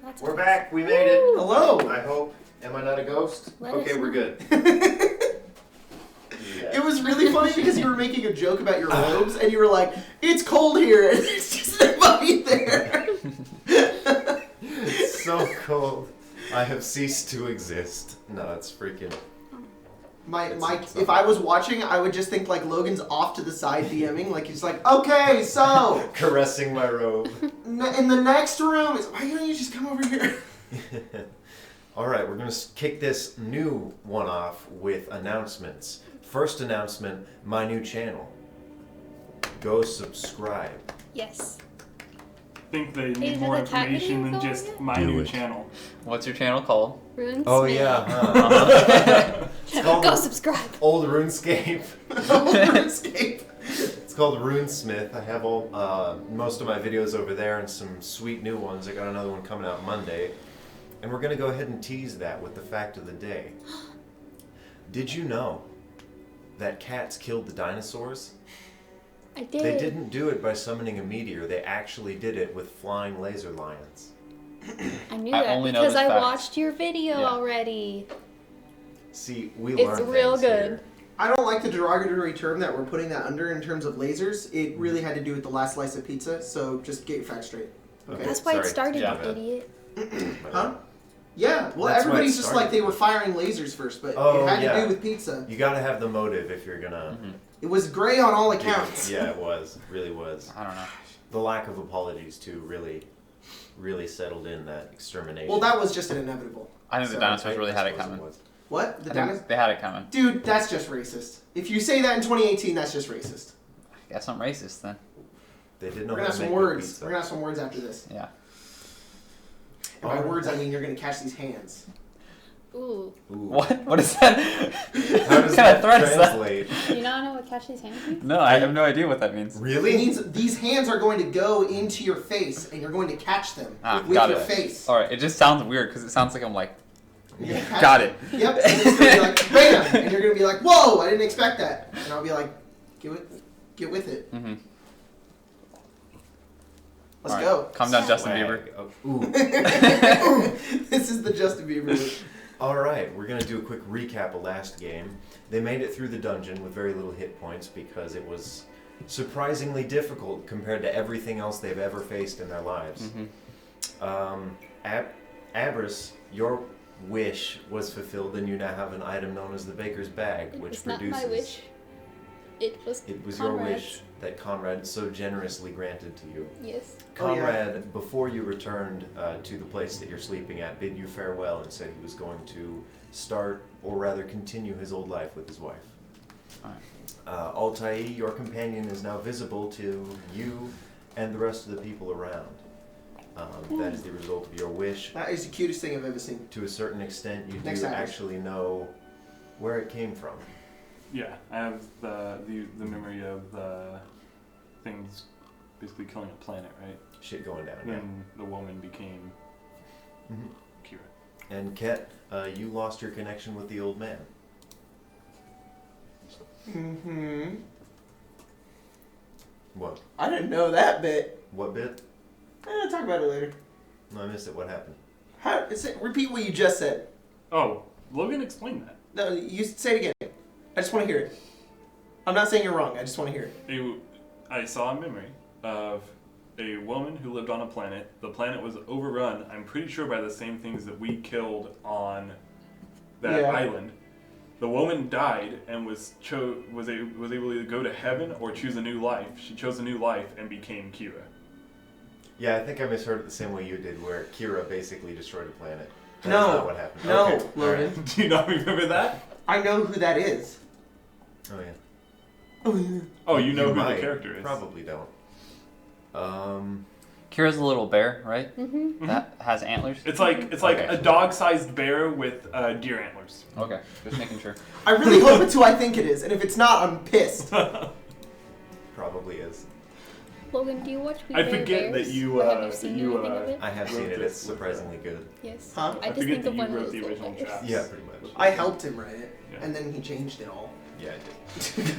That's We're awesome. back. We made it. Hello. I hope. Am I not a ghost? Let Okay, us we're know. good. It was really funny because you were making a joke about your robes, and you were like, "It's cold here," and there's just nobody there. It's so cold. I have ceased to exist. No, it's freaking. If I was watching, I would just think like Logan's off to the side DMing, like he's like, "Okay, so Caressing my robe. in the next room, why don't you just come over here?" All right, we're going to kick this new one off with announcements. First announcement, my new channel. Go subscribe. Yes. I think they Hey, need is more the cat information video than going just yet? my Do new it. channel. What's your channel called? RuneSmith. Oh, yeah, huh? It's called Go subscribe. Old RuneScape. RuneScape. It's called RuneSmith. I have all most of my videos over there and some sweet new ones. I got another one coming out Monday. And we're going to go ahead and tease that with the fact of the day. Did you know that cats killed the dinosaurs? I did. They didn't do it by summoning a meteor. They actually did it with flying laser lions. I knew I that only know because this I fact. watched your video Yeah. already. See, we It's learned real things good. here. I don't like the derogatory term that we're putting that under in terms of lasers. It really had to do with the last slice of pizza, so just get your facts straight. Okay. That's why it Sorry. started, Yeah. you idiot. Huh? Yeah, well, That's why it everybody's just started. like they were firing lasers first, but Oh, it had yeah. to do with pizza. You gotta have the motive if you're gonna... It was gray on all accounts. Yeah, it was. It really was. I don't know. The lack of apologies, too, really settled in that extermination. Well, that was just an inevitable. I think the So, dinosaurs really had it suppose coming. was. What? The I think dinosaurs? they had it coming. Dude, that's just racist. If you say that in 2018, that's just racist. I guess I'm racist then. They didn't know We're gonna how have to some make good words. pizza. We're gonna have some words after this. Yeah. And by Oh. words, I mean you're gonna catch these hands. Ooh. Ooh. What? What is that? How does what kind that of threat is that? translate? Do you not know what catch these hands means? No, I have no idea what that means. It Really? means these hands are going to go into your face, and you're going to catch them with got your it. face. All right, it just sounds weird because it sounds like I'm like, You're gonna catch got them. it. Yep. And it's gonna be like bam, and you're gonna be like, "Whoa! I didn't expect that." And I'll be like, "Get with it. Mm-hmm. Let's All right. go." Calm down, Justin Swag. Bieber. Oh, ooh. This is the Justin Bieber move. All right, we're going to do a quick recap of last game. They made it through the dungeon with very little hit points because it was surprisingly difficult compared to everything else they've ever faced in their lives. Abris, your wish was fulfilled and you now have an item known as the Baker's Bag, It which was not produces... my wish. It was your Conrad's. wish that Conrad so generously granted to you. Yes. Oh, yeah. Conrad, before you returned to the place that you're sleeping at, bid you farewell and said he was going to start, or rather continue, his old life with his wife. Altai, your companion, is now visible to you and the rest of the people around. That is the result of your wish. That is the cutest thing I've ever seen. To a certain extent, you Next do Abris. actually know where it came from. Yeah, I have the memory of the things basically killing a planet, right? Shit going down, yeah. Then the woman became Mhm. Kira. And Ket, you lost your connection with the old man. Mm-hmm. What? I didn't know that bit. What bit? Talk about it later. No, I missed it. What happened? Repeat what you just said. Oh, Logan explained that. No, you say it again. I just want to hear it. I'm not saying you're wrong. I just want to hear it. I saw a memory of a woman who lived on a planet. The planet was overrun, I'm pretty sure, by the same things that we killed on that Yeah. island. The woman died and was able to go to heaven or choose a new life. She chose a new life and became Kira. Yeah, I think I misheard it the same way you did, where Kira basically destroyed the planet. That's No. not what happened. No, Okay, all right. Logan. Do you not remember that? I know who that is. Oh yeah. Oh, yeah. Oh, you know who might. the character is. Probably don't. Kira's a little bear, right? Mm-hmm. That has antlers. It's like Okay. a dog-sized bear with deer antlers. Okay, just making sure. I really hope it's who I think it is, and if it's not, I'm pissed. Probably is. Logan, do you watch We I Bare forget Bears? that you, Or have that you seen you, anything of it? I have seen Wrote it. this It's with surprisingly good. Yes. Huh? I just forget think that of you one of wrote those the little original bears. draft. Yeah, pretty much. I helped him write it, Yeah. and then he changed it all. Yeah, I did.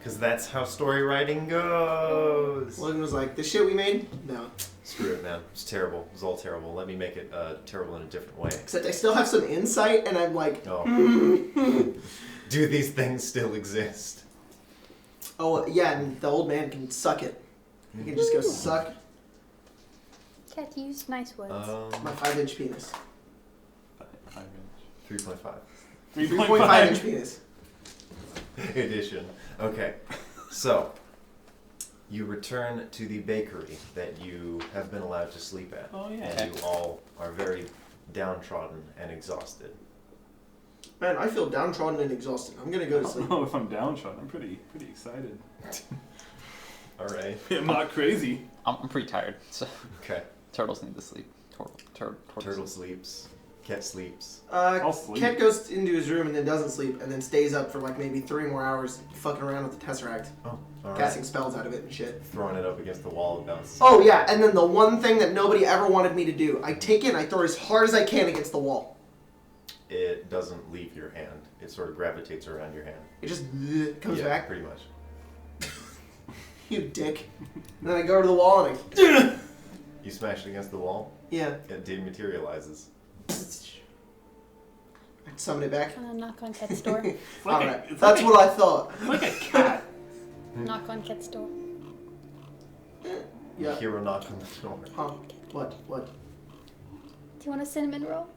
Because that's how story writing goes. Logan was like, "The shit we made? No." Screw it, man. It's terrible. It was all terrible. Let me make it terrible in a different way. Except I still have some insight, and I'm like, Oh. Do these things still exist? oh yeah, and the old man can suck it. He can just go suck Cat used nice words. my 5-inch penis. 5 inch. 3.5. 3.5 inch penis. Edition. Okay. So, you return to the bakery that you have been allowed to sleep at. Oh, yeah. And you all are very downtrodden and exhausted. Man, I feel downtrodden and exhausted. I'm gonna go to I sleep. don't know if I'm downtrodden. I'm pretty excited. Alright. I'm not crazy. I'm pretty tired, so Okay. turtles need to sleep. Turtle sleeps. Cat sleeps. I'll sleep. Cat goes into his room and then doesn't sleep, and then stays up for like maybe 3 more hours fucking around with the Tesseract, Oh, alright. casting spells out of it and shit. Throwing it up against the wall and bounces. Oh yeah, and then the one thing that nobody ever wanted me to do, I take it and I throw it as hard as I can against the wall. It doesn't leave your hand. It sort of gravitates around your hand. It just comes Yeah, back. pretty much. You dick. And then I go to the wall and I... You smash it against the wall, yeah. it dematerializes. I summon it back. I'm gonna knock on Cat's door. It's like Alright, it's that's like what I thought. It's like a cat. Knock on Cat's door. Yeah. Hero knock on the door. Huh. What? Do you want a cinnamon roll?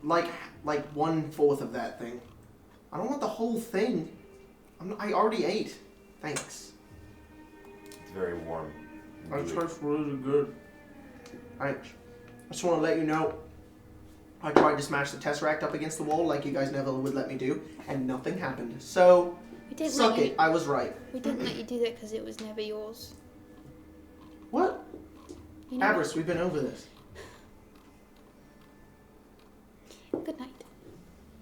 Like 1/4 of that thing. I don't want the whole thing. I already ate. Thanks. It's very warm. That tastes really good. Thanks. I just want to let you know, I tried to smash the Tesseract up against the wall like you guys never would let me do, and nothing happened. So, We didn't suck let you, it. I was right. We didn't let you do that because it was never yours. What? You know. Avarice, we've been over this. Good night.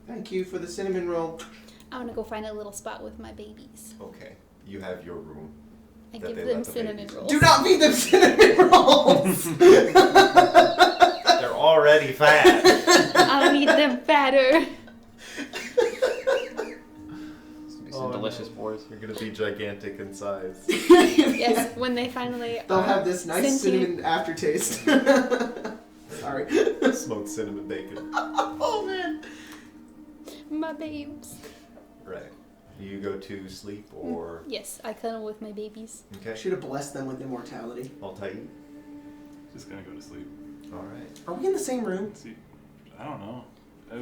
Thank you for the cinnamon roll. I want to go find a little spot with my babies. Okay. You have your room. I That give they them let the cinnamon babies- rolls. Do not feed them cinnamon rolls! They're already fat. I'll need them fatter. Some delicious boars. You're gonna be gigantic in size. Yes, when they finally They'll are have this nice sentient. cinnamon aftertaste. Sorry. Smoked cinnamon bacon. Oh man. My babes. Right. You go to sleep or Yes, I cuddle with my babies. I okay. should have blessed them with immortality. I'll tell you. Just gonna go to sleep. All right. Are we in the same room? Let's see. I don't know.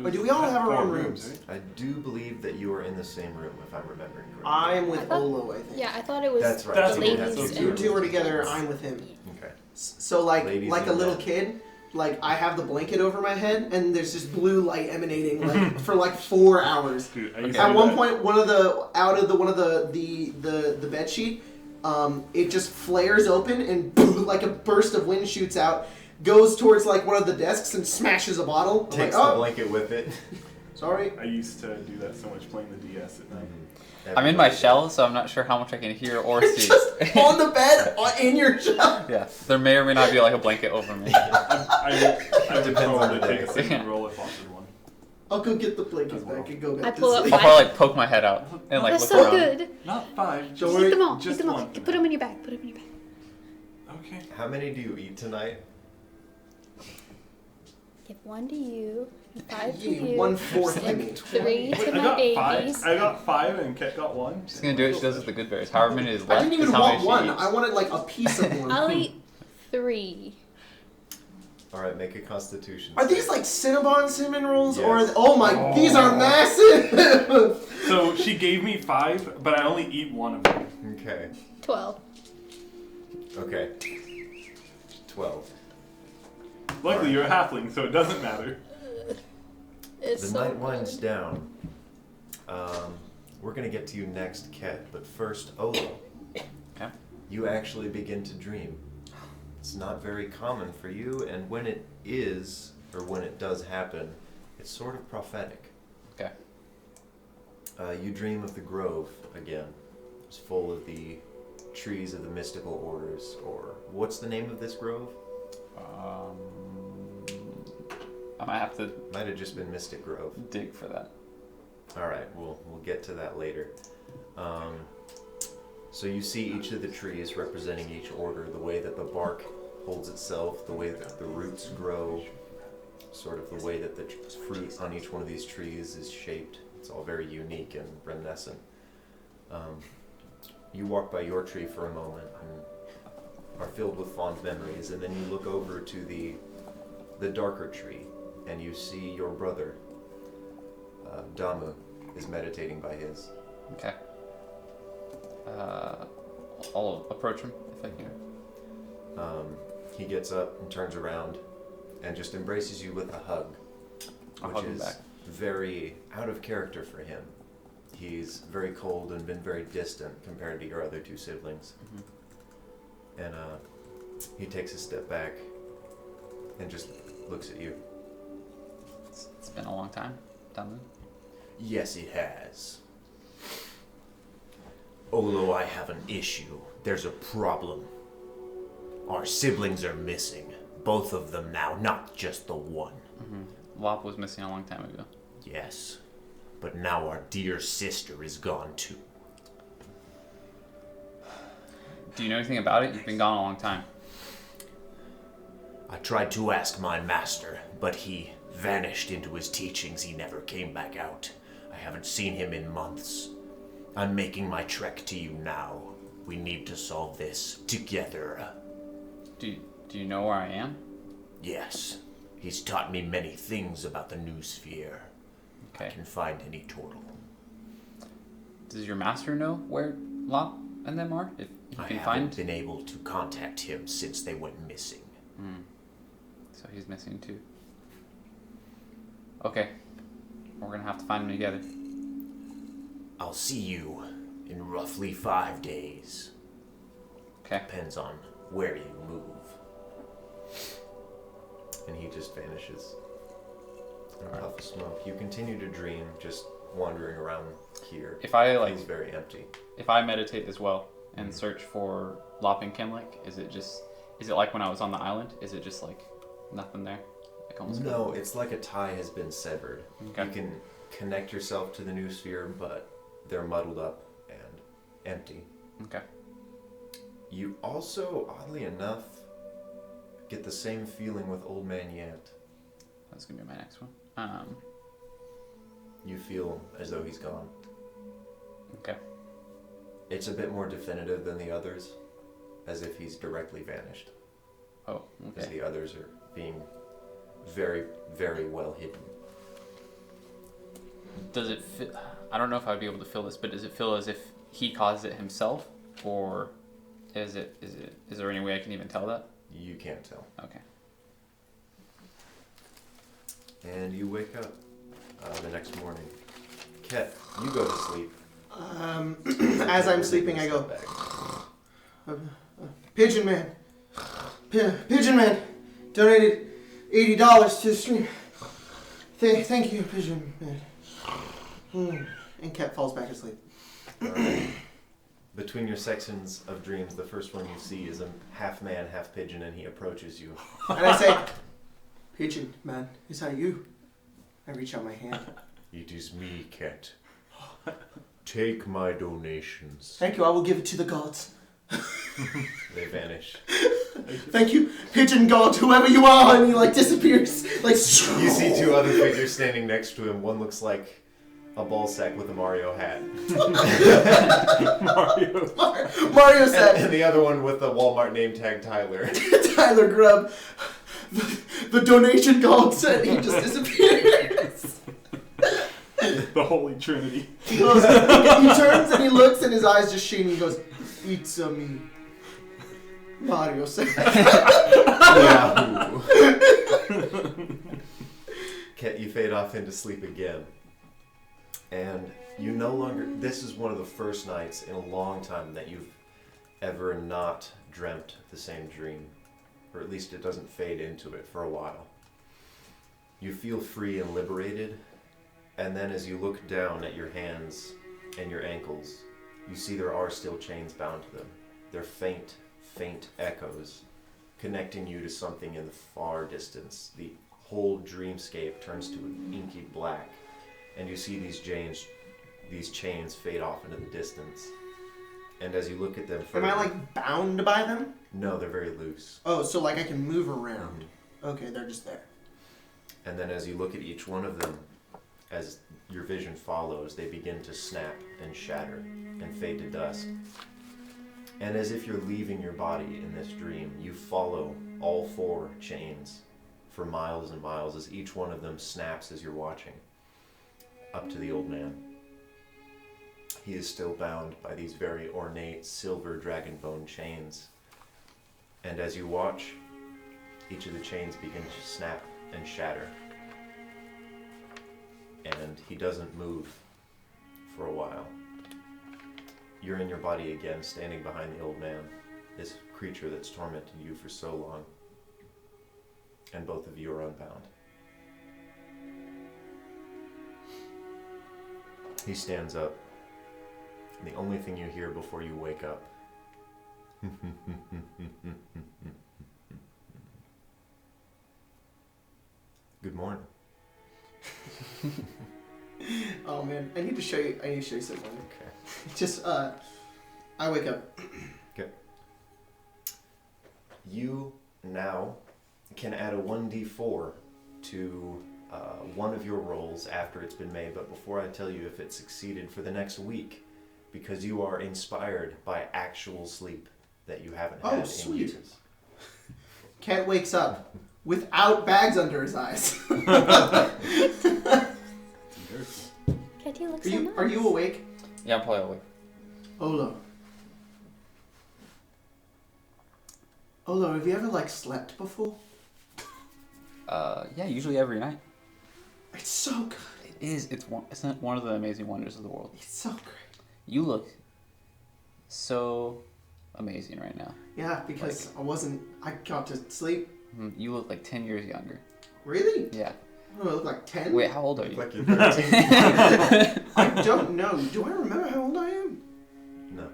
Wait, do we all have our 4 own rooms? right? I do believe that you are in the same room, if I'm remembering correctly. I'm with I thought- Olo, I think. Yeah, I thought it was That's right. That's the what- ladies. that's what You and two are the together, kids. I'm with him. Okay. So like Ladies like a and little men. kid, like I have the blanket over my head and there's just blue light emanating like for like 4 hours. Dude, I used Okay. to At do one that. point, one of the bed sheet, it just flares open and boom, like a burst of wind shoots out, goes towards like one of the desks and smashes a bottle. I'm Takes like, the oh, blanket with it. sorry. I used to do that so much playing the DS at night. I'm in my shell, so I'm not sure how much I can hear or see. Just on the bed, in your shell. Yeah, there may or may not be like a blanket over me. I would Depends on probably the take a day. cinnamon roll if offered one. I'll go get the blankets back and go back I to pull up sleep. I'll probably like poke my head out and like They're look so around. good. Not 5. Don't Just, worry. Eat them all. just Eat them all. one. Put them in your bag. Put them in your bag. Okay. How many do you eat tonight? Give 1 to you, and 5 to You need you, 1/4 of and me. 3 Wait, to I my got babies. 5. I got 5 and Ket got 1. She's gonna do what she does with the good berries. However many is I left didn't is even how want many one. she eats. I wanted like a piece of one. I'll eat 3. All right, make a Constitution. Are these like Cinnabon cinnamon rolls or? Yes. Oh my! These are massive. So she gave me 5, but I only eat 1 of them. Okay. 12. Okay. 12. Luckily, you're a halfling, so it doesn't matter. It's The so night winds good. down. We're gonna get to you next, Ket, but first, Olo. Okay. You actually begin to dream. It's not very common for you, and when it is, or when it does happen, it's sort of prophetic. Okay. You dream of the grove again. It's full of the trees of the mystical orders, or what's the name of this grove? I might have to Might have just been Mystic Grove. dig for that. All right, we'll get to that later. So you see each of the trees representing each order, the way that the bark holds itself, the way that the roots grow, sort of the way that the fruit on each one of these trees is shaped. It's all very unique and reminiscent. You walk by your tree for a moment and are filled with fond memories, and then you look over to the darker tree, and you see your brother, Damu, is meditating by his. Okay. I'll approach him if I can. He gets up and turns around and just embraces you with a hug, I'll which hug him is back. very out of character for him. He's very cold and been very distant compared to your other two siblings. Mm-hmm. And he takes a step back and just looks at you. It's been a long time, Damu. Yes, it has. Olo, I have an issue. There's a problem. Our siblings are missing. Both of them now, not just the one. Mm-hmm. Lop was missing a long time ago. Yes. But now our dear sister is gone too. Do you know anything about it? You've been gone a long time. I tried to ask my master, but he vanished into his teachings. He never came back out. I haven't seen him in months. I'm making my trek to you now. We need to solve this together. Do you know where I am? Yes. He's taught me many things about the new sphere. I Okay. can find any portal. Does your master know where Lop and them are? If you I can haven't find. been able to contact him since they went missing. So he's missing too. Okay. We're gonna have to find him together. I'll see you in roughly 5 days. Okay. Depends on where you move. And he just vanishes. In a puff of smoke. You continue to dream, just wandering around here. If I Feels very empty. if I meditate as well and search for Lop and Kimlik, is it like when I was on the island? Is it just like nothing there? Like almost No, it's like a tie has been severed. Okay. You can connect yourself to the new sphere, but they're muddled up and empty. Okay. You also, oddly enough, get the same feeling with Old Man Yant. That's gonna be my next one. You feel as though he's gone. Okay. It's a bit more definitive than the others, as if he's directly vanished. Oh, As okay. the others are being very, very well hidden. Does it feel? I don't know if I'd be able to feel this, but does it feel as if he caused it himself, or is there any way I can even tell that? You can't tell. Okay. And you wake up the next morning. Ket, you go to sleep. As I'm sleeping, I go, Pigeon Man. Pigeon Man donated $80 to the stream. Thank you, Pigeon Man. And Ket falls back asleep. Alright. Between your sections of dreams, the first one you see is a half man, half pigeon, and he approaches you. And I say, Pigeon Man, is that you? I reach out my hand. It is me, Ket. Take my donations. Thank you, I will give it to the gods. They vanish. Thank you, Pigeon God, whoever you are, and he like disappears. Like You see two other figures standing next to him. One looks like a ball sack with a Mario hat. Mario said, And the other one with a Walmart name tag Tyler. Tyler Grubb, the donation god said he just disappears. The Holy Trinity. He turns and he looks and his eyes just sheen. He goes, "It's a me." Mario said. Yahoo. Ket, you fade off into sleep again. And you no longer... This is one of the first nights in a long time that you've ever not dreamt the same dream. Or at least it doesn't fade into it for a while. You feel free and liberated. And then as you look down at your hands and your ankles, you see there are still chains bound to them. They're faint, faint echoes, connecting you to something in the far distance. The whole dreamscape turns to an inky black, and you see these chains fade off into the distance. And as you look at them Am further, I like bound by them? No, they're very loose. Oh, so like I can move around. Okay, they're just there. And then as you look at each one of them, as your vision follows, they begin to snap and shatter and fade to dust. And as if you're leaving your body in this dream, you follow all 4 chains for miles and miles as each one of them snaps as you're watching, up to the old man. He is still bound by these very ornate silver dragon bone chains. And as you watch, each of the chains begin to snap and shatter. And he doesn't move for a while. You're in your body again, standing behind the old man, this creature that's tormented you for so long. And both of you are unbound. He stands up, and the only thing you hear before you wake up good morning. Oh man, I need to show you something. Okay. Just I wake up. Okay. You now can add a 1d4 to one of your rolls after it's been made, but before I tell you if it succeeded, for the next week, because you are inspired by actual sleep that you haven't had in sweet. years. Kent wakes up without bags under his eyes. Katie looks Are so you nice. are you awake? Yeah, I'm probably awake. Olo, have you ever like slept before? Yeah, usually every night. It's so good. It is. It's one of the amazing wonders of the world. It's so great. You look so amazing right now. Yeah, because I got to sleep. You look like 10 years younger. Really? Yeah. I look like 10? Wait, how old are you? Like you're 13. I don't know. Do I remember how old I am? No.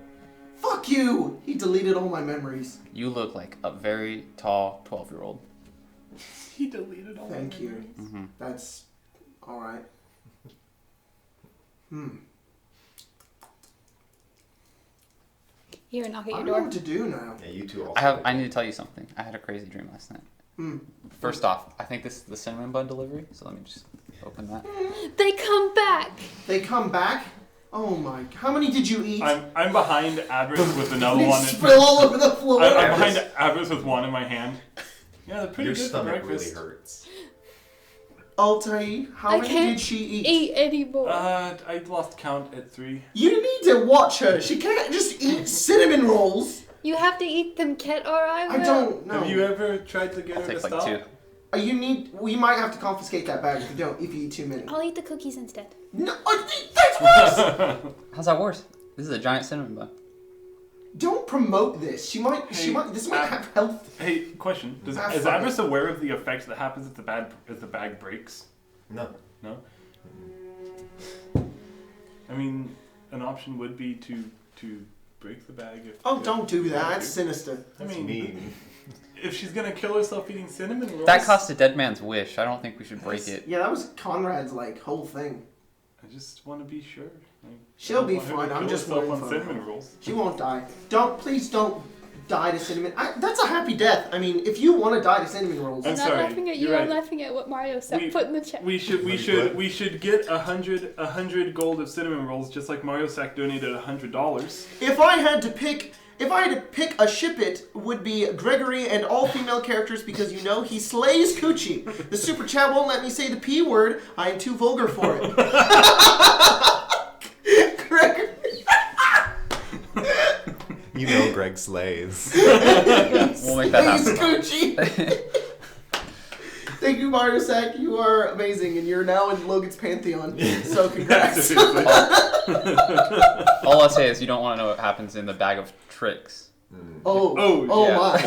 Fuck you! He deleted all my memories. You look like a very tall 12-year-old. He deleted all. Thank you. Mm-hmm. That's alright. Here, knock at I your don't know door. what to do now. Yeah, you two also. I need to tell you something. I had a crazy dream last night. First off, I think this is the cinnamon bun delivery, so let me just open that. They come back. They come back? Oh my... How many did you eat? I'm behind Abris with another They one. spill all over the floor. I'm behind Abris with one in my hand. Yeah, they're pretty Your good for stomach breakfast. really hurts. Altair, how I many can't did she eat? Eat anymore. I lost count at 3. You need to watch her. She can't just eat cinnamon rolls. You have to eat them, Ket, or I will. I don't know. Have you ever tried to get I'll her to take like stop? 2. We might have to confiscate that bag if you eat too many. I'll eat the cookies instead. No, that's worse. How's that worse? This is a giant cinnamon bun. Don't promote this. This might have health. Hey, question: is Fuck Abris aware of the effect that happens if the bag breaks? No. No. I mean, an option would be to break the bag. If Don't do that. It's sinister. I That's mean, mean. if she's gonna kill herself eating cinnamon rolls, That cost a dead man's wish. I don't think we should break it. Yeah, that was Conrad's whole thing. I just want to be sure. Like, She'll be I don't want her to fine. I'm kill just herself worried on for her. cinnamon rolls. She won't die. Please don't die to cinnamon. That's a happy death. I mean, if you want to die to cinnamon rolls, I'm I'm sorry, not laughing at you. you're I'm right. laughing at what Mario said. Put in the chat. We should get 100 gold of cinnamon rolls, just like Mario Sack donated $100. if I had to pick a ship, it would be Gregory and all female characters because he slays Coochie. The super chat won't let me say the P word. I am too vulgar for it. Gregory. You know Greg slays. We'll make that Slays happen. Coochie. Thank you, Mario Sack. You are amazing, and you're now in Logan's pantheon. So congrats. Seriously. All I'll say is you don't want to know what happens in the bag of tricks. Oh yeah. my.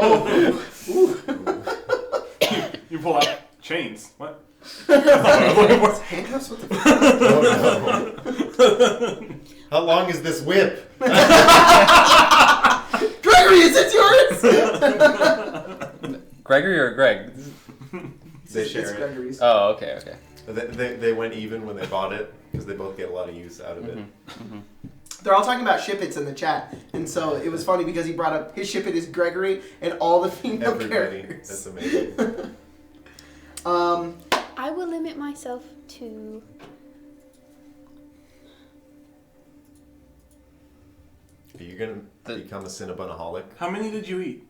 Oh. Ooh. You pull out chains. What? Handcuffs? What the fuck? Oh, no. How long is this whip? Gregory, is it yours? Gregory or Greg? They share it's it. Gregory's. Oh, okay, okay. They went even when they bought it because they both get a lot of use out of it. They're all talking about Shippets in the chat, and so it was funny because he brought up his Shippet is Gregory and all the female Everybody. characters. That's amazing. I will limit myself to... Are you gonna become a Cinnabonaholic? How many did you eat?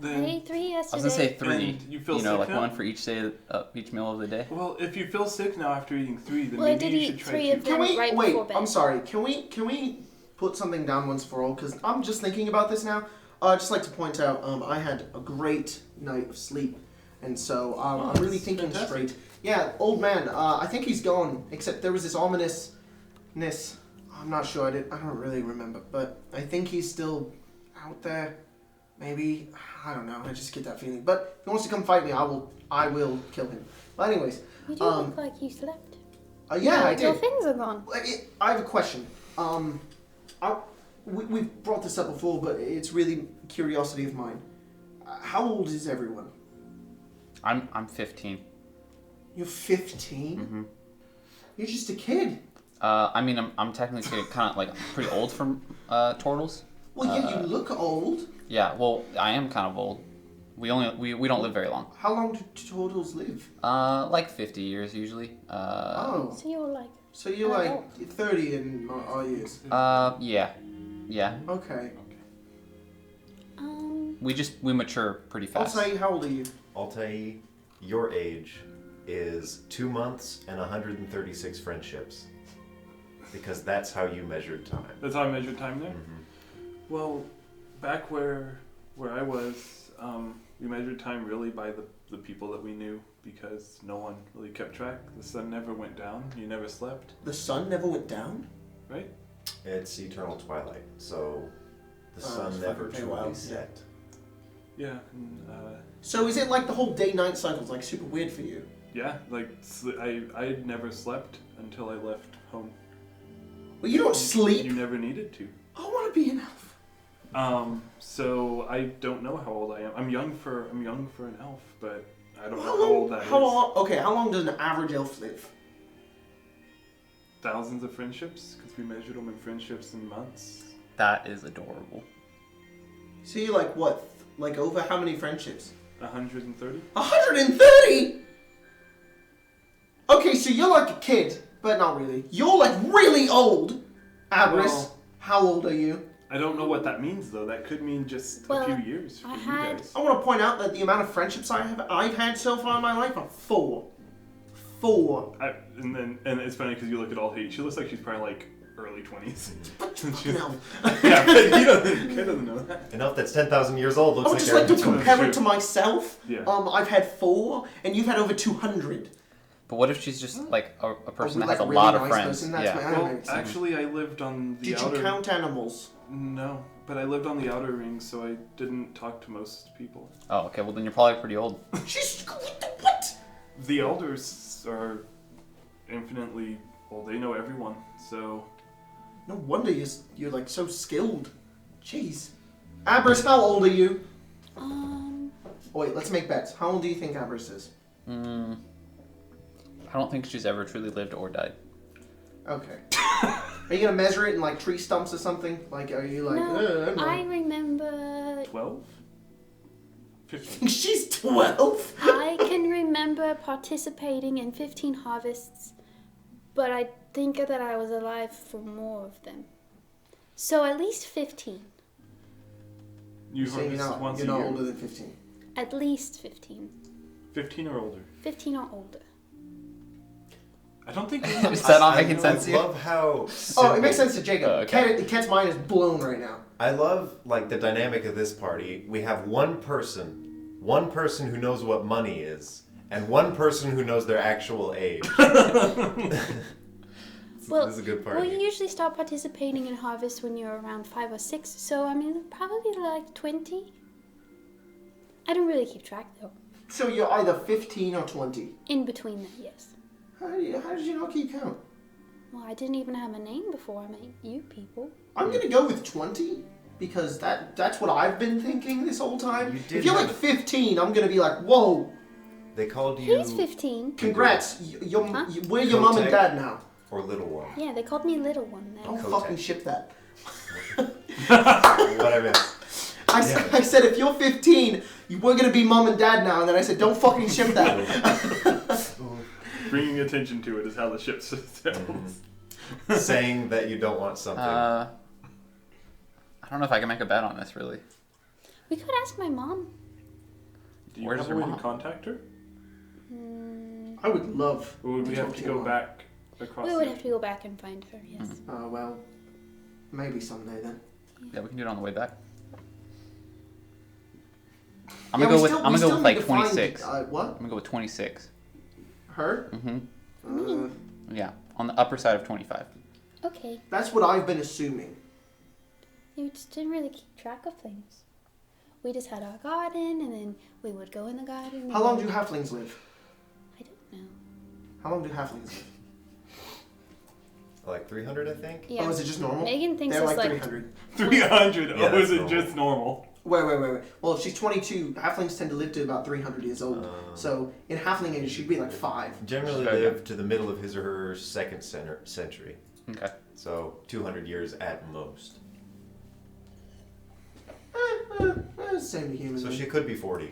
I ate 3 yesterday. I was gonna say 3. And you feel sick like now? one for each day, each meal of the day. Well, if you feel sick now after eating 3, then Well, I maybe did you eat should try 3 2. of them Can we right wait? before bed. I'm sorry. Can we put something down once for all? Because I'm just thinking about this now. I'd just like to point out I had a great night of sleep, and so I'm really thinking fantastic. straight. Yeah, old man. I think he's gone. Except there was this ominousness. I'm not sure. I don't really remember, but I think he's still out there. Maybe, I don't know. I just get that feeling. But if he wants to come fight me, I will kill him. But anyways, You do look like you slept. yeah, I Your did. things are gone. I have a question. We've brought this up before, but it's really a curiosity of mine. How old is everyone? I'm 15. You're 15? Mm-hmm. You're just a kid. I mean, I'm technically kind of like pretty old for turtles. Well, yeah, you look old. Yeah, well, I am kind of old. We don't live very long. How long do turtles live? Like 50 years usually. Oh, So you're like... so you're I like don't. 30 in our years. Yeah. Okay. We mature pretty fast. Altair, how old are you? Altair, your age is 2 months and 136 friendships. Because that's how you measured time. That's how I measured time there? Mm-hmm. Well, back where I was, we measured time really by the people that we knew because no one really kept track. The sun never went down. You never slept, The sun never went down? right? It's eternal twilight, so the Oh, sun it's never fucking truly wild, yeah. set. Yeah. And, So is it like the whole day-night cycle's like super weird for you? yeah, like I never slept until I left home. Well, you don't sleep. You never needed to. I want to be an elf. So I don't know how old I am. I'm young for an elf, but I don't know How how old that is. How long does an average elf live? Thousands of friendships, because we measured them in friendships in months. That is adorable. So you're like what? Like over how many friendships? 130. 130. Okay, so you're like a kid, but not really. You're like really old. Abris, Well- how old are you? I don't know what that means though. That could mean just Well, a few years for I you had- guys. I want to point out that the amount of friendships I've had so far in my life are 4. 4. And it's funny because you look at all Hate. She looks like she's probably like early 20s. Fucking hell. Yeah, but kid doesn't know that. An elf that's 10,000 years old I looks would like just they're like to in between. compare True. it to myself. Yeah. I've had 4, and you've had over 200. But what if she's just like a person that Like has a really lot of nice friends? person, that's Yeah. my Well, anime. actually, I lived on the Did outer. you count animals? No, but I lived on the outer ring, so I didn't talk to most people. Oh, okay. Well, then you're probably pretty old. She's what? The elders are infinitely well. They know everyone, so No wonder you're like so skilled. Jeez. Abris, how old are you? Oh, wait, let's make bets. How old do you think Abris is? I don't think she's ever truly lived or died. Okay. Are you gonna measure it in like tree stumps or something? Like, are you like? No, don't know. I remember... 12, 15. think she's 12. I can remember participating in 15 harvests, but I think that I was alive for more of them. So at least 15. You So you're harvest not, once you're a not year. older than 15. At least 15. 15 or older. 15 or older. I don't think. Is that not making sense I to you? love how Oh, simple- it makes sense to Jacob. Oh, okay. Ket's mind is blown right now. I love like the dynamic of this party. We have one person who knows what money is, and one person who knows their actual age. Well, This is a good well, party. you usually start participating in harvest when you're around 5 or 6, so I mean, probably like 20. I don't really keep track though. So you're either 15 or 20. In between that, yes. How did you not keep count? Well, I didn't even have a name before I met you people. I'm gonna go with 20 because that's what I've been thinking this whole time. You did If you're like have- 15, I'm gonna be like, whoa, They called you. He's 15. congrats, Huh? we're your mom and Kotek. dad now. Or little one? Yeah, they called me Little One then. Don't Kotek. fucking ship that. What I missed. I said if you're 15, we're gonna be mom and dad now, and then I said don't fucking ship that. Bringing attention to it is how the ship sells. Saying that you don't want something. I don't know if I can make a bet on this, really. We could ask my mom. Do you Where's have a your way mom? to contact her? I would love. Or would we have talk to your go mom. back across We would have to go back and find her, yes. Well, maybe someday then. Yeah, we can do it on the way back. I'm Yeah, gonna go we with still- I'm we gonna go still with need like to find, 26. what? I'm gonna go with 26. Her? Mm-hmm. Yeah, on the upper side of 25. Okay. That's what I've been assuming. You just didn't really keep track of things. We just had our garden, and then we would go in the garden. How long do halflings live? I don't know. How long do halflings live? Like 300, I think? Yeah. Oh, is it just normal? Megan thinks They're it's like like 300. 300. Yeah, Oh, that's is it normal. just normal? Wait. Well, if she's 22, halflings tend to live to about 300 years old. So in halfling age, she'd be like 5. Generally Okay. live to the middle of his or her second century. Okay. So 200 years at most. Same to humans. So then. she could be 40.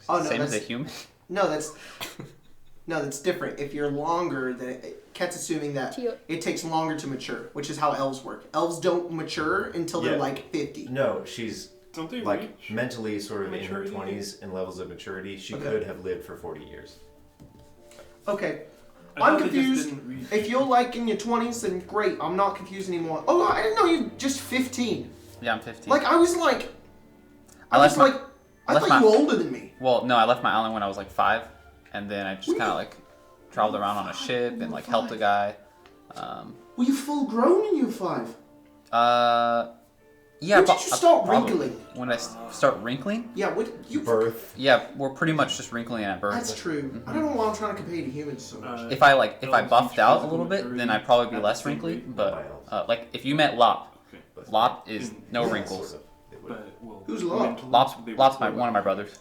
Oh, no, Same as a that's- human. No, that's different. If you're longer, then Ket's assuming that To your- it takes longer to mature, which is how elves work. Elves don't mature until they're Yeah. like 50. No, she's Don't they like reach? mentally sort of maturity? in her 20s and levels of maturity. She Okay. could have lived for 40 years. Okay, I I'm thought they just confused. didn't reach. if you're like in your 20s, then great. I'm not confused anymore. Oh, I didn't know you just 15. Yeah, I'm 15. Like I was like, I left my- I left thought you my- were older than me. Well, no, I left my island when I was like 5, and then I just kind of like traveled around on a ship and like helped a guy. Were you full grown when you were 5? Yeah. When did you start probably. wrinkling? When I start wrinkling? Yeah, what you? Birth. Yeah, we're pretty much just wrinkling at birth. That's true. I don't know why I'm trying to compare to humans so much. If I Elves buffed reach out a physical little bit, maturity then I'd probably be at less the same wrinkly. rate. But like if you met Lop, Okay. Lop is no Yeah, wrinkles. sort of. It would. But, well, Who's Lop? mentally, they Lop's were one of my brothers.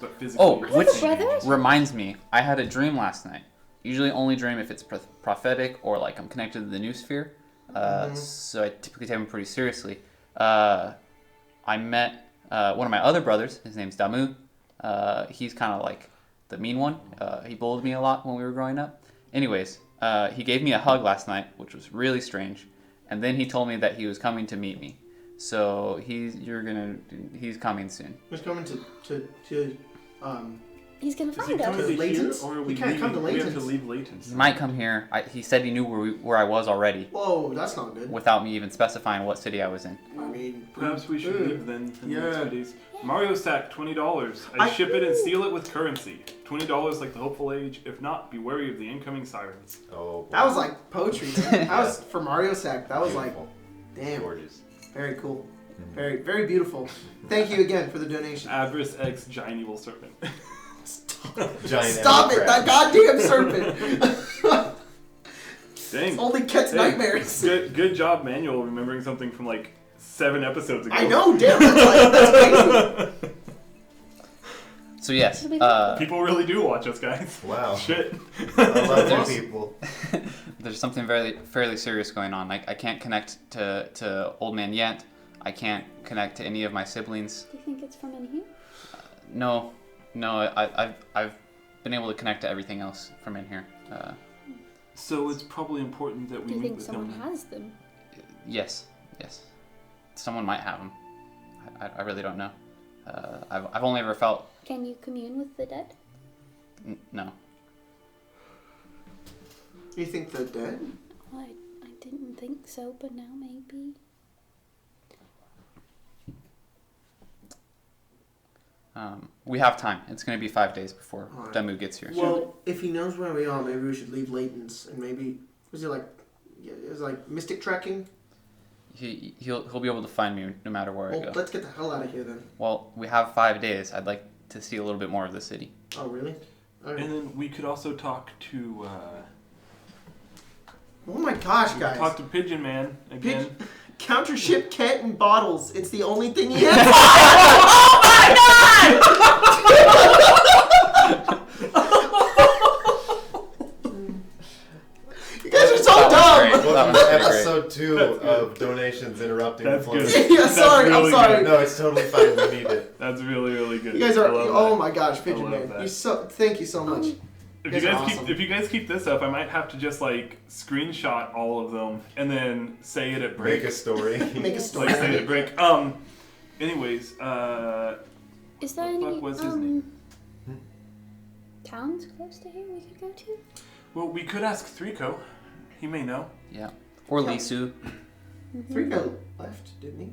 But physically, Oh, you're which the same brother? age. reminds me, I had a dream last night. Usually only dream if it's prophetic or like I'm connected to the new sphere. So I typically take them pretty seriously. I met one of my other brothers. His name's Damu. He's kind of like the mean one. He bullied me a lot when we were growing up. Anyways, he gave me a hug last night, which was really strange. And then he told me that he was coming to meet me. So he's coming soon. Who's coming to He's gonna Is he find coming us. to here, Layton's? or are He we can't come to leaving? We have to Layton's. leave Layton's. He might come here. He said he knew where I was already Whoa, that's not good. without me even specifying what city I was in. I mean, Perhaps we should leave then in the next Yeah. few days. Mario Sack, $20. I ship it and steal it with currency. $20 like the hopeful age. If not, be wary of the incoming sirens. Oh, boy. that was like poetry. Man. That was for Mario Sack. That was like, Beautiful. damn, Gorgeous. very cool, very very beautiful. Thank you again for the donation. Abris X Giant Evil Serpent. Giant Stop it! crab. That goddamn serpent. Dang. Only Ket's Hey, nightmares. Good job, Manuel, remembering something from like 7 episodes ago. I know, damn. That's crazy. So yes, People really do watch us, guys. Wow. Shit. I love There's- you people. there's something fairly serious going on. Like I can't connect to Old Man yet. I can't connect to any of my siblings. Do you think it's from in here? No, I've been able to connect to everything else from in here. So it's probably important that we Do you meet think with someone him. has them? Yes, someone might have them. I really don't know. I've only ever felt Can you commune with the dead? no. You think they're dead? Well, I didn't think so, but now maybe. We have time. It's going to be 5 days before Alright. Demu gets here. Well, if he knows where we are, maybe we should leave Layton's and maybe was it like, yeah, it was like mystic tracking. He'll be able to find me no matter where I Well, go. let's get the hell out of here then. Well, we have 5 days. I'd like to see a little bit more of the city. Oh really? Alright. And then we could also talk to Oh my gosh, we could guys! talk to Pigeon Man again. Countership Ket and bottles. It's the only thing he has. Oh my god! Ethan's interrupting That's the good. flow. Yeah, sorry, I'm really sorry. No, it's totally fine. We need it. That's really, really good. You guys are. I love Oh that. my gosh, I Pigeon love Man. that. Thank you so much. If guys you are guys awesome. if you guys keep this up, I might have to just like screenshot all of them and then say it at break. Make a story. Make a story. Like say it at break. Anyways, Is there What the any fuck was his name? towns close to here we could go to? well, we could ask Threeko. He may know. Yeah. Or Yeah. Lisu. Threeko left, didn't he?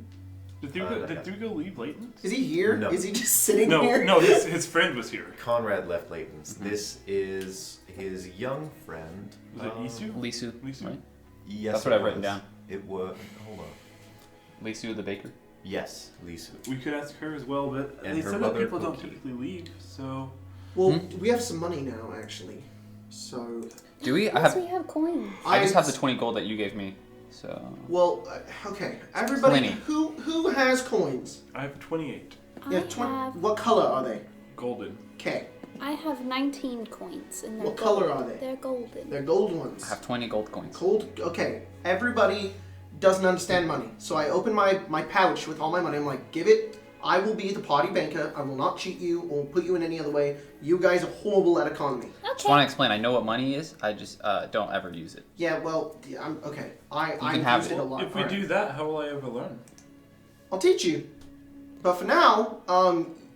Did Threeko leave Layton? Is he here? No. Is he just sitting No, here? no. His friend was here. Conrad left Layton's. This is his young friend. Was it Isu? Lisu. Lisu? Right? Yes, That's what it I've written was. down. It was. Hold on. Lisu the baker. Yes, Lisu. We could ask her as well, but And they her said that mother, people don't Cookie. typically leave, so. Well, we have some money now, actually. So Do we? Plus we have coins. I just have the 20 gold that you gave me. So. Well, okay. Everybody, Plenty. who has coins? I have 28 Yeah, I have What color are they? golden. Okay. I have 19 coins and they're What gold. color are they? They're golden. They're gold ones. I have 20 gold coins. Gold. Okay. Everybody doesn't understand money, so I open my pouch with all my money. I'm like, give it. I will be the party banker. I will not cheat you or put you in any other way. You guys are horrible at economy. Just want to explain. I know what money is. I just don't ever use it. Yeah. Well, I'm okay. I can have used it. it a lot. If we Alright. do that, how will I ever learn? I'll teach you. But for now,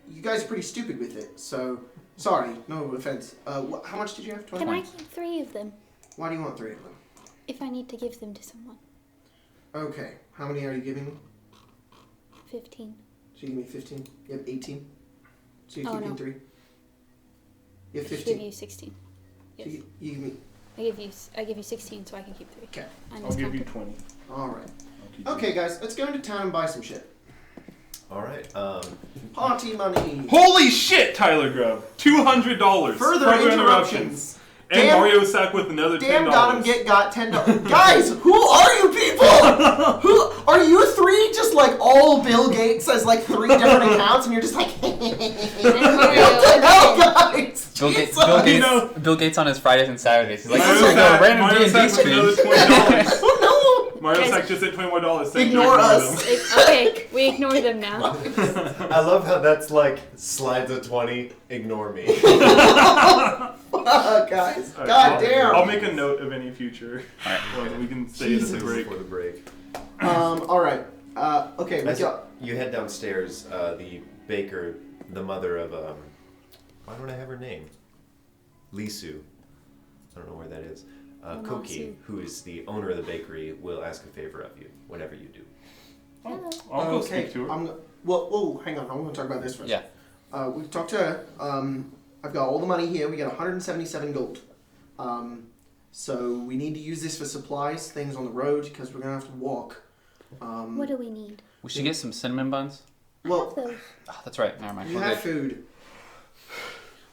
you guys are pretty stupid with it. So sorry. No offense. How much did you have? 20? Can I keep 3 of them Why do you want 3 of them? if I need to give them to someone? Okay. How many are you giving me? 15. So you give me 15. You have 18. So you're Oh, keeping no. 3. You have I give 15. you 16. So Yes. you give me. I give you 16 so I can keep 3. Okay. I I'll give you miscounted. 20. All right. I'll keep Okay, guys. Let's go into town and buy some shit. All right. Party money. Holy shit, Tyler Grubb! $200. Further interruptions. And Damn- Mario Sack with another $10. Damn, got $10. Guys, who are you people? Who are you 3? Just like all Bill Gates has like 3 different accounts, and you're just like, what the hell, guys? Bill Gates, Jesus. Bill, Gates, You know- Bill Gates on his Fridays and Saturdays. He's like, Mario this is a Sack random Mario D&D Sack with another stream. $20. Oh Mario Guys- Sack just sent $20 more. Thank Ignore you, us. Okay, we ignore them now. I love how that's like slides of 20. Ignore me. no! Guys, Alright, god damn. I'll make a note of any future Alright. ones we can say at Jesus. the break. Before the break. All right. Okay, we As got. you head downstairs, the baker, the mother of why don't I have her name? Lisu. I don't know where that is. Koki, who is the owner of the bakery, will ask a favor of you whenever you do. Hello. I'll go Okay, speak to her. Well, hang on. I'm going to talk about this first. Yeah. We've talked to her. I've got all the money here. We got 177 gold. So we need to use this for supplies, things on the road, because we're going to have to walk. What do we need? We should get some cinnamon buns. I Well, have those. Oh, that's right. Never mind. you We're have good. food.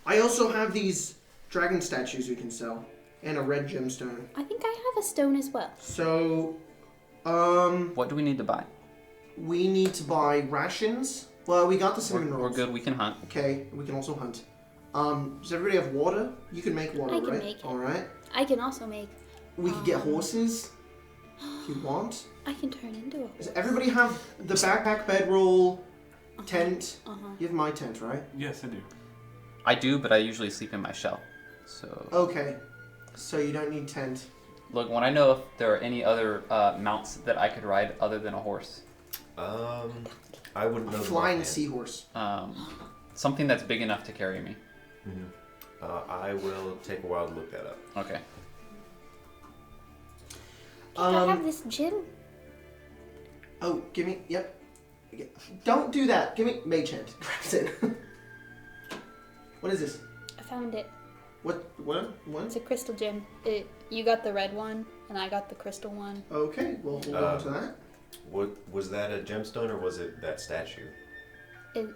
I also have these dragon statues we can sell, and a red gemstone. I think I have a stone as well. So, What do we need to buy? we need to buy rations. Well, we got the cinnamon We're rolls. good. We can hunt. Okay, we can also hunt. Does everybody have water? You can make water, I can right? make it. All right. I can also make. We can get horses if you want. I can turn into a Does horse. everybody have the backpack, bedroll, tent? Uh-huh. You have my tent, right? Yes, I do. I do, but I usually sleep in my shell. So Okay. So you don't need tent. look, when I know if there are any other mounts that I could ride other than a horse, I wouldn't know. A the flying offhand. seahorse. something that's big enough to carry me. I will take a while to look that up. Okay. I have this gym. Oh, give me. Yep. Don't do that. Give me mage hand. Grabs it. What is this? I found it. What? It's a crystal gem. You got the red one, and I got the crystal one. Okay, we'll hold on to that. What was that a gemstone or was it that statue?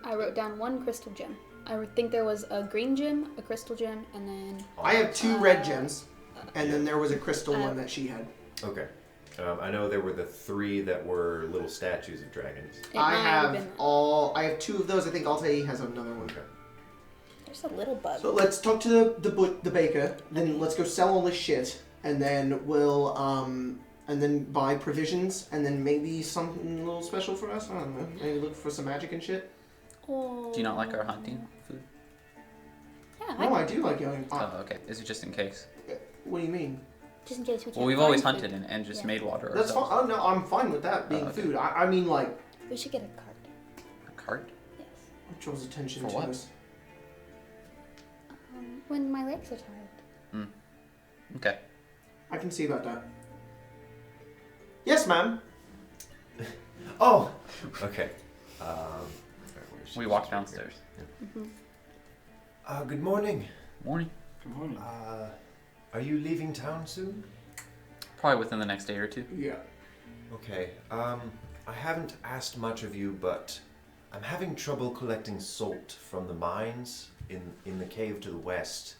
I wrote down 1 crystal gem. I think there was a green gem, a crystal gem, and then I have 2 red gems, and then there was a crystal one that she had. Okay. I know there were the 3 that were little statues of dragons. it might have been. I have 2 of those. I think Altair has another one. Okay. There's a little bug. So let's talk to the baker. Then let's go sell all this shit, and then we'll and then buy provisions, and then maybe something a little special for us. I don't know. Maybe look for some magic and shit. Or... Do you not like our hunting food? Yeah, No, I do like going. Oh, okay. Is it just in case? What do you mean? just in case we can't Well, we've always find hunted food. and just Yeah. made water That's fine. ourselves. Oh no, I'm fine with that being okay. food. I mean, like, We should get a cart. A cart? Yes. it draws attention For to what? us. When my legs are tired. Okay. I can see about that. Yes, ma'am. Oh, okay. We walked downstairs. Good morning. Morning. Good morning. Are you leaving town soon? Probably within the next day or two. Yeah. Okay. I haven't asked much of you, but I'm having trouble collecting salt from the mines in the cave to the west.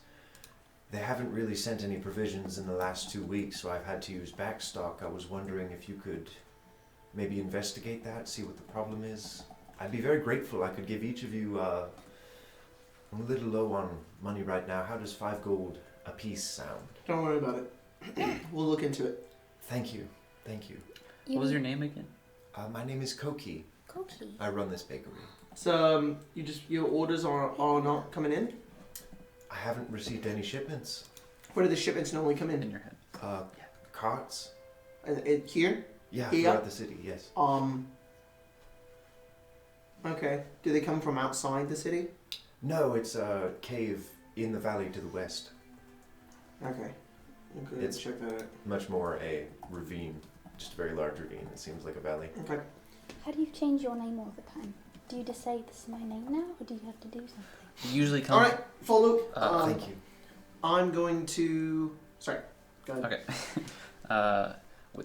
They haven't really sent any provisions in the last 2 weeks, so I've had to use backstock. I was wondering if you could maybe investigate that, see what the problem is. I'd be very grateful. I could give each of you. I'm a little low on money right now. How does 5 gold a piece sound? Don't worry about it. We'll look into it. Thank you. Thank you. What was your name again? My name is Koki. Cookie. I run this bakery. So your orders are not coming in. I haven't received any shipments. Where do the shipments normally come In in? your head. Carts? Here. Yeah, Here? throughout the city, yes. Okay. Do they come from outside the city? No, it's a cave in the valley to the west. Okay. Okay. It's- Check that out. Much more a ravine. Just a very large ravine. It seems like a valley. Okay. How do you change your name all the time? Do you just say this is my name now, or do you have to do something? It usually All comes. right. Follow. Thank you. I'm going to. Sorry. Go ahead. Okay.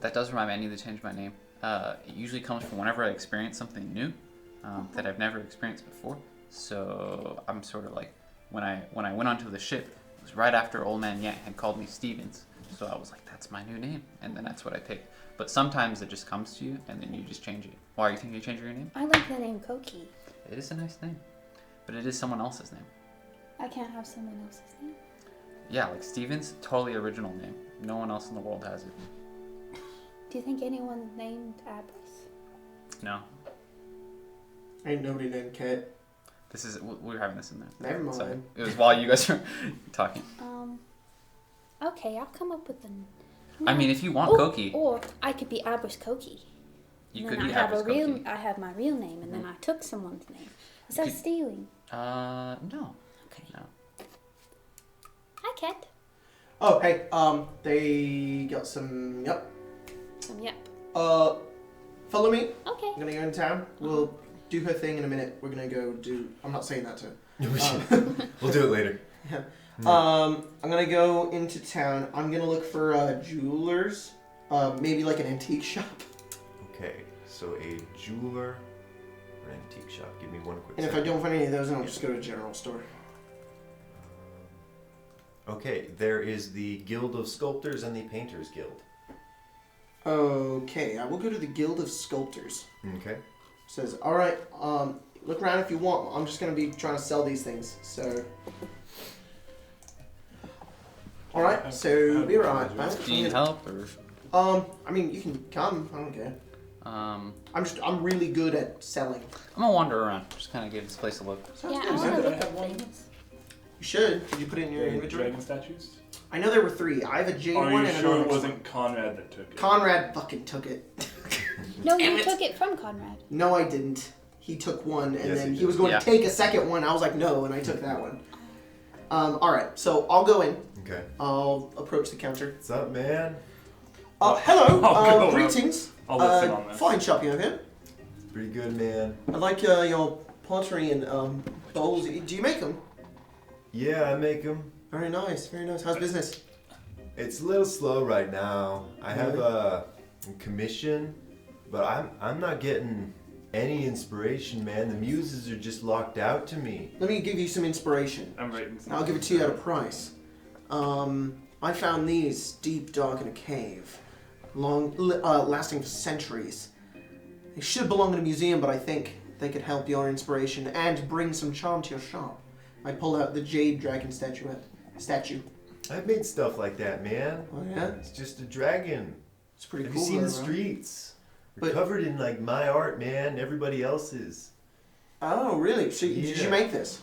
That does remind me. I need to change my name. It usually comes from whenever I experience something new that I've never experienced before. So I'm sort of like when I went onto the ship, it was right after Old Man Yant had called me Stevens. So I was like, that's my new name, and then that's what I picked. But sometimes it just comes to you, and then you just change it. Why are you thinking of changing your name? I like the name Koki. It is a nice name, but it is someone else's name. I can't have someone else's name. Yeah, like Stevens, totally original name. No one else in the world has it. Do you think anyone's named Abris? No, Ain't nobody named Kate. this is we were having this in there. Never mind. So it was while you guys were talking. Okay, I'll come up with an. I mean, if you want Oh, Koki, Or I could be Abris Koki. you And could then be I have Abris a real. Koki. I have my real name, and then I took someone's name. Is that Could- stealing? No. Okay. No. Hi, Cat. Oh, hey. They got some. Yep. Yep. Follow me. Okay. I'm gonna go in town. We'll do her thing in a minute. We're gonna go do. I'm not saying that to her. We'll do it later. Yeah. I'm gonna go into town. I'm gonna look for jewelers. Maybe like an antique shop. Okay, so a jeweler or an antique shop. Give me one quick And if I second. don't find any of those, then I'll just go to a general store. Okay, there is the Guild of Sculptors and the Painters Guild. Okay, I will go to the Guild of Sculptors. Okay. Says, all right. Look around if you want. I'm just gonna be trying to sell these things. So. All right. So be right back. Do you need help or? I mean, you can come. I don't care. I'm really good at selling. I'm gonna wander around. Just kind of give this place a look. Sounds Yeah, good. I want Did to I look have at one? things. You should. Did you put it in your inventory? Dragon statues? I know there were 3. I have a jade Are one you and an sure it orange wasn't one. Conrad that took it? Conrad fucking took it. No, Damn you it. took it from Conrad. No, I didn't. He took one, and Yes, then he he was did. going Yeah. to take a second one. I was like, no, and I took that one. All right. So I'll go in. Okay. I'll approach the counter. What's up, man? Hello. I'll go up. Greetings. I'll listen on this. Fine shopping over here. Pretty good, man. I like your pottery and bowls. Do you make them? Yeah, I make them. Very nice. Very nice. How's business? It's a little slow right now. I have a commission, but I'm not getting any inspiration, man. The muses are just locked out to me. Let me give you some inspiration. I'm writing something. I'll give it to you at a price. I found these deep, dark in a cave, lasting for centuries. They should belong in a museum, but I think they could help your inspiration and bring some charm to your shop. I pull out the jade dragon statue. I've made stuff like that, man. Oh yeah. It's just a dragon. It's pretty Have cool. you seen the though, right? streets? We're But- covered in like my art, man. Everybody else's. Oh, really? So did Yeah. you make this?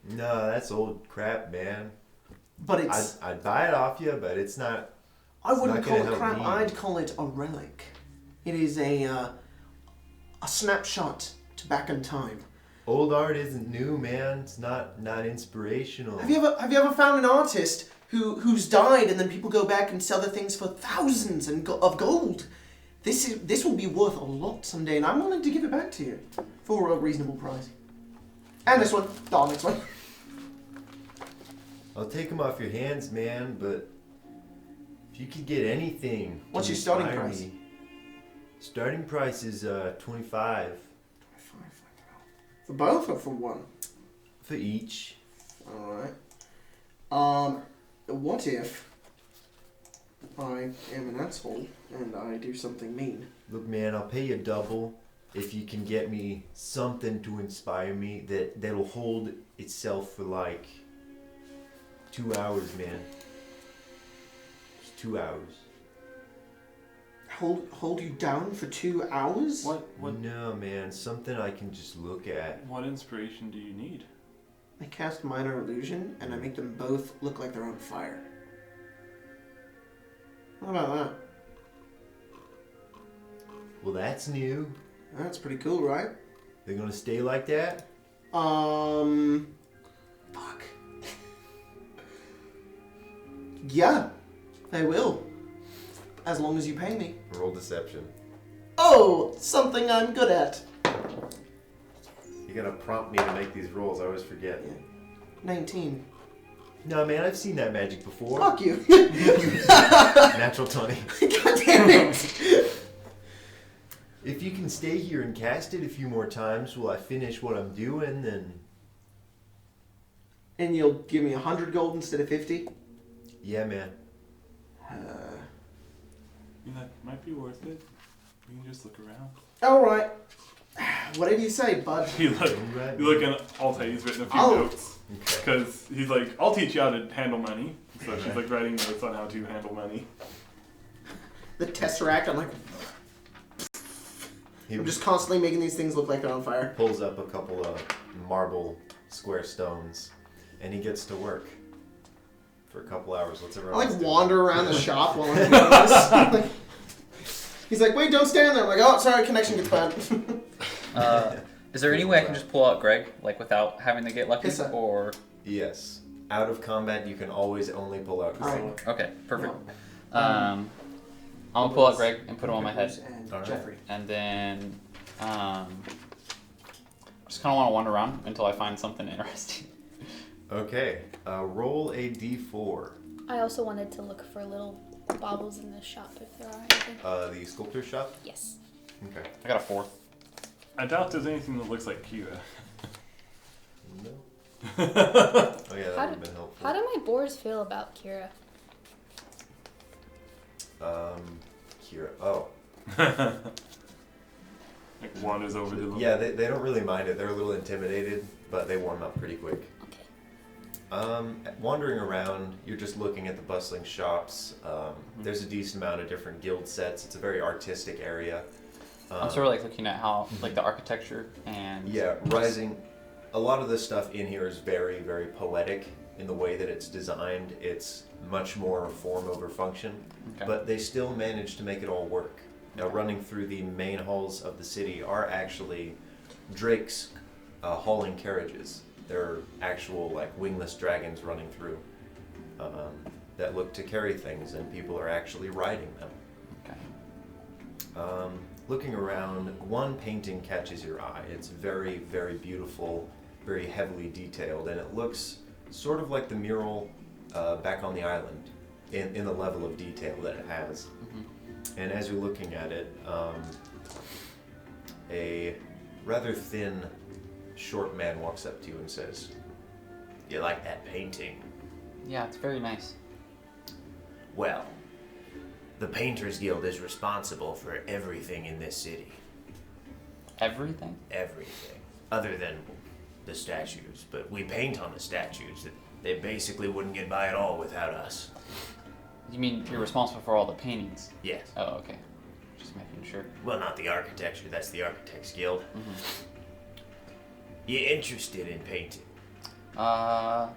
No, that's old crap, man. But it's. I'd buy it off you, but it's not. I wouldn't not call gonna it help crap. me. I'd call it a relic. It is a snapshot to back in time. Old art isn't new, man. It's not inspirational. Have you ever found an artist who's died and then people go back and sell their things for thousands of gold? This will be worth a lot someday, and I'm willing to give it back to you for a reasonable price. And this one, the next one. I'll take them off your hands, man. But if you could get anything, What's to your starting inspire price? me- Starting price is 25 For both or for one? for each. Alright. What if I am an asshole and I do something mean? Look, man, I'll pay you double if you can get me something to inspire me that'll hold itself for like 2 hours, man. Just 2 hours. Hold you down for 2 hours? What No, man, something I can just look at. what inspiration do you need? I cast minor illusion and I make them both look like they're on fire. What about that? Well, that's new. That's pretty cool, right? They're gonna stay like that? Fuck. Yeah, I will. As long as you pay me. Roll deception. Oh, something I'm good at. You gotta prompt me to make these rolls. I always forget. Yeah. 19. No, man, I've seen that magic before. Fuck you. Natural 20. God damn it. If you can stay here and cast it a few more times while I finish what I'm doing, then And you'll give me 100 gold instead of 50? yeah, man. That might be worth it. You can just look around. Alright. Whatever you say, bud. You look in Alta, he's written a few Oh. notes. Because he's like, I'll teach you how to handle money. So she's like writing notes on how to handle money. The Tesseract, I'm like, He I'm just constantly making these things look like they're on fire. pulls up a couple of marble square stones, and he gets to work for a couple hours. What's I everyone like else doing? wander around the shop while I'm doing this. Like, he's like, wait, don't stand there. I'm like, oh, sorry, connection gets bad. Is there any way I can just pull out Greg, like without having to get lucky? Yes, sir. Or Yes. Out of combat, you can always only pull out Alright. Greg. okay, perfect. I'm gonna pull out Greg and put him on my head, And Alright. Jeffrey. and then just kind of want to wander around until I find something interesting. Okay. Roll a d4. I also wanted to look for little baubles in the shop if there are anything. The sculptor shop? Yes. Okay. I got a 4. I doubt there's anything that looks like Kira. No. Oh, yeah, that How would have been helpful. How do my boars feel about Kira? Kira. Oh. Like wanders over to them. Yeah, they don't really mind it. They're a little intimidated, but they warm up pretty quick. Okay. Wandering around, you're just looking at the bustling shops. There's a decent amount of different guild sets. It's a very artistic area. I'm sort of like looking at how like the architecture and Yeah, Rising. A lot of this stuff in here is very, very poetic in the way that it's designed. It's much more form over function, Okay. but they still manage to make it all work. Now, running through the main halls of the city are actually drakes hauling carriages. They're actual like wingless dragons running through that look to carry things, and people are actually riding them. Okay. Looking around, one painting catches your eye. It's very, very beautiful, very heavily detailed, and it looks sort of like the mural back on the island in the level of detail that it has. And as you're looking at it, a rather thin, short man walks up to you and says, "You like that painting?" Yeah, it's very nice. Well, the Painters Guild is responsible for everything in this city. Everything? Everything. Other than the statues. But we paint on the statues. They basically wouldn't get by at all without us. You mean you're responsible for all the paintings? Yes. Oh, okay. Just making sure. Well, not the architecture. That's the Architects Guild. Mm-hmm. You interested in painting? No.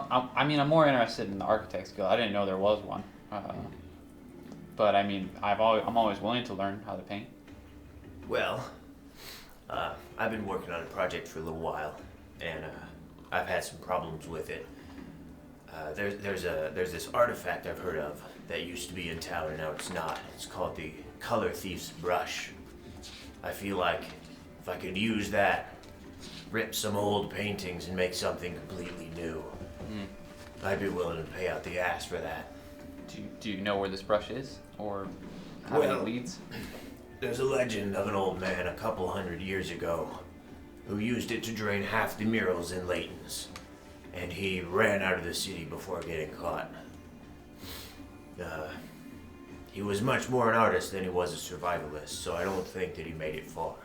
I mean, I'm more interested in the Architects Guild. I didn't know there was one. But I mean, I'm always willing to learn how to paint. Well, I've been working on a project for a little while, and I've had some problems with it. There's this artifact I've heard of that used to be in town, and now it's not. It's called the Color Thief's Brush. I feel like if I could use that, rip some old paintings and make something completely new, I'd be willing to pay out the ass for that. Do you know where this brush is, or how it leads? There's a legend of an old man a couple 100 years ago who used it to drain half the murals in Layton's, and he ran out of the city before getting caught. He was much more an artist than he was a survivalist, so I don't think that he made it far.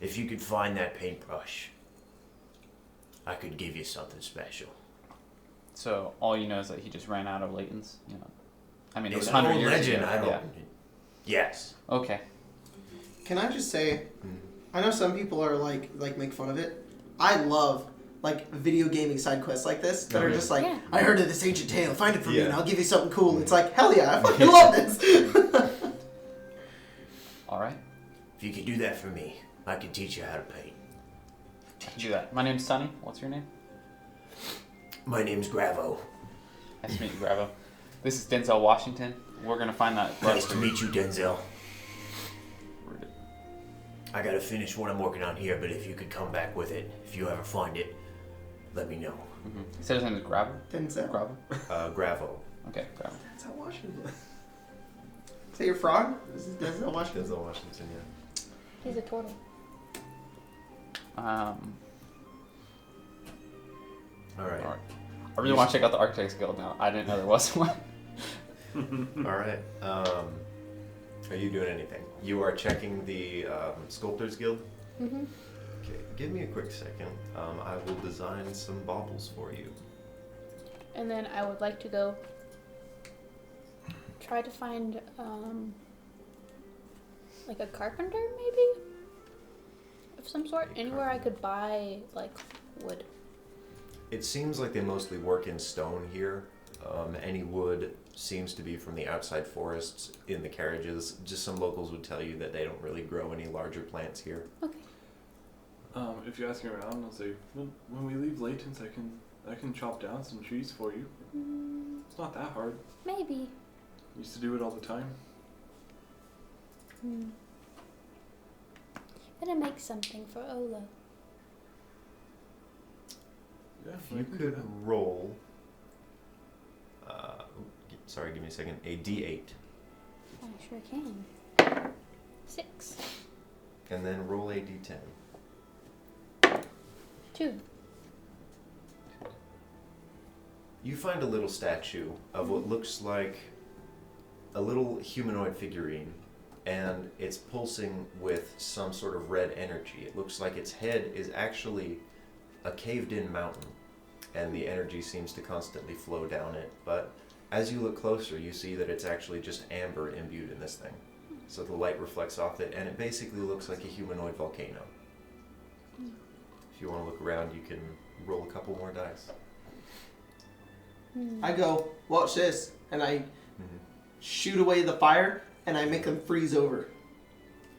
If you could find that paintbrush, I could give you something special. So all you know is that he just ran out of Layton's. You know, I mean, it was It's an 100 old years legend. ago. I don't. Yeah. Yes. Okay. Can I just say, I know some people are like make fun of it. I love like video gaming side quests like this that are just like, Yeah. I heard of this ancient tale, find it for me Yeah. and I'll give you something cool. It's like, hell yeah, I fucking love this. All right. If you could do that for me, I could teach you how to paint. I can do that. My name's Sunny. What's your name? My name's Gravo. Nice to meet you, Bravo. This is Denzel Washington. We're gonna find that brush. Nice to meet you, Denzel. I gotta finish what I'm working on here, but if you could come back with it, if you ever find it, let me know. Mm-hmm. He said his name is Gravo. Denzel. Gravo. Gravo. Okay, Gravo. Denzel Washington. Is that your frog? This is Denzel Washington. Denzel Washington, yeah. He's a turtle. All right. All right. I really want to check out the Architects Guild now. I didn't know there was one. All right. Are you doing anything? You are checking the Sculptors Guild? Mm-hmm. Okay, give me a quick second. I will design some baubles for you. And then I would like to go try to find like a carpenter maybe of some sort. Anywhere I could buy like wood. It seems like they mostly work in stone here. Any wood seems to be from the outside forests in the carriages. Just some locals would tell you that they don't really grow any larger plants here. Okay. If you're asking around, I'll say when we leave Layton's, I can chop down some trees for you. It's not that hard. Maybe. Used to do it all the time. Better make something for Ola. Yeah, If you could roll, sorry, give me a second, a D8, I sure can. 6. and then roll a D10. 2. You find a little statue of what looks like a little humanoid figurine, and it's pulsing with some sort of red energy. It looks like its head is actually a caved-in mountain, and the energy seems to constantly flow down it. But as you look closer, you see that it's actually just amber imbued in this thing. So the light reflects off it, and it basically looks like a humanoid volcano. If you want to look around, you can roll a couple more dice. I go, watch this, and I shoot away the fire, and I make them freeze over.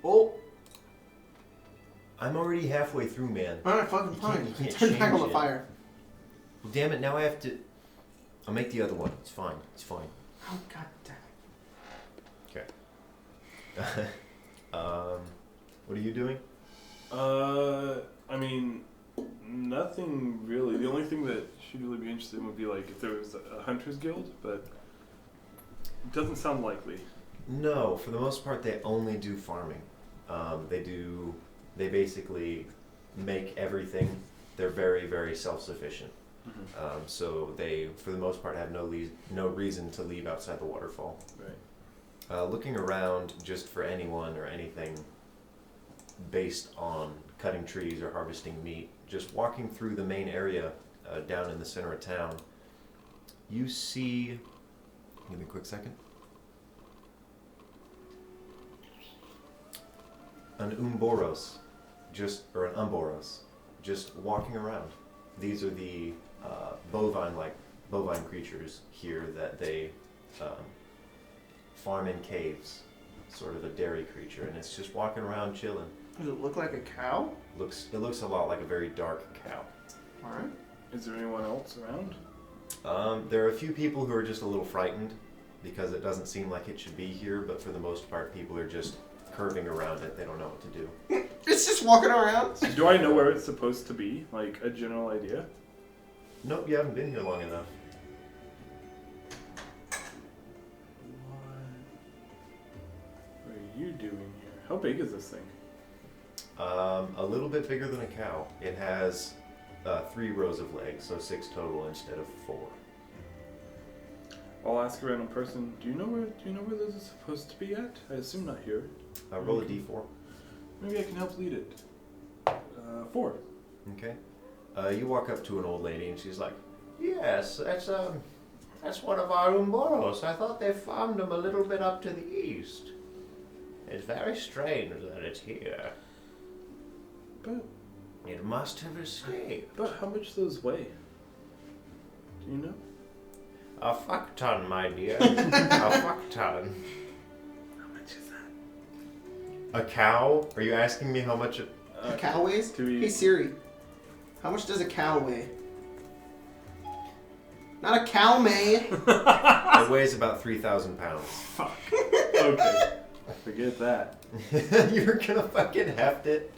Oh! I'm already halfway through, man. Alright, fucking You can't- fine. you can't Turn back on the change it. fire. Well, damn it, now I have to... I'll make the other one. It's fine. It's fine. Oh, god damn it. Okay. What are you doing? I mean, nothing really. The only thing that she'd really be interested in would be like if there was a hunters guild, but it doesn't sound likely. No, for the most part, they only do farming. They basically make everything. They're very, very self-sufficient. So they, for the most part, have no reason to leave outside the waterfall. Right. Looking around just for anyone or anything based on cutting trees or harvesting meat, just walking through the main area down in the center of town, you see Give me a quick second. An Umboros, or an Umboros, just walking around. These are the bovine creatures here that they farm in caves, sort of a dairy creature, and it's just walking around chilling. Does it look like a cow? It looks a lot like a very dark cow. Alright. Is there anyone else around? There are a few people who are just a little frightened because it doesn't seem like it should be here, but for the most part, people are just curving around it. They don't know what to do. It's just walking around? Do I know where it's supposed to be? Like, a general idea? Nope, you haven't been here long enough. What are you doing here? How big is this thing? A little bit bigger than a cow. It has 3 rows of legs, so 6 total instead of 4. I'll ask a random person. Do you know where this is supposed to be at? I assume not here. Roll a d4. Maybe I can help lead it. 4. Okay. You walk up to an old lady and she's like, "Yes, that's one of our Umboros. I thought they farmed them a little bit up to the east. It's very strange that it's here. But It must have escaped. how much those weigh? Do you know? A fuck ton, my dear. A fuck ton. How much is that? A cow? Are you asking me how much? A cow weighs? do we- Hey Siri, how much does a cow weigh? Not a cow, May. It weighs about 3,000 pounds. Fuck. Okay. Forget that. You're gonna fucking heft it.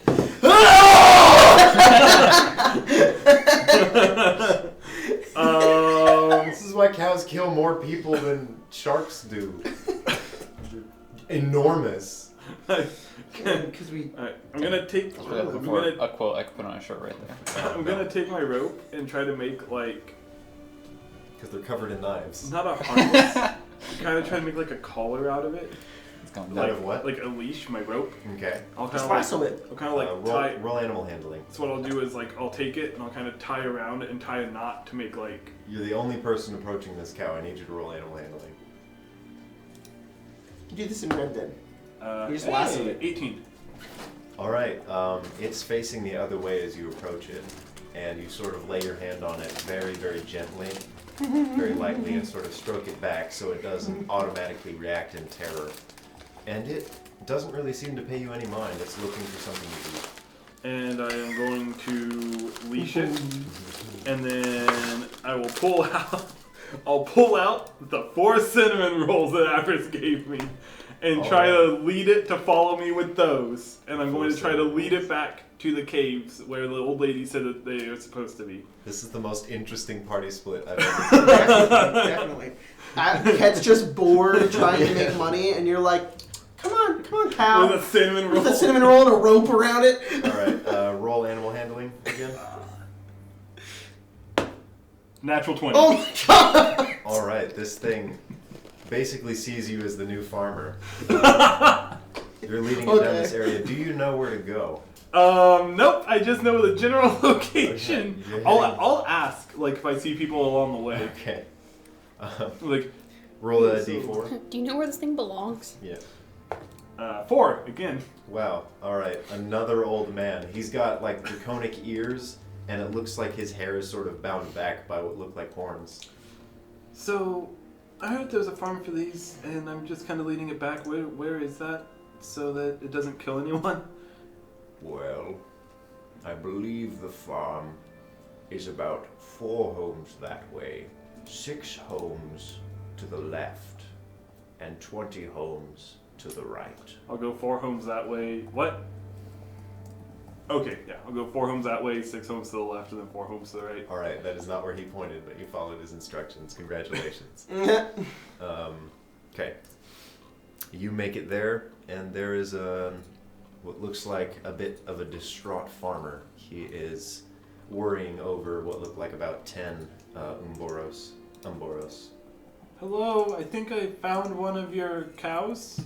This is why cows kill more people than sharks do. Enormous. Because we. Alright, I'm gonna take. That's what I look for. A quote I could put on a shirt right there. I'm gonna take my rope and try to make like Because they're covered in knives. not a harness. Kind of try to make like a collar out of it. It's going Out down. of what? Like a leash, my rope. Okay. I'll kind Just of like. lasso it. I'll kind of like tie. Roll animal handling. So what I'll do is like I'll take it and I'll kind of tie around it and tie a knot to make like. You're the only person approaching this cow. I need you to roll animal handling. You do this in Red Dead. You just Hey, lasso it. 18. All right. It's facing the other way as you approach it, and you sort of lay your hand on it very, very gently, very lightly, and sort of stroke it back so it doesn't automatically react in terror. And it doesn't really seem to pay you any mind. It's looking for something to eat. And I am going to leash it, and then I will pull out. I'll pull out the 4 cinnamon rolls that Avarice gave me, and try to lead it to follow me with those. And I'm going to try to lead it back to the caves where the old lady said that they are supposed to be. This is the most interesting party split I've ever seen. Definitely. Ket's just bored trying to make money, and you're like, come on, cow. With a cinnamon roll. With a cinnamon roll and a rope around it. All right. Roll animal handling again. Natural 20. Oh my god! All right. This thing basically sees you as the new farmer. You're leading it down this area. Do you know where to go? Nope. I just know the general location. Okay. I'll ask, like, if I see people along the way. Okay. Like, Roll a d4. Do you know where this thing belongs? Yeah. 4 again. Wow. All right. Another old man. He's got like draconic ears, and it looks like his hair is sort of bound back by what look like horns. So, I heard there's a farm for these, and I'm just kind of leading it back. Where is that? So that it doesn't kill anyone? Well, I believe the farm is about 4 homes that way, 6 homes to the left, and 20 homes to the right. I'll go 4 homes that way. What? Okay, yeah. I'll go 4 homes that way, 6 homes to the left, and then 4 homes to the right. All right, that is not where he pointed, but you followed his instructions. Congratulations. Okay. You make it there, and there is what looks like a bit of a distraught farmer. He is worrying over what look like about 10 Umboros. Hello, I think I found one of your cows.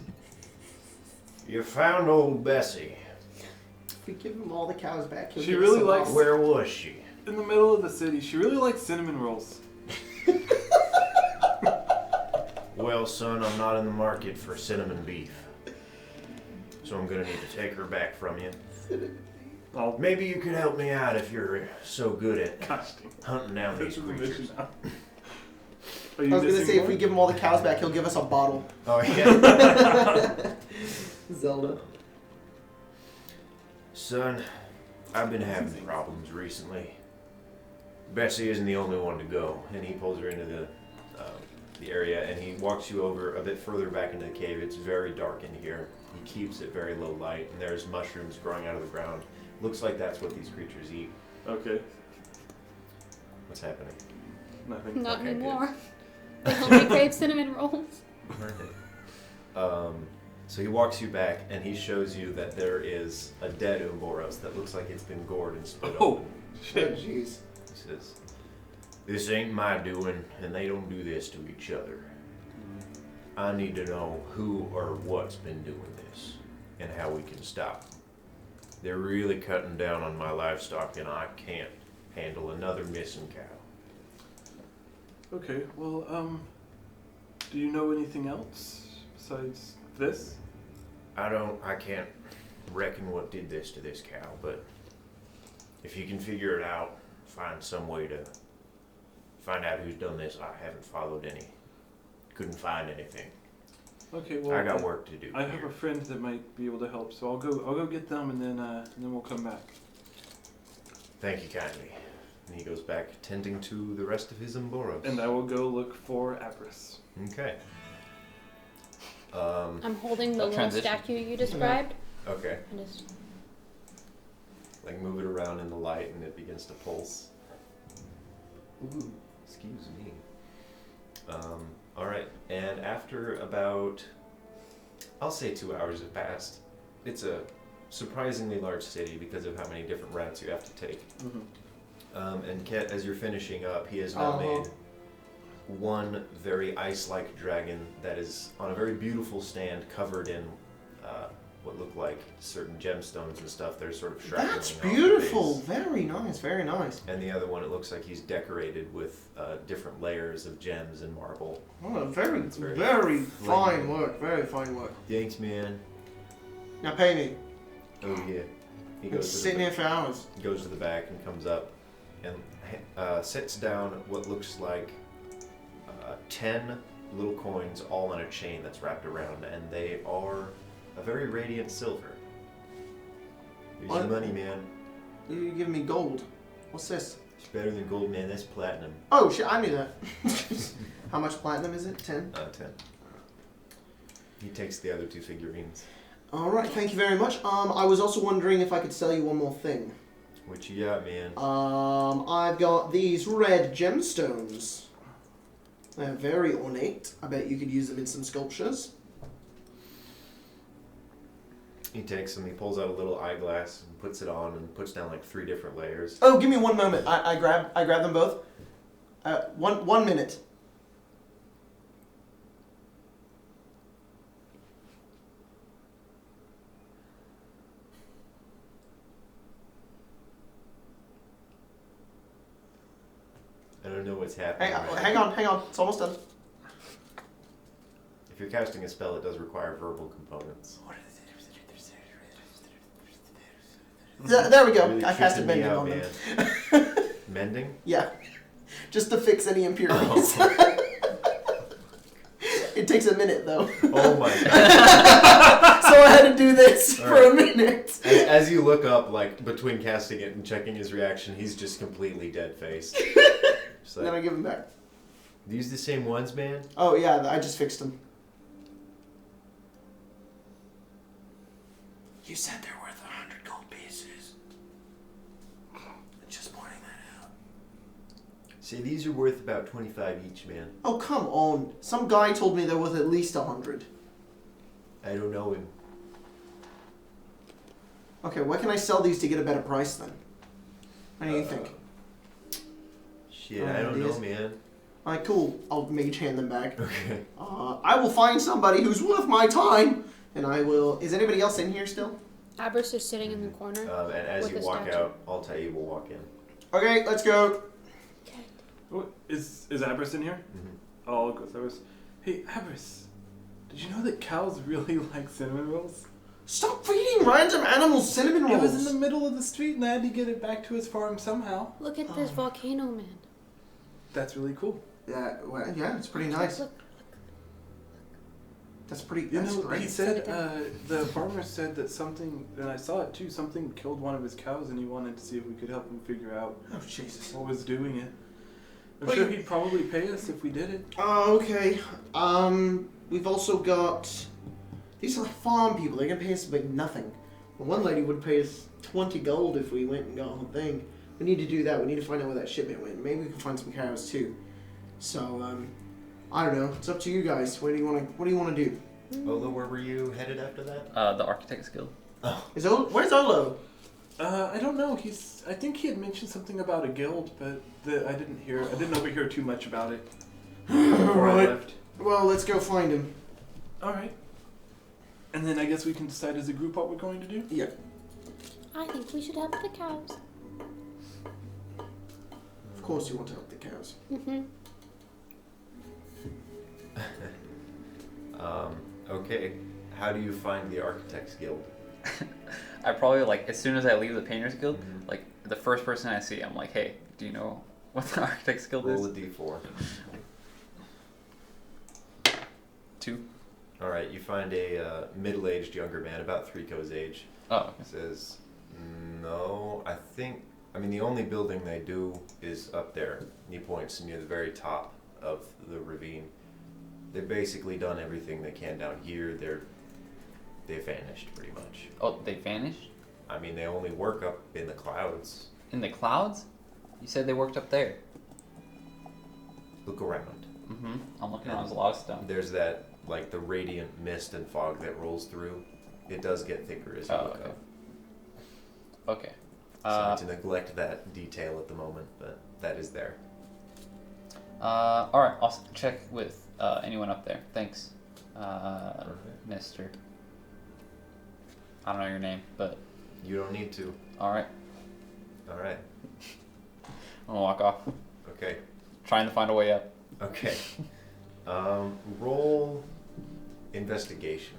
You found old Bessie. If we give him all the cows back, he'll She give really us a likes- lot. Where was she? In the middle of the city. She really likes cinnamon rolls. Well, son, I'm not in the market for cinnamon beef. So I'm gonna need to take her back from you. I'll Maybe you could help me out if you're so good at gosh dang. hunting down these creatures. Are I you was gonna missing say if more? we give him all the cows back, he'll give us a bottle. Oh, yeah. Zelda. Son, I've been having problems recently. Bessie isn't the only one to go, and he pulls her into the area, and he walks you over a bit further back into the cave. It's very dark in here. He keeps it very low light, and there's mushrooms growing out of the ground. Looks like that's what these creatures eat. Okay. What's happening? Nothing. Not Okay, anymore. They only crave cinnamon rolls. So he walks you back, and he shows you that there is a dead Umboros that looks like it's been gored and split Oh, open. shit. Jeez. He says, "This ain't my doing, and they don't do this to each other. I need to know who or what's been doing this, and how we can stop them. They're really cutting down on my livestock, and I can't handle another missing cow." Okay, well, do you know anything else besides this? I can't reckon what did this to this cow, but if you can figure it out, find some way to find out who's done this. I haven't followed any. Couldn't find anything. Okay, well, I got work to do. I have here. a friend that might be able to help, so I'll go get them, and then we'll come back. Thank you kindly. And he goes back tending to the rest of his Umboros. And I will go look for Abris. Okay. I'm holding the That little transition. statue you described. Okay. And just Like move it around in the light and it begins to pulse. Ooh, excuse me. Alright, and after about, I'll say 2 hours have passed. It's a surprisingly large city because of how many different routes you have to take. Mm-hmm. And Ket, as you're finishing up, he has now made one very ice-like dragon that is on a very beautiful stand covered in what look like certain gemstones and stuff. They're sort of shrapnel. That's beautiful. Very nice. Very nice. And the other one, it looks like he's decorated with different layers of gems and marble. Oh, very, It's very very fine flagrant. work. Very fine work. Thanks, man. Now pay me. Oh yeah. He I'm goes sitting to here for hours. the, goes to the back and comes up and sits down what looks like 10 little coins all on a chain that's wrapped around, and they are a very radiant silver. Here's your What? money, man. You're giving me gold. What's this? It's better than gold, man. That's platinum. Oh shit! I knew that. How much platinum is it? 10. 10. He takes the other 2 figurines. All right. Thank you very much. I was also wondering if I could sell you one more thing. What you got, man? I've got these red gemstones. They're very ornate. I bet you could use them in some sculptures. He takes them, he pulls out a little eyeglass and puts it on and puts down like 3 different layers. Oh, give me 1 moment. I grab them both. 1 minute. I don't know what's happening. Hang on. It's almost done. If you're casting a spell, it does require verbal components. There we go. Really I casted tripping me mending out, on them. man. Mending? Yeah. Just to fix any impurities. It takes a minute though. Oh my god. So I had to do this All for right. a minute. As you look up, like, between casting it and checking his reaction, he's just completely dead-faced. Just Then I like, give them back. these the same ones, man? Oh yeah, I just fixed them. You said they're worth 100 gold pieces. Just pointing that out. See, these are worth about 25 each, man. Oh come on! Some guy told me they're worth at least 100. I don't know him. Okay, where can I sell these to get a better price then? What do you think? Shit, I don't know, These- man. Alright, cool. I'll mage hand them back. Okay. I will find somebody who's worth my time, and I will. Is anybody else in here still? Abris is sitting in the corner. And as With you a walk statue. out, Altair will walk in. Okay, let's go. Okay. Oh, is Abris in here? Mm-hmm. I'll go with Abris. Hey, Abris, did you know that cows really like cinnamon rolls? Stop feeding random animals cinnamon rolls. It was in the middle of the street and I had to get it back to his farm somehow. Look at this volcano man. That's really cool. Yeah, well, yeah, it's pretty nice. Look. That's pretty. You That's know, great. he said, the farmer said that something, and I saw it too, something killed one of his cows and he wanted to see if we could help him figure out Oh Jesus. what was doing it. I'm Well, sure you- he'd probably pay us if we did it. Oh, okay. We've also got. These are farm people. They're gonna pay us like nothing. Well, one lady would pay us 20 gold if we went and got a whole thing. We need to do that. We need to find out where that shipment went. Maybe we can find some cows too. So, I don't know. It's up to you guys. What do you want to do? Olo, where were you headed after that? The Architects Guild. Where's Olo? I don't know. I think he had mentioned something about a guild, but I didn't overhear too much about it before I left. Well, let's go find him. All right. And then I guess we can decide as a group what we're going to do. Yeah. I think we should help the cows. Of course you want to help the cows. Mm-hmm. Okay. How do you find the Architects Guild? I probably, like, as soon as I leave the Painters Guild, like, the first person I see, I'm like, hey, do you know what the Architects Guild Roll a is? d4. 2. Alright, you find a middle-aged younger man, about 3 Ko's age. Oh, okay. Says, no, I mean, the only building they do is up there. And he points near the very top of the ravine. They've basically done everything they can down here. They vanished pretty much. Oh, they vanished? I mean, they only work up in the clouds. In the clouds? You said they worked up there. Look around. Mm-hmm. I'm looking around. There's a lot of stuff. There's that, like, the radiant mist and fog that rolls through. It does get thicker as you look okay. up. Okay. Sorry to neglect that detail at the moment, but that is there. Alright, I'll check with anyone up there. Thanks, Perfect. Mister. I don't know your name, but You don't need to. alright. Alright. I'm gonna walk off. Okay. Trying to find a way up. Okay. Roll investigation.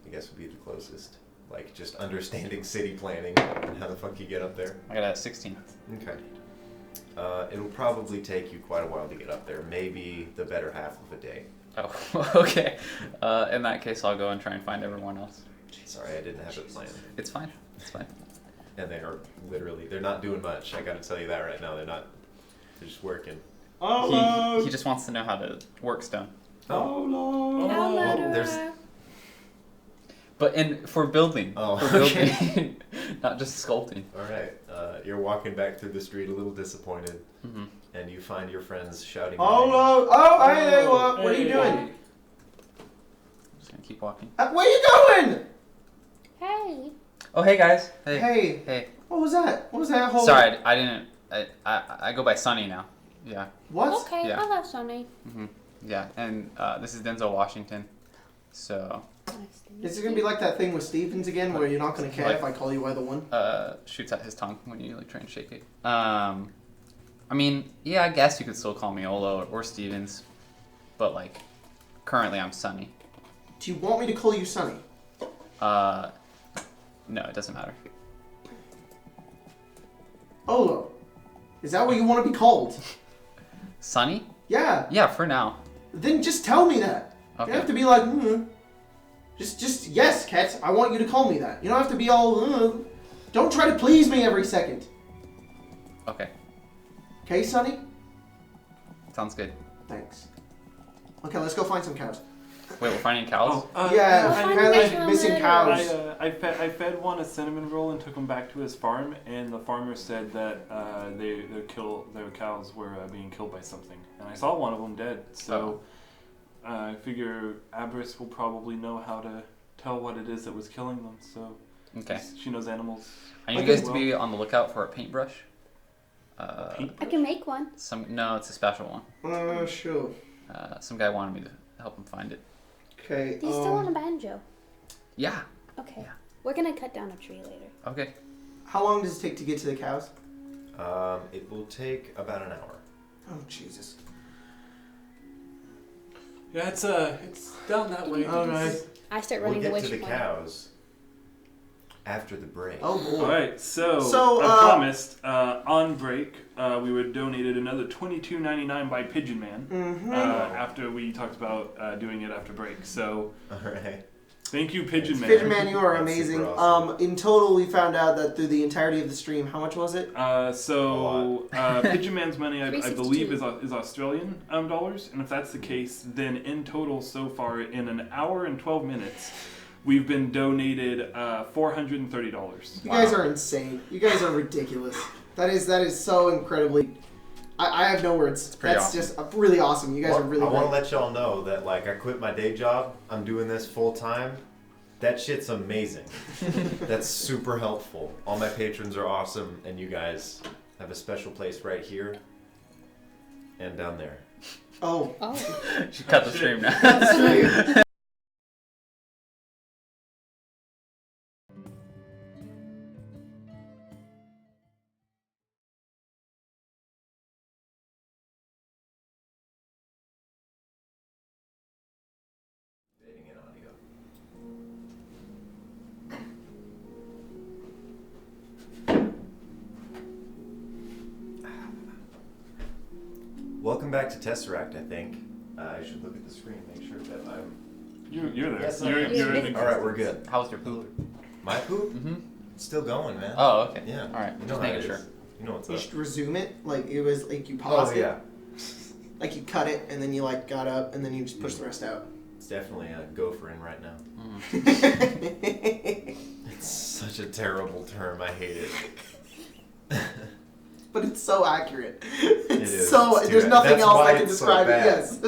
I guess would be the closest. Like, just understanding city planning and how the fuck you get up there. I got a 16. Okay. It'll probably take you quite a while to get up there. Maybe the better half of a day. Oh, okay. In that case, I'll go and try and find everyone else. Sorry, I didn't have it planned. It's fine. It's fine. And they are literally, they're not doing much. I gotta tell you that right now. They're just working. He just wants to know how to work stone. Hello. there's- But for building. Oh, For okay. building. Not just sculpting. Alright, you're walking back through the street a little disappointed, Mm-hmm. and you find your friends shouting. Olo! Oh, hey, what are you doing? I'm just gonna keep walking. Where you going? Hey. Oh, hey guys. Hey. Hey. Hey. What was that? What was that whole? Sorry, I didn't. I go by Sunny now. Yeah. What? Okay, Yeah. hello, Sonny. Mm-hmm. Yeah, and this is Denzel Washington. So Nice to meet Is it gonna be like that thing with Stevens again, where you're not gonna care Like- if I call you either one? shoots out his tongue when you like try and shake it. I mean, yeah, I guess you could still call me Olo or Stevens, but like currently I'm Sunny. Do you want me to call you Sonny? No, it doesn't matter. Olo. Is that what you want to be called? Sunny? Yeah. Yeah, for now. Then just tell me that. You Okay. don't have to be like, Just yes, Ket. I want you to call me that. You don't have to be all, Don't try to please me every second. Okay, Okay, Sonny? sounds good. Thanks. Okay, let's go find some cows. Wait, we're finding cows? Yeah, We'll find apparently the missing cows. cows. I fed one a cinnamon roll and took him back to his farm, and the farmer said that their cows were being killed by something, and I saw one of them dead. So I figure Abris will probably know how to tell what it is that was killing them. So Okay. she knows animals. I need you guys to be on the lookout for a paintbrush. I can make one. No, it's a special one. Sure. Some guy wanted me to help him find it. Okay. Do you still want a banjo? Yeah. Okay. Yeah. We're gonna cut down a tree later. Okay. How long does it take to get to the cows? It will take about an hour. Oh, Jesus. Yeah, it's down that way. Okay. I start We'll running the get way to the she went. cows after the break. Oh boy. All right, so I promised on break we would donated another $22.99 by Pigeon Man after we talked about doing it after break. So, All right. thank you, Pigeon Man. Pigeon Man, you are That's amazing. super awesome. In total, we found out that through the entirety of the stream, how much was it? Pigeon Man's money, I 362. believe, is Australian dollars, and if that's the case, then in total so far in an hour and 12 minutes, we've been donated $430. You guys are insane. You guys are ridiculous. That is so incredibly. I have no words. pretty That's awesome. just really awesome. You guys are really I want to great. let y'all know that like I quit my day job. I'm doing this full time. That shit's amazing. That's super helpful. All my patrons are awesome, and you guys have a special place right here and down there. Oh. Oh. Should cut the stream now. Fading in audio. Welcome back to Tesseract, I think. I should look at the screen, make sure that I'm... You're there. Yes, you're, I am. you're in the Alright, we're good. How's your poop? My poop? Mm-hmm. It's still going, man. Oh, okay. Yeah. All right. You know Just how making it sure. is. You know what's You up. should resume it like it was like you Oh, paused it. yeah. Like you cut it and then you like got up and then you just pushed the rest out. It's definitely a gopher in right now. Mm. It's such a terrible term. I hate it. But it's so accurate. It It's is. so It's too there's bad. nothing That's else why that can it's so describe it. bad. Yes.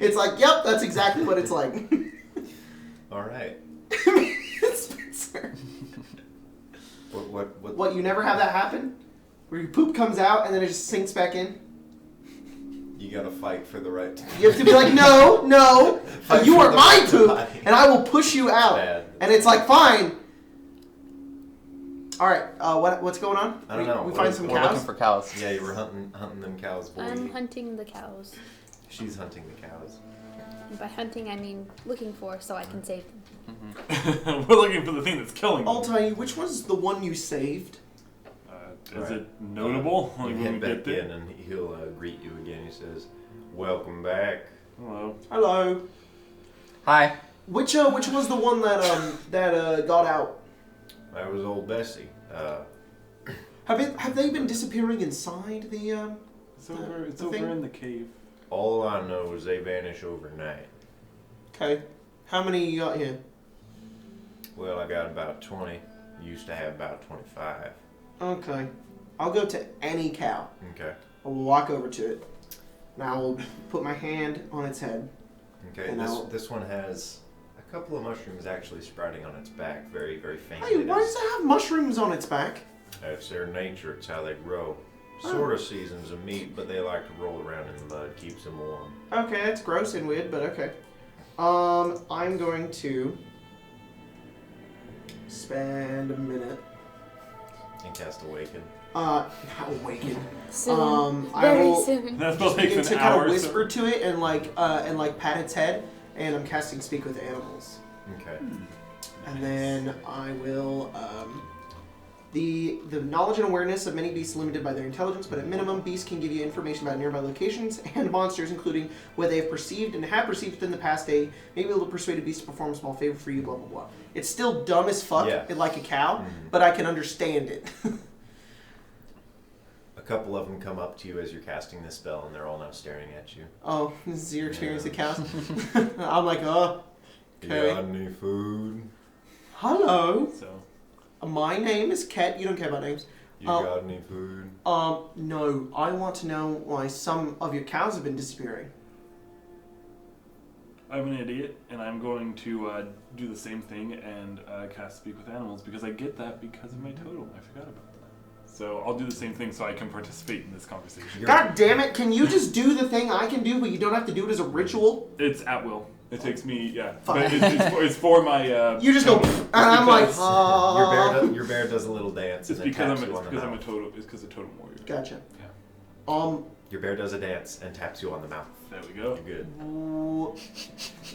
It's like, yep, that's exactly what it's like. All right. Spencer. What? What, you never have that happen? Where your poop comes out and then it just sinks back in? You gotta fight for the right to... You have to be like, no, Fight you for are the my right to poop, body. and I will push you out. Bad. And it's like, fine. All right, what's going on? I don't know. We What find is- some We're cows. looking for cows. Yeah, you were hunting them cows, boy. I'm hunting the cows. She's hunting the cows. And by hunting, I mean looking for, so I can save them. We're looking for the thing that's killing them. I'll tell you, which one's the one you saved? Is Right. it notable? You Like when hit we back get there? in and he'll greet you again. He says, "Welcome back." Hello. Hello. Hi. Which was the one that got out? That was old Bessie. Have they been disappearing inside the It's over. It's the over thing? in the cave. All I know is they vanish overnight. Okay. How many you got here? Well, I got about 20. Used to have about 25. Okay. I'll go to any cow. Okay. I will walk over to it. And I will put my hand on its head. Okay. And This one has a couple of mushrooms actually sprouting on its back, very, very faintly. Hey, why does it have mushrooms on its back? That's their nature. It's how they grow. Sort of seasons of meat, but they like to roll around in the mud. Keeps them warm. Okay, it's gross and weird, but okay. I'm going to spend a minute. And cast Awaken. Not awaken. Soon. I Very will soon. That just takes begin an to kind hour of or whisper so. to it and like pat its head, and I'm casting Speak with Animals. Okay. And then I will the knowledge and awareness of many beasts is limited by their intelligence, but at minimum, beasts can give you information about nearby locations and monsters, including what they have perceived and have perceived within the past day. Maybe able to persuade a beast to perform a small favor for you. Blah blah blah. It's still dumb as fuck, Yeah. like a cow, Mhm. but I can understand it. A couple of them come up to you as you're casting this spell, and they're all now staring at you. Oh, this is your experience Yeah. with cows. I'm like, oh, okay. You got any food? Hello. So My name is Ket. You don't care about names. You got any food? No. I want to know why some of your cows have been disappearing. I'm an idiot, and I'm going to do the same thing and cast Speak with Animals because I get that because of my totem. I forgot about that. So I'll do the same thing so I can participate in this conversation. God damn it! Can you just do the thing I can do, but you don't have to do it as a ritual? It's at will. It takes me, Fuck. but it's for my. You just go, totem. and I'm like, Because- Your bear does a little dance It's and then because taps you on the I'm a mouth. totem. It's because a totem warrior. Gotcha. Yeah. Your bear does a dance and taps you on the mouth. There we go. You're good.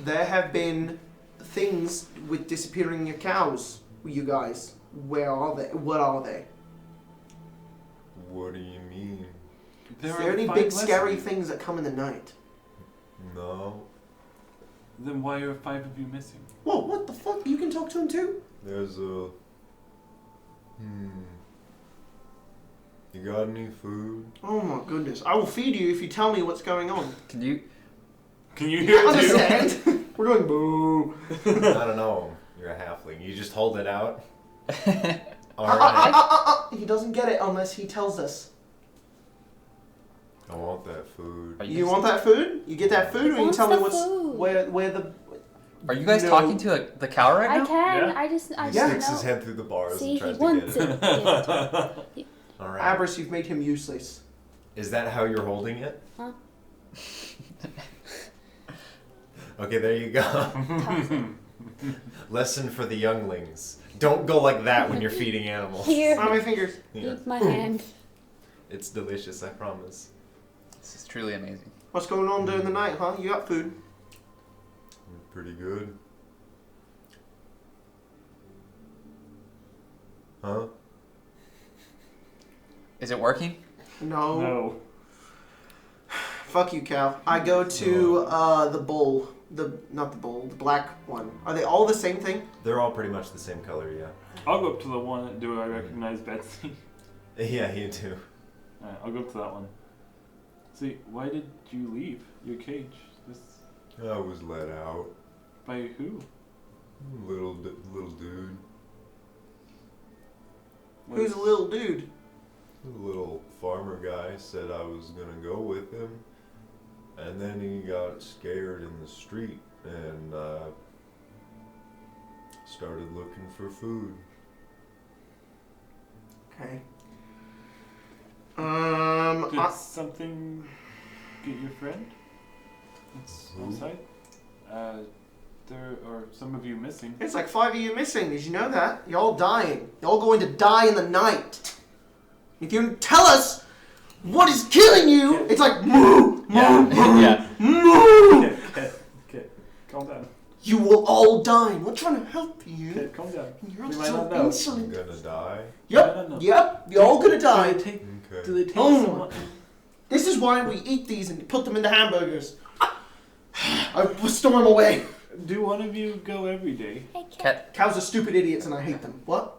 there have been things with disappearing your cows. You guys, where are they? What are they? What do you mean? Is there any big scary things that come in the night? No. Then why are 5 of you missing? Whoa, what the fuck? You can talk to him too? There's a... You got any food? Oh my goodness. I will feed you if you tell me what's going on. Can you? Can you hear it too? Understand? We're going boo. I don't know. You're a halfling. You just hold it out. Alright. He doesn't get it unless he tells us. I want that food. You want that food? You get that food, or you What's tell me the what's food? where the. Are you guys No. talking to the cow right I now? can. Yeah. I just He don't sticks know. his head through the bars See, and he tries to wants get it. it. Yeah. Alright. Abris, you've made him useless. Is that how you're holding it? Huh? Okay, there you go. Toss it. Lesson for the younglings. Don't go like that when you're feeding animals. Here. On my fingers. Yeah. Eat my hand. It's delicious, I promise. This is truly amazing. What's going on during the night, huh? You got food? Pretty good. Huh? Is it working? No. No. Fuck you, cow. I go to the bull. Not the bull, the black one. Are they all the same thing? They're all pretty much the same color, yeah. I'll go up to the one. Do I recognize Betsy? Yeah, you too. Alright, I'll go up to that one. See, why did you leave your cage? This I was let out. by who? Little dude. Who's a little dude? The little farmer guy said I was gonna go with him. And then he got scared in the street and started looking for food. Okay. Did something get your friend? It's Who? outside. There are some of you missing. It's like 5 of you missing. Did you know that? You're all dying. You're all going to die in the night. If you tell us what is killing you, it's like moo, moo, moo, Yeah. moo. Okay, calm down. You will all die. We're trying to help you. Okay, calm down. You're We all might so not know. I'm insolent. gonna die. Yep, No. yep. You're all gonna die. Do they take? Okay. Do they take Oh. someone? This is why we eat these and put them into hamburgers. I storm away. Do one of you go every day? Hey, Cat. Cows are stupid idiots and I hate them. What?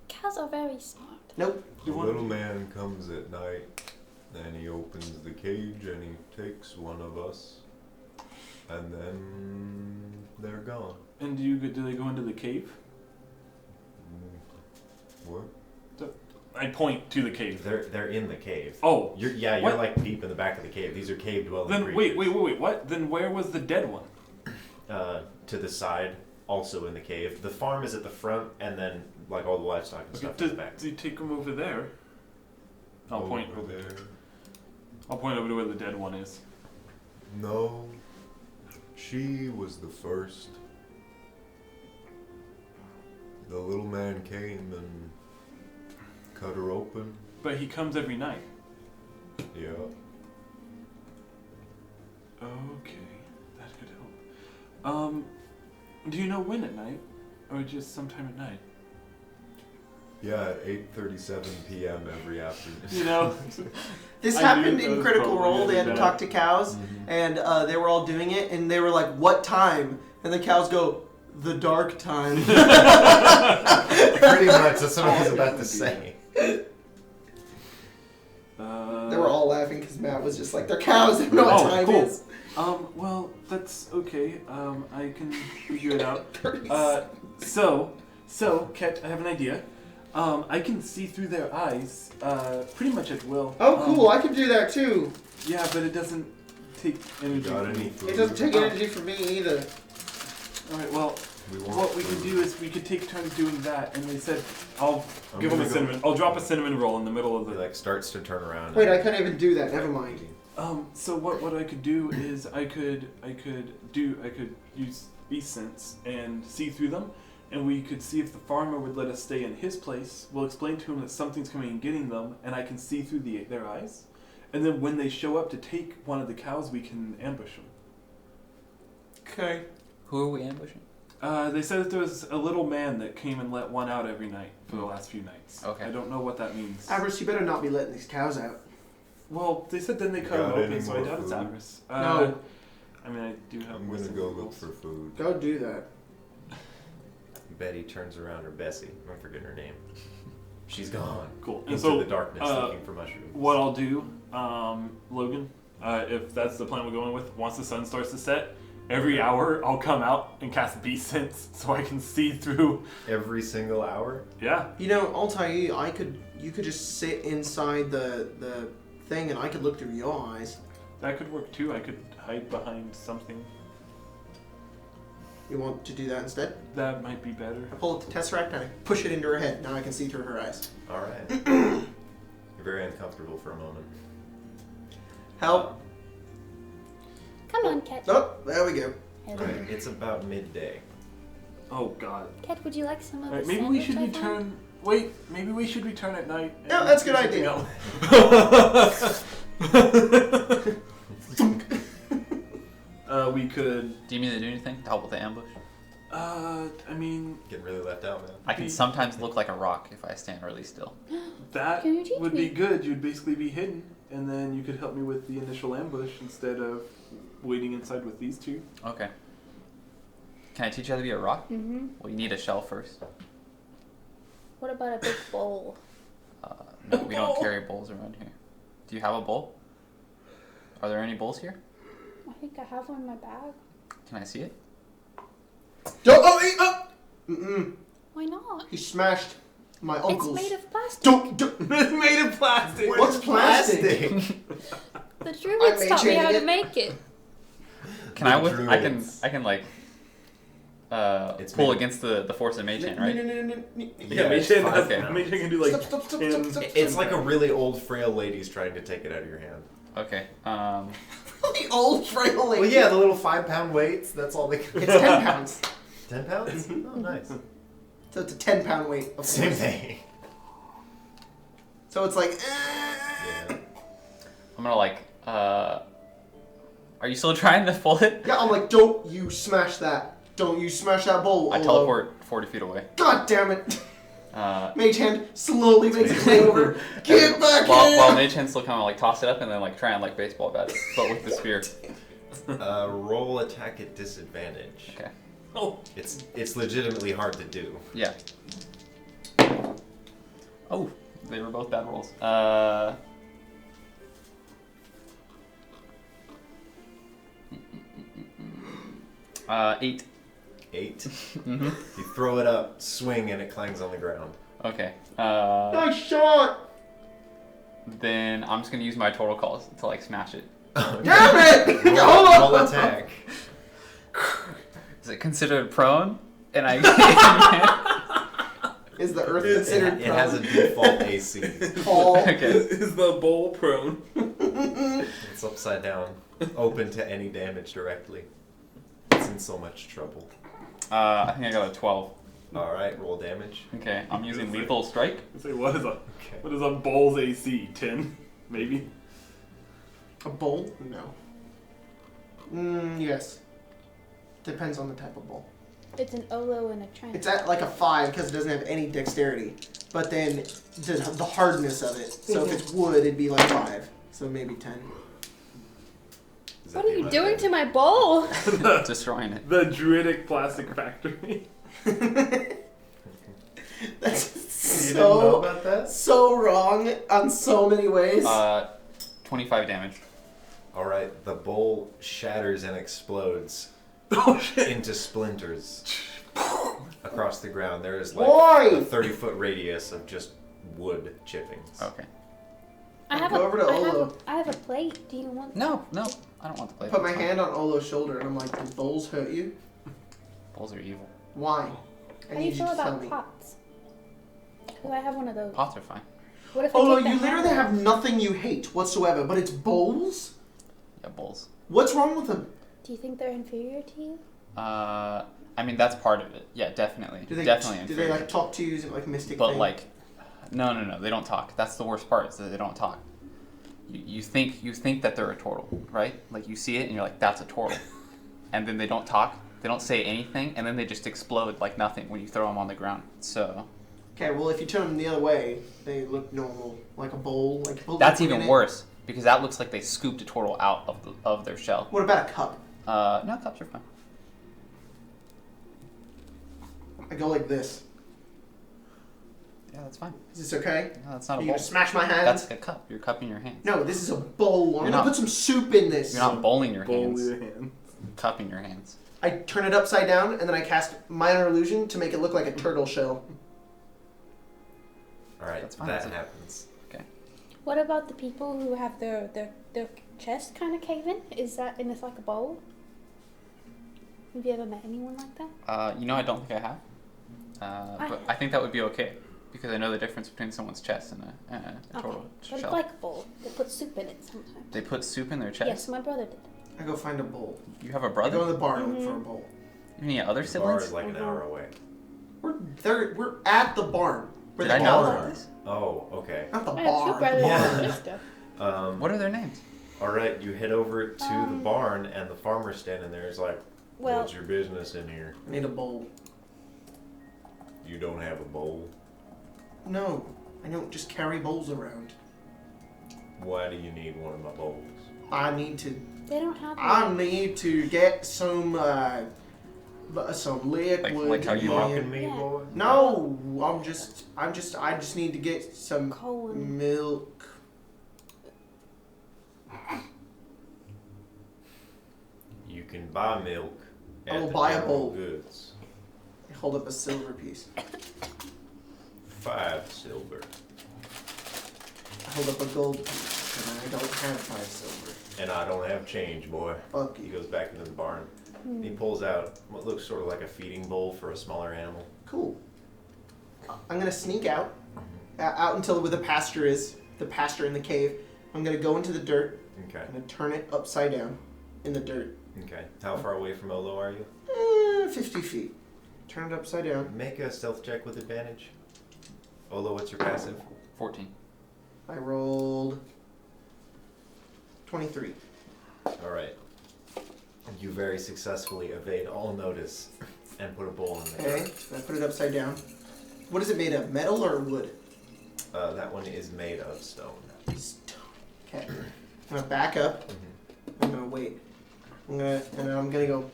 cows are very smart. Nope. The Do one little of you- man comes at night and he opens the cage and he takes one of us. And then they're gone. And do they go into the cave? What? I point to the cave. They're in the cave. Oh, You're What? like deep in the back of the cave. These are cave dwelling then creatures. wait, what? Then where was the dead one? To the side, also in the cave. The farm is at the front, and then like all the livestock and stuff Does, is back. do you take him over there? I'll point over there. I'll point over to where the dead one is. No, she was the first. The little man came and cut her open. But he comes every night. Yeah. Okay, that could help. Do you know when at night, or just sometime at night? Yeah, at 8:37 p.m. every afternoon. You know, This I happened knew that in was Critical probably Role. They had to bad. talk to cows, and they were all doing it, and they were like, "What time?" And the cows go, "The dark time." Pretty much, that's what I was about to say. They were all laughing because Matt was just like, "They're cows. They don't know what time cool. is." Well, that's okay. I can figure it out. 30 So, Ket, I have an idea. I can see through their eyes, pretty much at will. Oh, cool! I can do that too. Yeah, but it doesn't take energy. Got from any me. food? It doesn't take energy from me either. All right. Well, We want what we food. could do is we could take turns doing that, and they said I'll I'm give them a gonna go- cinnamon. I'll drop a cinnamon roll in the middle of He the. like starts to turn around. Wait, I can't even do that. Never mind. So what I could do is I could use beast sense and see through them, and we could see if the farmer would let us stay in his place. We'll explain to him that something's coming and getting them, and I can see through their eyes. And then when they show up to take one of the cows, we can ambush them. Okay. Who are we ambushing? They said that there was a little man that came and let one out every night for the last few nights. Okay. I don't know what that means. Avarice, you better not be letting these cows out. Well, they said then they cut Got them any open, so I more doubt it's food? avarice. No. I mean, I do have I'm more gonna than go look rules. for food. Go do that. Betty turns around, or Bessie. I'm forgetting her name. She's gone. Cool. And Into so, the darkness looking for mushrooms. what I'll do, Logan, if that's the plan we're going with, once the sun starts to set, every hour I'll come out and cast Beast Sense so I can see through. Every single hour? Yeah. You know, Altair, you could just sit inside the thing and I could look through your eyes. That could work too. I could hide behind something. You want to do that instead? That might be better. I pull up the Tesseract and I push it into her head. Now I can see through her eyes. Alright. You're very uncomfortable for a moment. Help. Come on, Cat. Oh, there we go. Hello. Alright, it's about midday. Oh God. Cat, would you like some of Alright, the maybe we should sandwich I found? return. Wait, maybe we should return at night. and Yeah, that's a good do something idea. else. We could. Do you need to do anything to help with the ambush? I mean, Getting really left out, man. I can sometimes look like a rock if I stand really still. that Can you teach would me? be good. You'd basically be hidden, and then you could help me with the initial ambush instead of waiting inside with these two. Okay. Can I teach you how to be a rock? Mm-hmm. Well, you need a shell first. What about a big bowl? No, we don't carry bowls around here. Do you have a bowl? Are there any bowls here? I think I have one in my bag. Can I see it? Mm-mm. Why not? He smashed my uncle's. It's made of plastic. Don't. It's made of plastic. What's plastic? The druids I taught me how changed to it. make it. Can I The with druids. I can like It's pull made- against the force of Mage Hand, right? Yeah, Mage it's Hand fine. has- Okay. Mage Hand can do like. Stop, 10 stop. It's like a really old, frail lady's trying to take it out of your hand. Okay. The old frail lady. Well, yeah, the little 5-pound weights, that's all they can. It's 10 pounds. 10 pounds? Oh, nice. So it's a 10-pound weight. Of Same force. thing. So it's like. Yeah. I'm gonna like are you still trying to pull it? Yeah, I'm like, don't you smash that. Don't you smash that bowl. I Olo. teleport 40 feet away. God damn it. Uh, Mage Hand slowly makes its way over. Get back while here! Mage Hand still kind of like toss it up and then like try and like baseball bat it, but with the spear. Roll attack at disadvantage. Okay. Oh. It's legitimately hard to do. Yeah. Oh, they were both bad rolls. 8. 8. Mm-hmm. You throw it up, swing, and it clangs on the ground. Okay. Nice shot! Then I'm just gonna use my total calls to like smash it. Damn it! Roll attack. Is it considered prone? And I. Is the earth considered It has a default AC. Paul? Okay. Is the bowl prone? It's upside down, open to any damage directly. It's in so much trouble. I think I got a 12. All right, roll damage. Okay, I'm using lethal strike. Say what is a Okay. what is a bowl's AC? 10, maybe. A bowl? No. Yes. Depends on the type of bowl. It's an Olo and a trench. It's at like a 5 because it doesn't have any dexterity. But then the hardness of it. So if it's wood, it'd be like 5. So maybe 10. Does What that are be you my doing bad? to my bowl? Destroying it. The druidic plastic factory. That's You didn't know so about that? so wrong on so many ways. 25 damage. All right, the bowl shatters and explodes Oh shit. into splinters across the ground. There is like Why? a 30-foot radius of just wood chippings. Okay. I have Go over to Olo. I have a plate. Do you want? No, I don't want to play. Put my That's fine. hand on Olo's shoulder and I'm like, do bowls hurt you? Balls are evil. Why? How do you feel about pots? Because I have one of those. Pots are fine. What if I Olo, take the you literally handle? have nothing you hate whatsoever, but it's bowls? Yeah, bowls. What's wrong with them? Do you think they're inferior to you? I mean that's part of it. Yeah, definitely. Do they Definitely do they inferior. like talk to you? Is it like mystic But thing? like, no, they don't talk. That's the worst part. Is that they don't talk. You think that they're a turtle, right? Like you see it and you're like, that's a turtle. and then they don't talk. They don't say anything, and then they just explode like nothing when you throw them on the ground. So Okay, well, if you turn them the other way, they look normal, like a bowl. Like that's even worse because that looks like they scooped a turtle out of their shell. What about a cup? No, cups are fine. I go like this. Yeah, that's fine. Is this okay? No, that's not Are a you bowl. gonna smash my hands? That's a cup. You're cupping your hands. No, this is a bowl. I'm You're gonna not- put some soup in this. You're not bowling your Bowl hands. your hand. Cupping your hands. I turn it upside down and then I cast minor illusion to make it look like a turtle shell. All right, That's fine. that That's- happens. What about the people who have their chest kind of cave in? Is that and it's like a bowl? Have you ever met anyone like that? I don't think I have. But I think that would be okay because I know the difference between someone's chest and a total But it's shell. like a bowl. They put soup in it sometimes. They put soup in their chest. Yes, my brother did. I go find a bowl. You have a I brother? go to the barn and look for a bowl. Any other The bar siblings? is like an hour away. We're at the barn. We're Did the I know barn. about this? Oh, okay. Not the I have two barn. brothers Yeah. and a sister. What are their names? All right, you head over to the barn, and the farmer's standing there. He's like, Well, "What's your business in here? I need a bowl. You don't have a bowl. No, I don't just carry bowls around. Why do you need one of my bowls?" I need to. they don't have I one. need to get some liquid. Like how you You walk mocking me, Yeah. boy? No, I just need to get some Colon. milk. You can buy milk I will at the buy a general bowl. goods. I hold up a silver piece. 5 silver. I hold up a gold piece, and I don't have 5 silver. And I don't have change, boy. Fuck He you. goes back into the barn. He pulls out what looks sort of like a feeding bowl for a smaller animal. Cool. I'm gonna sneak out until where the pasture is, the pasture in the cave. I'm gonna go into the dirt. Okay. I'm gonna turn it upside down in the dirt. Okay. How far away from Olo are you? 50 feet. Turn it upside down. Make a stealth check with advantage. Olo, what's your passive? 14. I rolled 23. All right. You very successfully evade all notice and put a bowl in there. Okay, I put it upside down. What is it made of? Metal or wood? That one is made of stone. Stone. Okay. I'm gonna back up. I'm gonna wait. And then I'm gonna go.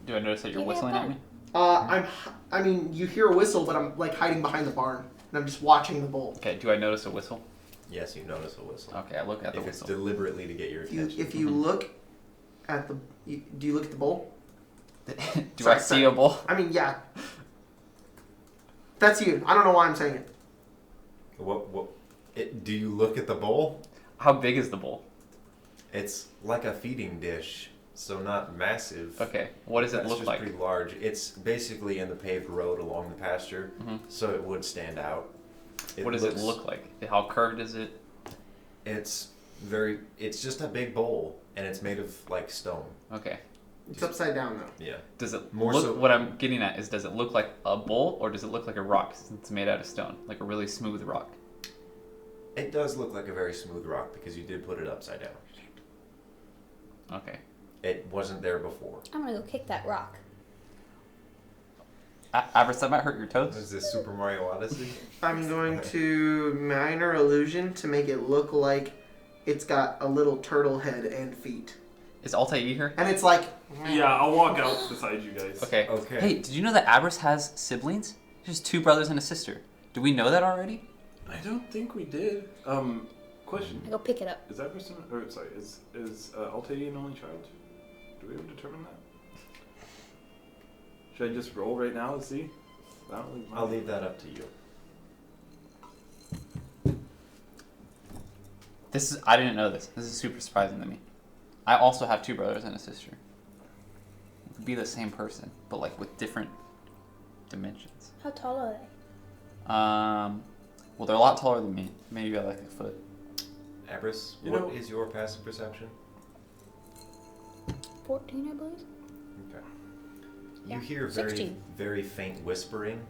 Do I notice that you're Yeah, whistling at me? I mean, you hear a whistle, but I'm like hiding behind the barn, and I'm just watching the bowl. Okay, do I notice a whistle? Yes, you notice a whistle. Okay, I look at the If it's whistle. deliberately to get your attention. If you look at the, do you look at the bowl? Do Sorry, I see sorry. a bowl? I mean, yeah. That's you. I don't know why I'm saying it. Do you look at the bowl? How big is the bowl? It's like a feeding dish, so not massive. Okay, what does it That's look just like? pretty large. It's basically in the paved road along the pasture, so it would stand out. What does it look like? How curved is it? It's just a big bowl, and it's made of like stone. Okay. It's upside down though. Yeah. Does it More look? so- What I'm getting at is, does it look like a bowl or does it look like a rock since it's made out of stone, like a really smooth rock? It does look like a very smooth rock because you did put it upside down. Okay. It wasn't there before. I'm gonna go kick that rock. Avarice, that might hurt your What toes. is this, Super Mario Odyssey? I'm going to minor illusion to make it look like it's got a little turtle head and feet. Is Altair here? And it's like, Yeah, I'll walk out beside you guys. Okay. Okay. Hey, did you know that Avarice has siblings? He has 2 brothers and a sister. Do we know that already? I don't think we did. Question. I go pick it up. Is that person, or sorry, is Altair an only child? Do we ever determine that? Should I just roll right now and see? I don't think I'll leave that up to you. I didn't know this. This is super surprising to me. I also have 2 brothers and a sister. It could be the same person, but like with different dimensions. How tall are they? Well, they're a lot taller than me. Maybe by like a foot. Abris, You what know- is your passive perception? 14, I believe. Okay. Yeah, You hear 16. very faint whispering,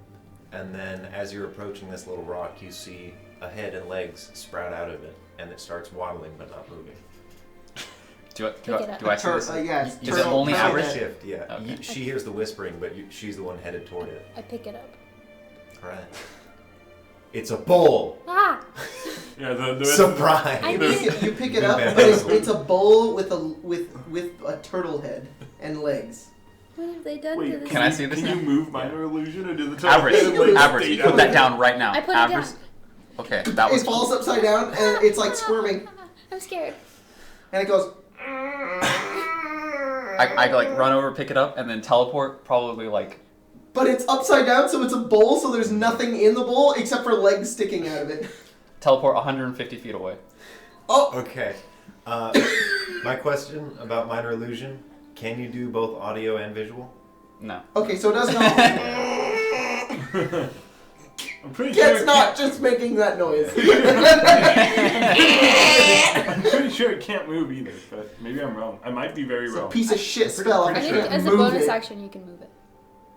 and then as you're approaching this little rock, you see a head and legs sprout out of it, and it starts waddling but not moving. Pick it up. Do I see this? Yeah, it's Is it turtle- only turtle average? head. Shift, yeah. Okay. She hears the whispering, but she's the one headed toward it. I pick it up. All right. It's a bowl. Ah! Yeah, the Surprise. I You mean- pick it up, Been but bamboozled. it's a bowl with a turtle head and legs. What have they done to Wait, this? Can I see this Can now? you move minor illusion or do the turtle Average. head and legs Average. stay Put that down right now. I put it Average. down. Okay, that was It falls upside down and it's like squirming, I'm scared. and it goes. I like run over, pick it up, and then teleport. Probably like But it's upside down, so it's a bowl, so there's nothing in the bowl except for legs sticking out of it. teleport 150 feet away. Oh, Okay. My question about minor illusion: can you do both audio and visual? No. okay, so it doesn't. I'm pretty sure It's not just making that noise. I'm pretty sure it can't move either, but maybe I'm wrong. I might be very It's a wrong. piece of shit spell. I think can't as a move bonus it. action, you can move it.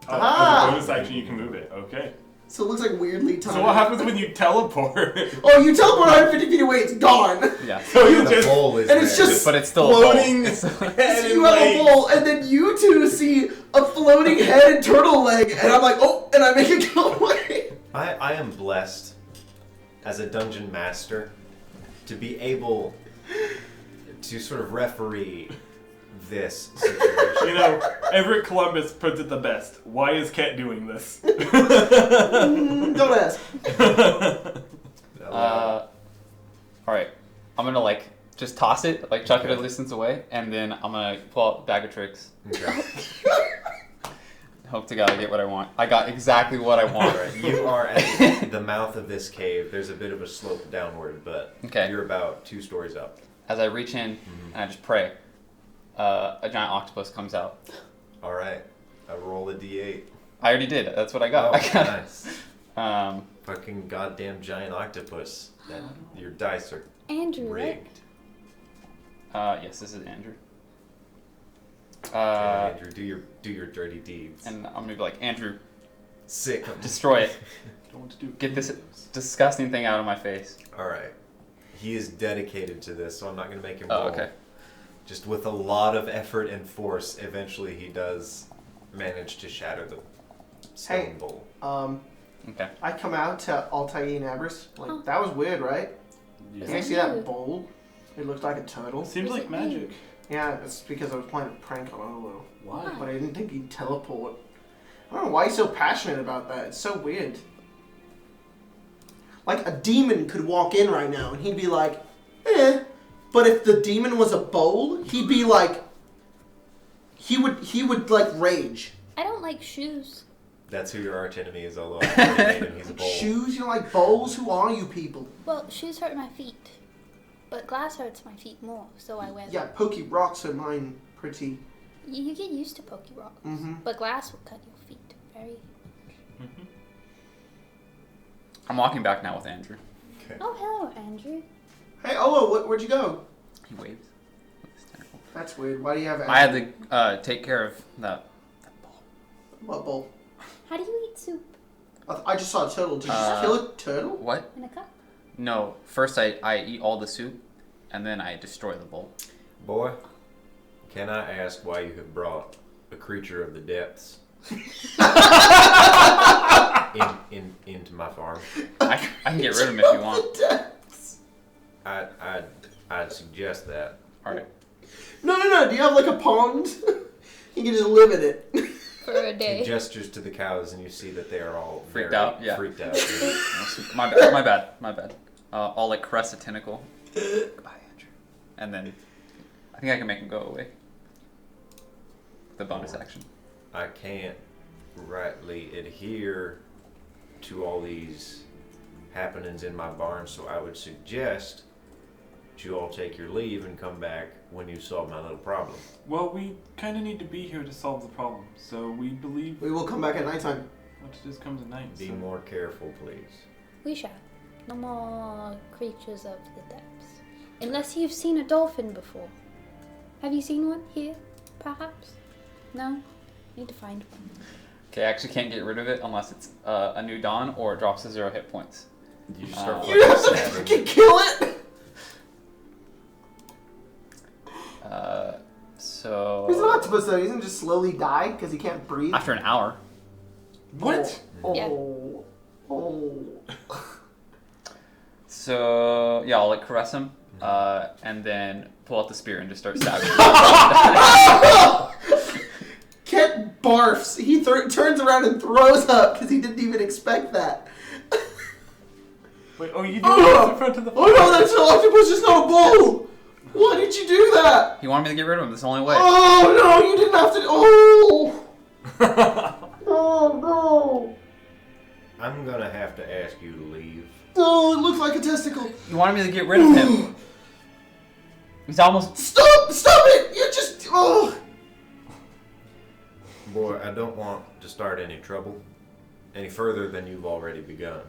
Oh, Ah! as a bonus action, you can move it. Okay. So it looks like weirdly timed. So what happens when you teleport? Oh, you teleport 150 feet away, it's gone. Yeah. So you The just bowl is And it's there. just But it's still floating a bowl. It's- head So and you have a legs. bowl, and then you two see a floating head and turtle leg, and I'm like, oh, and I make it go away. I am blessed as a dungeon master to be able to sort of referee this situation. You know, Everett Columbus puts it the best. Why is Ket doing this? Don't ask. Alright. I'm gonna like just toss it, like chuck it a distance away, and then I'm gonna pull out Bag of Tricks. Okay. Hope to God I get what I want. I got exactly what I want. Alright, you are at the mouth of this cave. There's a bit of a slope downward, but Okay. you're about 2 stories up. As I reach in and I just pray, a giant octopus comes out. Alright, I roll a d8. I already did. That's what I got. Oh, I got nice. Fucking goddamn giant octopus. Your dice are Andrew, right? rigged. Yes, this is Andrew. Okay, Andrew, do your dirty deeds. And I'm gonna be like, Andrew, Sick. destroy it. Don't want to do Get this disgusting thing out of my face. Alright. He is dedicated to this, so I'm not going to make him Oh, roll. okay. Just with a lot of effort and force, eventually he does manage to shatter the stone Hey. bowl. Okay. I come out to Altair and Abris. Like, Oh. that was weird, right? Yeah. Can you see that bowl? It looked like a turtle. Seems Is like it magic. Yeah, it's because I was playing a prank on Olo. Why? But I didn't think he'd teleport. I don't know why he's so passionate about that. It's so weird. Like, a demon could walk in right now and he'd be like, eh. But if the demon was a bowl, he'd be like, he would like rage. I don't like shoes. That's who your arch enemy is, although I already made him, he's a bowl. Shoes, you don't like bowls? Who are you people? Well, shoes hurt my feet, but glass hurts my feet more, so I wear them. Yeah, pokey rocks are mine pretty. You get used to pokey rocks, but glass will cut your feet very. I'm walking back now with Andrew. Okay. Oh, hello, Andrew. Hey, Olo, where'd you go? He waves. It's terrible. That's weird. Why do you have I had to take care of that bowl. What bowl? How do you eat soup? I just saw a turtle. Did you just kill a turtle? What? In a cup? No. First I eat all the soup, and then I destroy the bowl. Boy, can I ask why you have brought a creature of the depths into my farm? I can get rid of him if you want. I'd suggest that. Alright. No. Do you have like a pond? You can just live in it. For a He day. gestures to the cows, and you see that they are all Freaked very out? Yeah. Freaked out. My bad. I'll like caress a tentacle. Goodbye, Andrew. And then I think I can make him go away. The bonus action. I can't rightly adhere to all these happenings in my barn, so I would suggest that you all take your leave and come back when you solve my little problem. Well, we kind of need to be here to solve the problem, so we believe We will come back at nighttime. what just comes at night. Be so- more careful, please. We shall. No more creatures of the depths. Unless you've seen a dolphin before. Have you seen one here, perhaps? No? Need to find one. Okay, I actually can't get rid of it unless it's a new dawn or it drops to 0 hit points. You just start You have to fucking stabbing. freaking kill it! octopus though, he doesn't just slowly die because he can't breathe. After an hour. What? Oh. Oh. So yeah, I'll like caress him, and then pull out the spear and just start stabbing. Ket barfs. He turns around and throws up because he didn't even expect that. Wait, oh, you do it in front of the Oh no, that's an octopus, it's not a bull! Why did you do that? He wanted me to get rid of him. That's the only way. Oh no, you didn't have to. Oh! Oh no! I'm gonna have to ask you to leave. Oh, it looks like a testicle. He wanted me to get rid of him. He's almost. Stop! Stop it! You just. Oh! Boy, I don't want to start any trouble any further than you've already begun.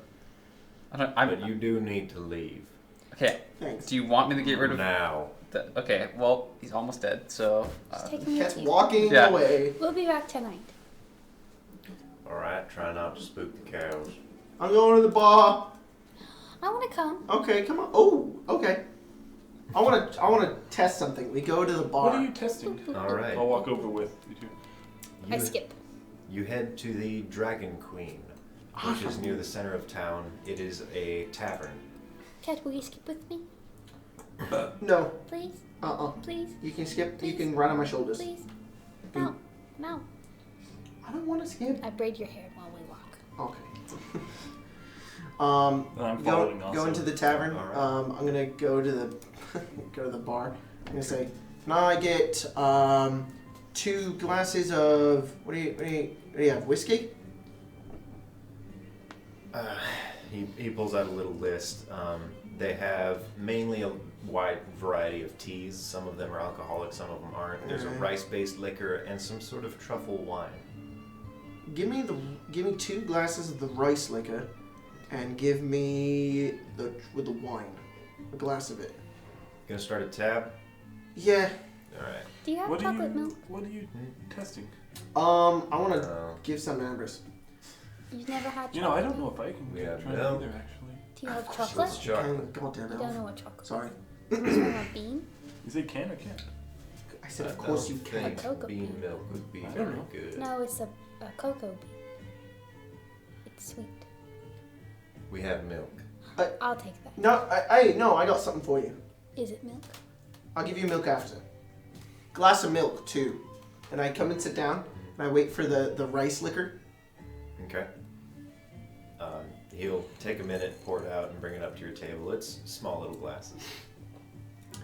But you do need to leave. Okay. Thanks. Do you want me to get rid of now? Okay. Well, he's almost dead. So. Just take me Ket's with you. walking Yeah. away. We'll be back tonight. Alright, try not to spook the cows. I'm going to the bar. I want to come. Okay, come on. Oh, okay. I want to test something. We go to the bar. What are you testing? Alright. I'll walk over with you two. I skip. You head to the Dragon Queen, which is near the center of town. It is a tavern. Cat, will you skip with me? No. Please? Please. Please? You can skip. You Please. can ride on my shoulders. Please? No. No. I don't want to skip. I braid your hair while we walk. Okay. I'm following go also. into the tavern. All right. I'm gonna go to the go to the bar. I'm gonna say, can I get 2 glasses of what do you have? Whiskey? He pulls out a little list. They have mainly a wide variety of teas. Some of them are alcoholic, some of them aren't. There's a rice-based liquor and some sort of truffle wine. Give me 2 glasses of the rice liquor, and give me the wine, a glass of it. Gonna start a tab? Yeah. All right. Do you have What are chocolate you? milk? What are you testing? I want to Oh. give some to Ambrose. You've never had chocolate? You know, I don't know if I can We have try milk. either. Actually, Do you have What's chocolate? chocolate? God damn You it. don't know what chocolate Sorry. is. Is it a bean? is it can or can't? I said, of I course don't you can. think Cocoa bean bean. milk would be I don't very know. good. No, it's a cocoa bean. It's sweet. We have milk. I'll take that. No, I got something for you. Is it milk? I'll give you milk after. Glass of milk, too. And I come and sit down, and I wait for the rice liquor. Okay. He'll take a minute, pour it out, and bring it up to your table. It's small little glasses.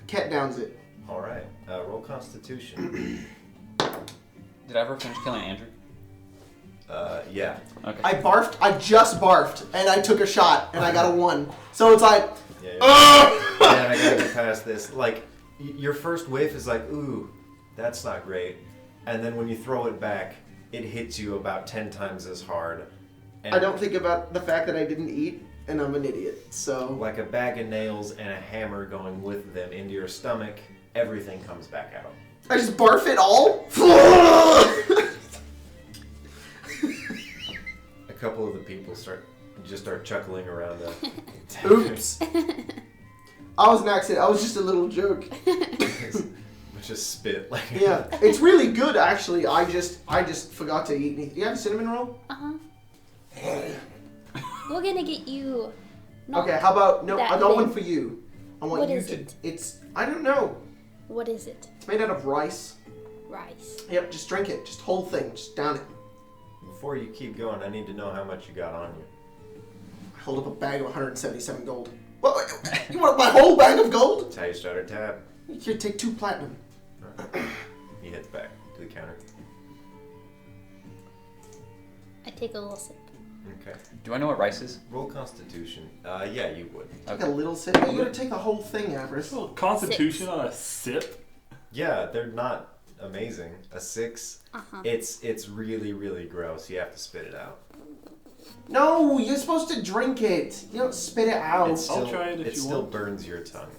Cat downs it. All right. Roll Constitution. Did I ever finish killing Andrew? Yeah. Okay. I just barfed, and I took a shot, and I got a 1. So it's like, Yeah. oh! Man, I gotta get past this. Like, your first whiff is like, ooh, that's not great. And then when you throw it back, it hits you about 10 times as hard. And I don't think about the fact that I didn't eat, and I'm an idiot, so... like a bag of nails and a hammer going with them into your stomach, everything comes back out. I just barf it all? A couple of the people start chuckling around the Oops. I was an accident. I was just a little joke. just spit like Yeah, it's really good actually. I just forgot to eat anything. You have a cinnamon roll? Uh-huh. We're gonna get you... not Okay, how about no? that I got big. one for you. I want What you is to. it? It's I don't know. What is it? It's made out of rice. Rice. Yep, just drink it. Just whole thing. Just down it. Before you keep going, I need to know how much you got on you. I hold up a bag of 177 gold. What? You want my whole bag of gold? That's how you start a tab. Here, take 2 platinum. He heads back to the counter. I take a little sip. Okay. Do I know what rice is? Roll Constitution. Yeah, you would. Take a little sip. You gotta take the whole thing, Avarice. Well, Constitution 6. on a sip. Yeah, they're not amazing. A 6. Uh-huh. It's really, really gross. You have to spit it out. No, you're supposed to drink it. You don't spit it out. It still, try it if you still want. burns your tongue.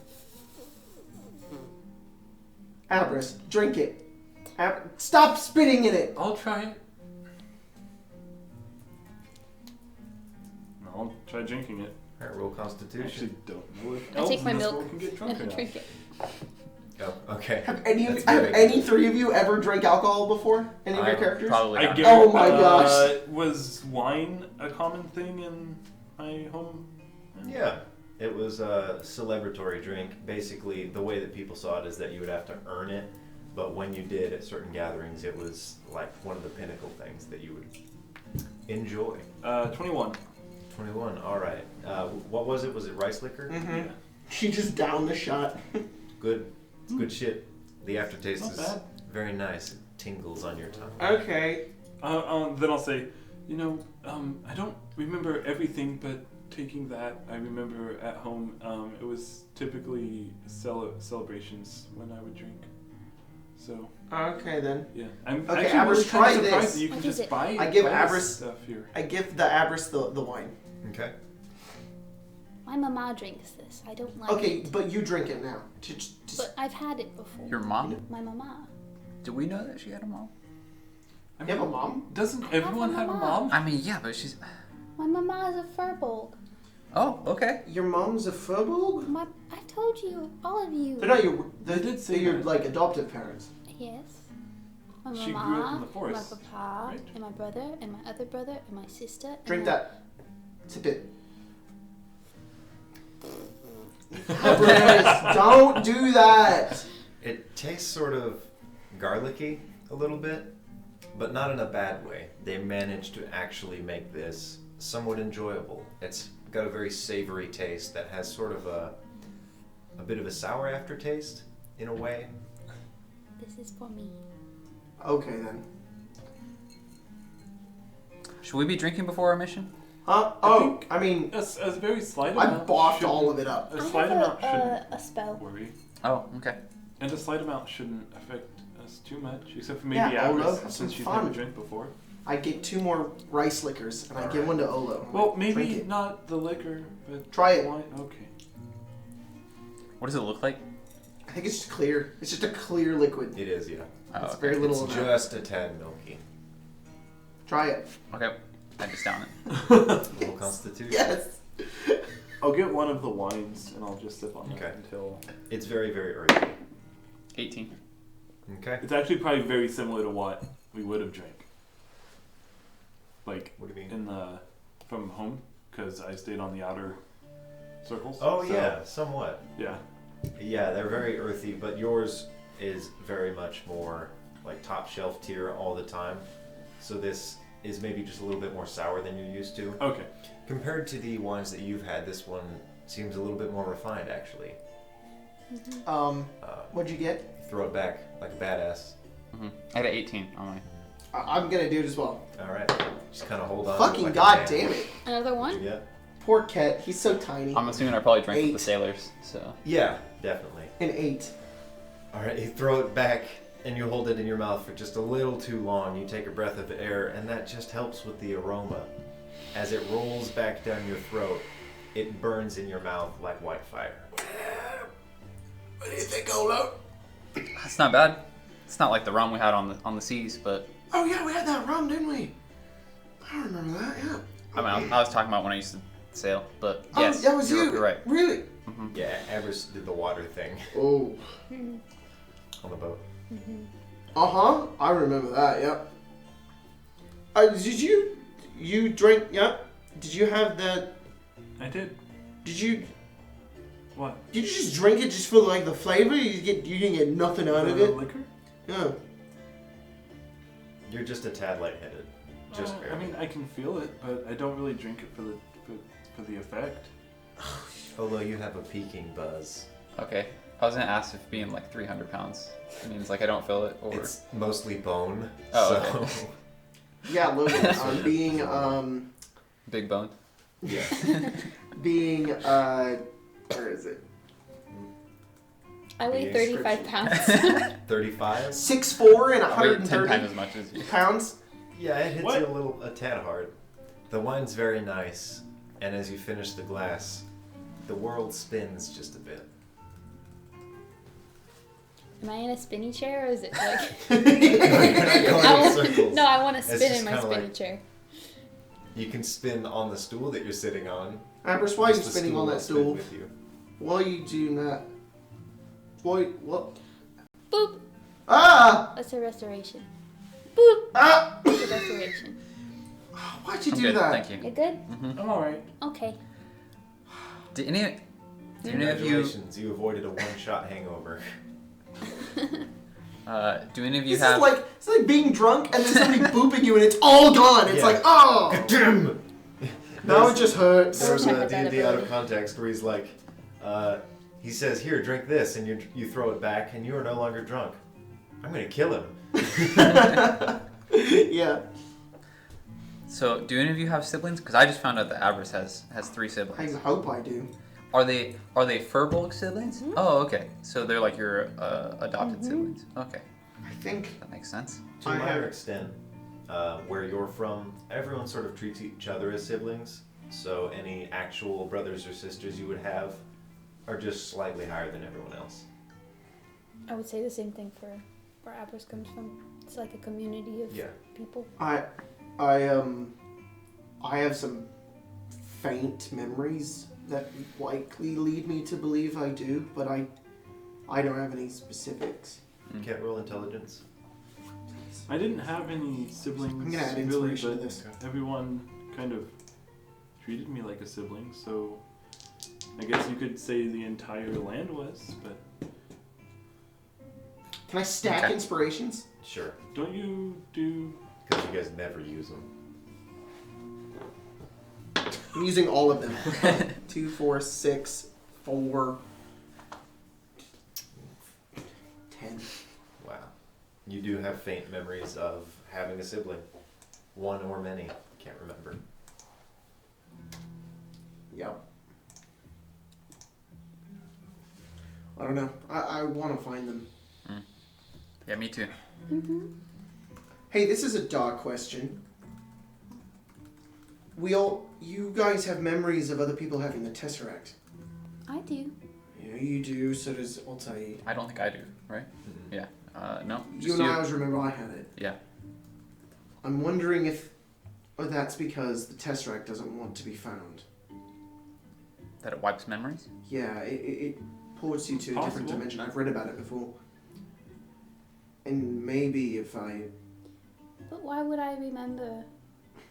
Avarice, drink it. Stop spitting in it. I'll try it. I'll try drinking it. All right, roll I Constitution. actually don't know if I elves take my in this milk world can get drunk and or I not. drink it. Oh, okay. Have That's very any three of you ever drank alcohol before? Any of your characters? Probably I not. give Oh my gosh. Was wine a common thing in my home? Yeah. It was a celebratory drink. Basically, the way that people saw it is that you would have to earn it, but when you did at certain gatherings, it was like one of the pinnacle things that you would enjoy. 21. 21, alright. What was it? Was it rice liquor? Mm-hmm. Yeah. She just downed the shot. Good. It's good shit. The aftertaste Not is bad. very nice. It tingles on your tongue. Okay. Then I'll say, I don't remember everything, but taking that, I remember at home, it was typically celebrations when I would drink. So, Okay then. yeah. I'm Okay, actually really Abris, try kind of surprised this. that you can What is just it? buy I give buy this Abris- stuff here. I give the Abris the wine. Okay. My mama drinks this. I don't like Okay, it. but you drink it now. Just But I've had it before. Your mom? My mama. Do we know that she had a mom? I You have a mean, mom? Doesn't have everyone a have a mom. mom? I mean, yeah, but she's. My mama is a furbolg. Oh, okay. Your mom's a furbolg? I've told you, all of you. They're not your. They did say they're your that. like adoptive parents. Yes. My She grew mama, up in the forest, my papa, right? and my brother, and my other brother, and my sister. And Drink my- that. Sip it. Abris, don't do that. It tastes sort of garlicky a little bit, but not in a bad way. They managed to actually make this somewhat enjoyable. It's got a very savory taste that has sort of a bit of a sour aftertaste in a way. This is for me. Okay then. Should we be drinking before our mission? Huh? I Oh, think- I mean, A very slight I amount. boffed shouldn't- all of it up. A I slight have amount shouldn't a spell. worry. Oh, okay. And a slight amount shouldn't affect us too much, except for maybe Yeah, Olo, Abris, have some since she's fun. never drank before. I get 2 more rice liquors and I give one to Olo. I'm Well, like, maybe drink it. not the liquor, but Try it. wine. Okay. What does it look like? I think it's just clear. It's just a clear liquid. It is, yeah. Oh, It's okay. very little It's amount. just a tad milky. Try it. Okay. I just down it. A little constitution. Yes. I'll get one of the wines and I'll just sip on Okay. it until. It's very, very earthy. 18. Okay. It's actually probably very similar to what we would have drank. Like What do you mean? in the from home, because I stayed on the outer circles. Oh so, yeah, somewhat. Yeah. Yeah, they're very earthy, but yours is very much more like top shelf tier all the time. So this is maybe just a little bit more sour than you're used to. Okay. Compared to the wines that you've had, this one seems a little bit more refined actually. What'd you get? Throw it back like a badass. Mm-hmm. I had an 18 on my. I'm gonna do it as well. Alright. Just kinda hold on. Fucking like a god man. damn it. Another one? Yeah. Poor Ket. He's so tiny. I'm assuming I probably drank with 8. the sailors, so. Yeah, definitely. An 8. Alright, you throw it back and you hold it in your mouth for just a little too long. You take a breath of air and that just helps with the aroma. As it rolls back down your throat, it burns in your mouth like white fire. What do you think, Olo? That's not bad. It's not like the rum we had on the seas, but. Oh yeah, we had that rum, didn't we? I remember that, yeah. I mean, I was talking about when I used to sail, but yes, Oh, that was you're, you. you're right. Really? Yeah, Avarice did the water thing Oh. on the boat. Uh-huh. I remember that, yep. Did you drink, yep. Did you have that, I did. What? did you just drink it just for like the flavor? You didn't get nothing out of The it? liquor? Yeah. You're just a tad lightheaded. Just I barely. mean, I can feel it, but I don't really drink it for the effect. Although you have a peaking buzz. Okay. I was gonna ask if being like 300 pounds means like I don't feel it, or. It's mostly bone. Oh, so Yeah, Logan, being, Big bone. yeah. being, where is it? I weigh The 35 inscription. pounds. 35? 6'4" and I weigh 10 times 130 as much as you. pounds. Yeah, it hits What? you a tad hard. The wine's very nice, and as you finish the glass, the world spins just a bit. Am I in a spinny chair or is it like. You're not going I in want- circles. No, I want to It's spin just in my kinda spinny like- chair. You can spin on the stool that you're sitting on. Amber's, why are you Just the spinning on will that spin stool? with you. Why you do that? Why, what? Ah! That's a restoration. Boop! Ah! That's a restoration. Why'd you I'm do good, that? thank you. You good? I'm alright. Okay. Do any of you Congratulations, you avoided a one-shot hangover. do any of you This have? it's like being drunk and then somebody booping you and it's all gone. It's Yeah. like, oh! Jim! Now it just hurts. There was I a had that D&D out of ability. context where he's like, he says, here, drink this, and you throw it back, and you are no longer drunk. I'm gonna kill him. Yeah. So, do any of you have siblings? Because I just found out that Avarice has 3 I siblings. hope I do. Are they Furbolg siblings? Oh, okay. So they're like your adopted siblings. Okay, I think that makes sense. To I a minor have- extent, where you're from, everyone sort of treats each other as siblings, so any actual brothers or sisters you would have are just slightly higher than everyone else. I would say the same thing for where Abras comes from. It's like a community of Yeah. people. I have some faint memories that likely lead me to believe I do, but I don't have any specifics. Can't roll intelligence. I didn't have any siblings I'm gonna add really, inspiration to but this. everyone kind of treated me like a sibling, so I guess you could say the entire land was, but Can I stack Okay. inspirations? Sure, don't you do... because you guys never use them. I'm using all of them. 2, 4, 6, 4, 10. Wow. You do have faint memories of having a sibling. One or many. Can't remember. Yep. I don't know. I want to find them. Yeah, me too. Hey, this is a dog question. You guys have memories of other people having the Tesseract. I do. Yeah, you do. So does Altair. I don't think I do, right? Mhm. Yeah. No. You Just and you. I always remember I had it. Yeah. I'm wondering if that's because the Tesseract doesn't want to be found. That it wipes memories. Yeah, it ports you to a different Possible. dimension. I've read about it before. And maybe if I... But why would I remember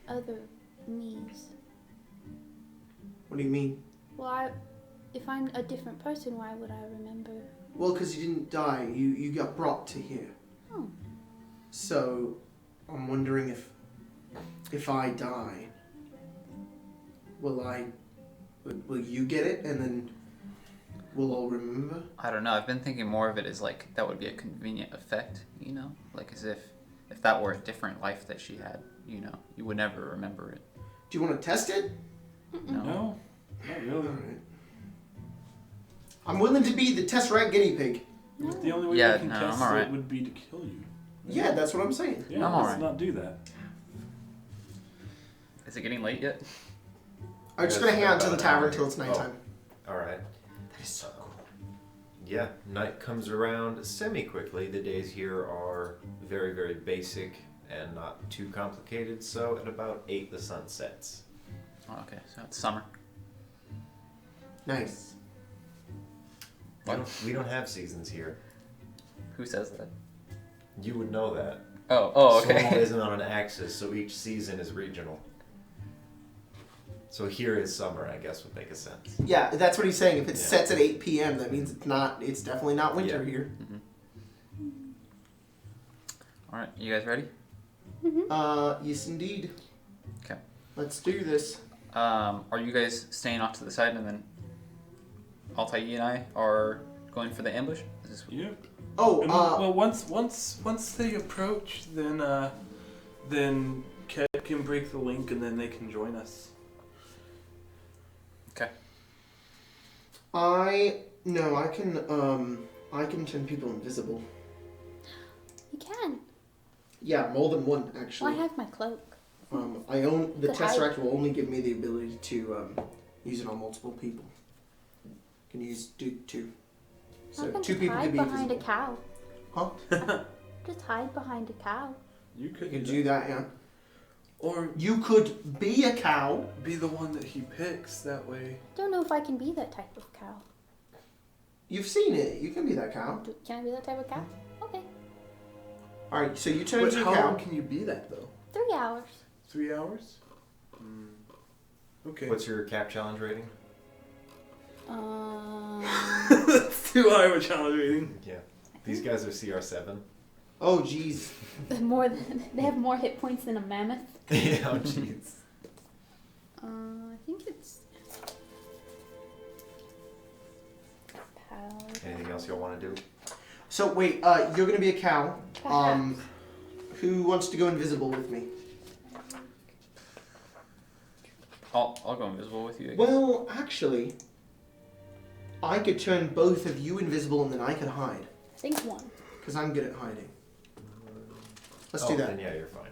other me's? What do you mean? Well, if I'm a different person, why would I remember? Well, because you didn't die. You got brought to here. Oh. So, I'm wondering if I die, will you get it and then we'll all remember? I don't know. I've been thinking more of it as like that would be a convenient effect, you know, like as if that were a different life that she had, you know, you would never remember it. Do you want to test it? No. No, not really. Alright. I'm willing to be the Tesseract guinea pig. The only way Yeah, we can no, test I'm alright. it would be to kill you. Yeah, that's what I'm saying. Yeah, I'm let's alright. not do that. Is it getting late yet? I'm just Yeah, going to hang out it's until the about an hour. tavern until it's nighttime. Alright. That is so cool. Yeah, night comes around semi-quickly. The days here are very, very basic and not too complicated, so at about 8 the sun sets. Oh, okay, so it's summer. Nice. We don't have seasons here. Who says that? You would know that. Oh, Solomon okay. isn't on an axis, so each season is regional. So here is summer, I guess, would make a sense. Yeah, that's what he's saying. If it Yeah. sets at 8 p.m., that means it's definitely not winter Yeah. here. All right, you guys ready? Yes indeed. Okay. Let's do this. Are you guys staying off to the side and then Altair and I are going for the ambush? Is this... Yeah. Oh, And well, once they approach, then Ket can break the link, and then they can join us. Okay. I can turn people invisible. You can. Yeah, more than one Well, actually. I have my cloak. I own the Could hide. Tesseract will only give me the ability to use it on multiple people. Can use two. So I can 2 just people can hide be behind invisible. a cow. Huh? Just hide behind a cow. You You could could do that, yeah. or You could be a cow. be the one that he picks. That way. Don't know if I can be that type of cow. You've seen it. You can be that cow. Can I be that type of cow? Okay. All right, so you turn But into a how cow. long can you be that though? 3 hours. 3 hours? Okay. What's your cap challenge rating? That's too high of a challenge rating. Yeah. These guys are CR7. Oh, jeez. They have more hit points than a mammoth. Yeah, oh jeez. I think it's. Power. Anything else y'all want to do? So wait, you're gonna be a cow. Perhaps. Who wants to go invisible with me? I'll go invisible with you. I guess. Well, actually, I could turn both of you invisible and then I could hide. I think one. Because I'm good at hiding. Let's Oh, do that. Then yeah, you're fine.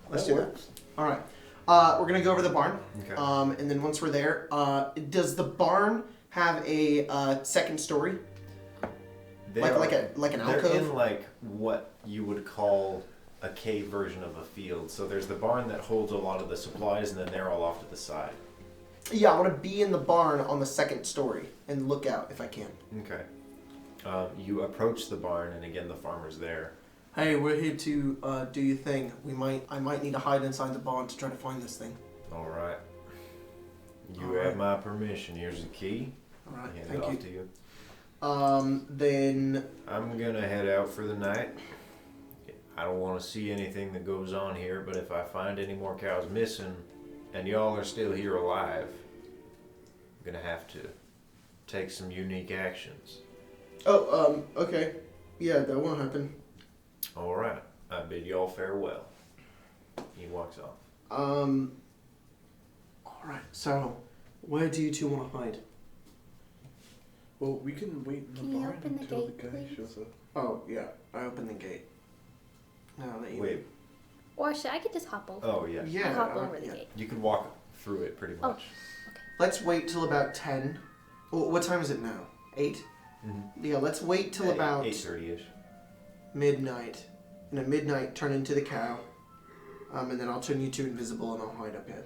Let's do that. Alright. We're going to go over the barn. Okay. And then once we're there, does the barn have a second story? Like an They're alcove? in like what you would call a cave version of a field. So there's the barn that holds a lot of the supplies, and then they're all off to the side. Yeah, I want to be in the barn on the second story and look out if I can. Okay. You approach the barn, and again, the farmer's there. Hey, we're here to do your thing. I might need to hide inside the barn to try to find this thing. All right. You All have right. my permission. Here's the key. Alright, Hand it thank off you. to you. Then I'm gonna head out for the night. I don't want to see anything that goes on here, but if I find any more cows missing, and y'all are still here alive, I'm gonna have to take some unique actions. okay. Yeah, that won't happen. All right. I bid y'all farewell. He walks off. Alright, so where do you two want to hide? Well, we can wait in the Can you barn open the until gate, the guy please? shows up. Oh, yeah, I opened the gate. No, let you. Wait. Or should I could just hop over? Oh yeah. Yeah, I'll hop over the yeah. gate. You can walk through it pretty Oh. much. Let's wait till about 10. Oh, what time is it now? 8? Mm-hmm. Yeah, let's wait till about 8:30ish. midnight. And at midnight, turn into the cow. And then I'll turn you two invisible and I'll hide up here.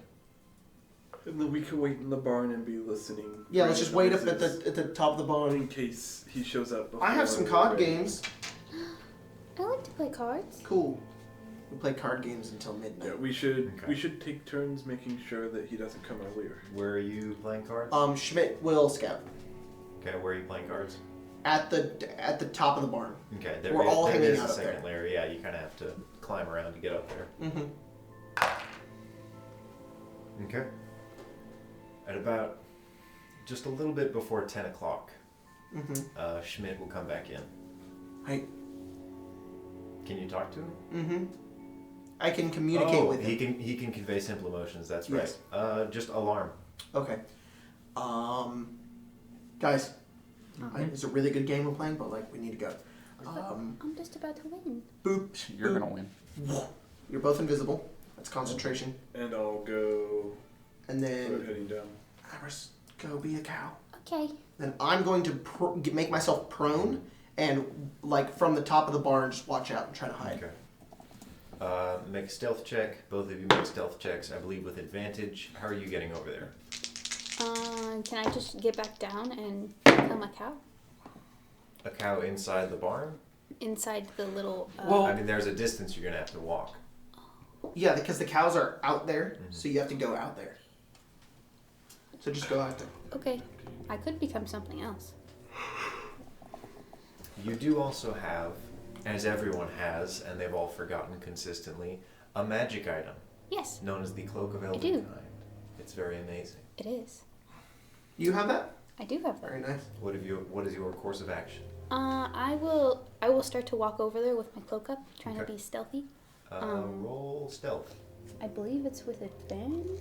And then we can wait in the barn and be listening. Yeah, for let's any just wait up at noises the top of the barn. in case he shows up. I have before some we're card ready. games. I like to play cards. Cool. We play card games until Yeah, midnight. we should Okay. take turns making sure that he doesn't come earlier. Where are you playing cards? Schmidt will scout Okay, where are you playing cards? at the top of the barn. Okay, We're all there hanging is out a up second there. layer. Yeah, you kind of have to climb around to get up there. Mm-hmm. Okay. At about just a little bit before 10 o'clock, Mm-hmm. Schmidt will come back in. Hey. Can you talk to him? Mm-hmm. I can communicate with him. He can convey simple emotions. That's Yes. right. Just alarm. Okay. Guys, it's a really good game we're playing, but we need to go. I'm just about to win. Boop. You're boop. gonna win. You're both invisible. That's concentration. And I'll go And start then heading down. Iris, go be a cow. Okay. Then I'm going to make myself prone and from the top of the barn, just watch out and try to hide. Okay. Make a stealth check. Both of you make stealth checks, I believe, with advantage. How are you getting over there? Can I just get back down and become a cow? A cow inside the barn? Inside the little. Well- I mean, there's a distance you're gonna have to walk. Yeah, because the cows are out there, so you have to go out there. So just go out there. Okay. I could become something else. You do also have, as everyone has, and they've all forgotten consistently, a magic item Yes, known as the Cloak of do. Elvenkind. It's very amazing. it is. You have that? I do have that. Very nice. What is your course of action? I will start to walk over there with my cloak up, trying to Okay. be stealthy. Roll stealth. I believe it's with advantage.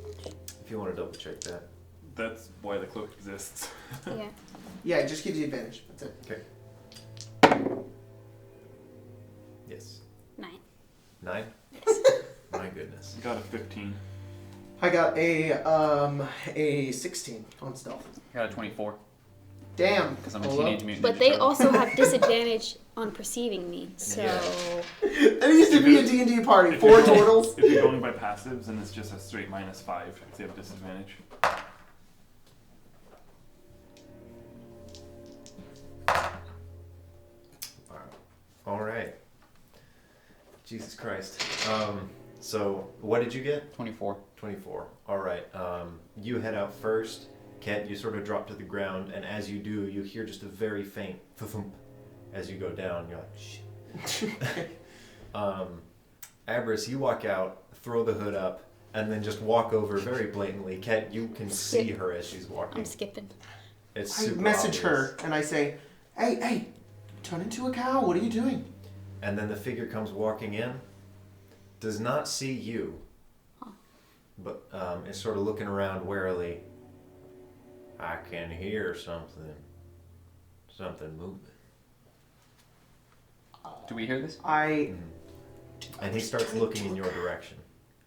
If you want to double check that. That's why the cloak exists. Yeah. Yeah, it just gives you advantage. That's it. Okay. Yes. 9. 9? My goodness. Got a 15. I got a 16 on stealth. I got a 24 Damn. because I'm a Hold teenage up. mutant. But Ninja they Turtle. also have disadvantage on perceiving me, so There used to be a D&D party. 4 turtles. If you're going by passives, then it's just a straight -5 if they have disadvantage. All right. Jesus Christ. So what did you get? 24. 24. All right. You head out first. Ket, you sort of drop to the ground, and as you do, you hear just a very faint thump as you go down. You're like, shit. Abris, you walk out, throw the hood up, and then just walk over very blatantly. Ket, you can see her as she's walking. I'm skipping. It's I super message obvious. her and I say, hey, turn into a cow. What are you doing? And then the figure comes walking in, does not see you, but is sort of looking around warily. I can hear something moving. Do we hear this? I... And he starts looking in your direction.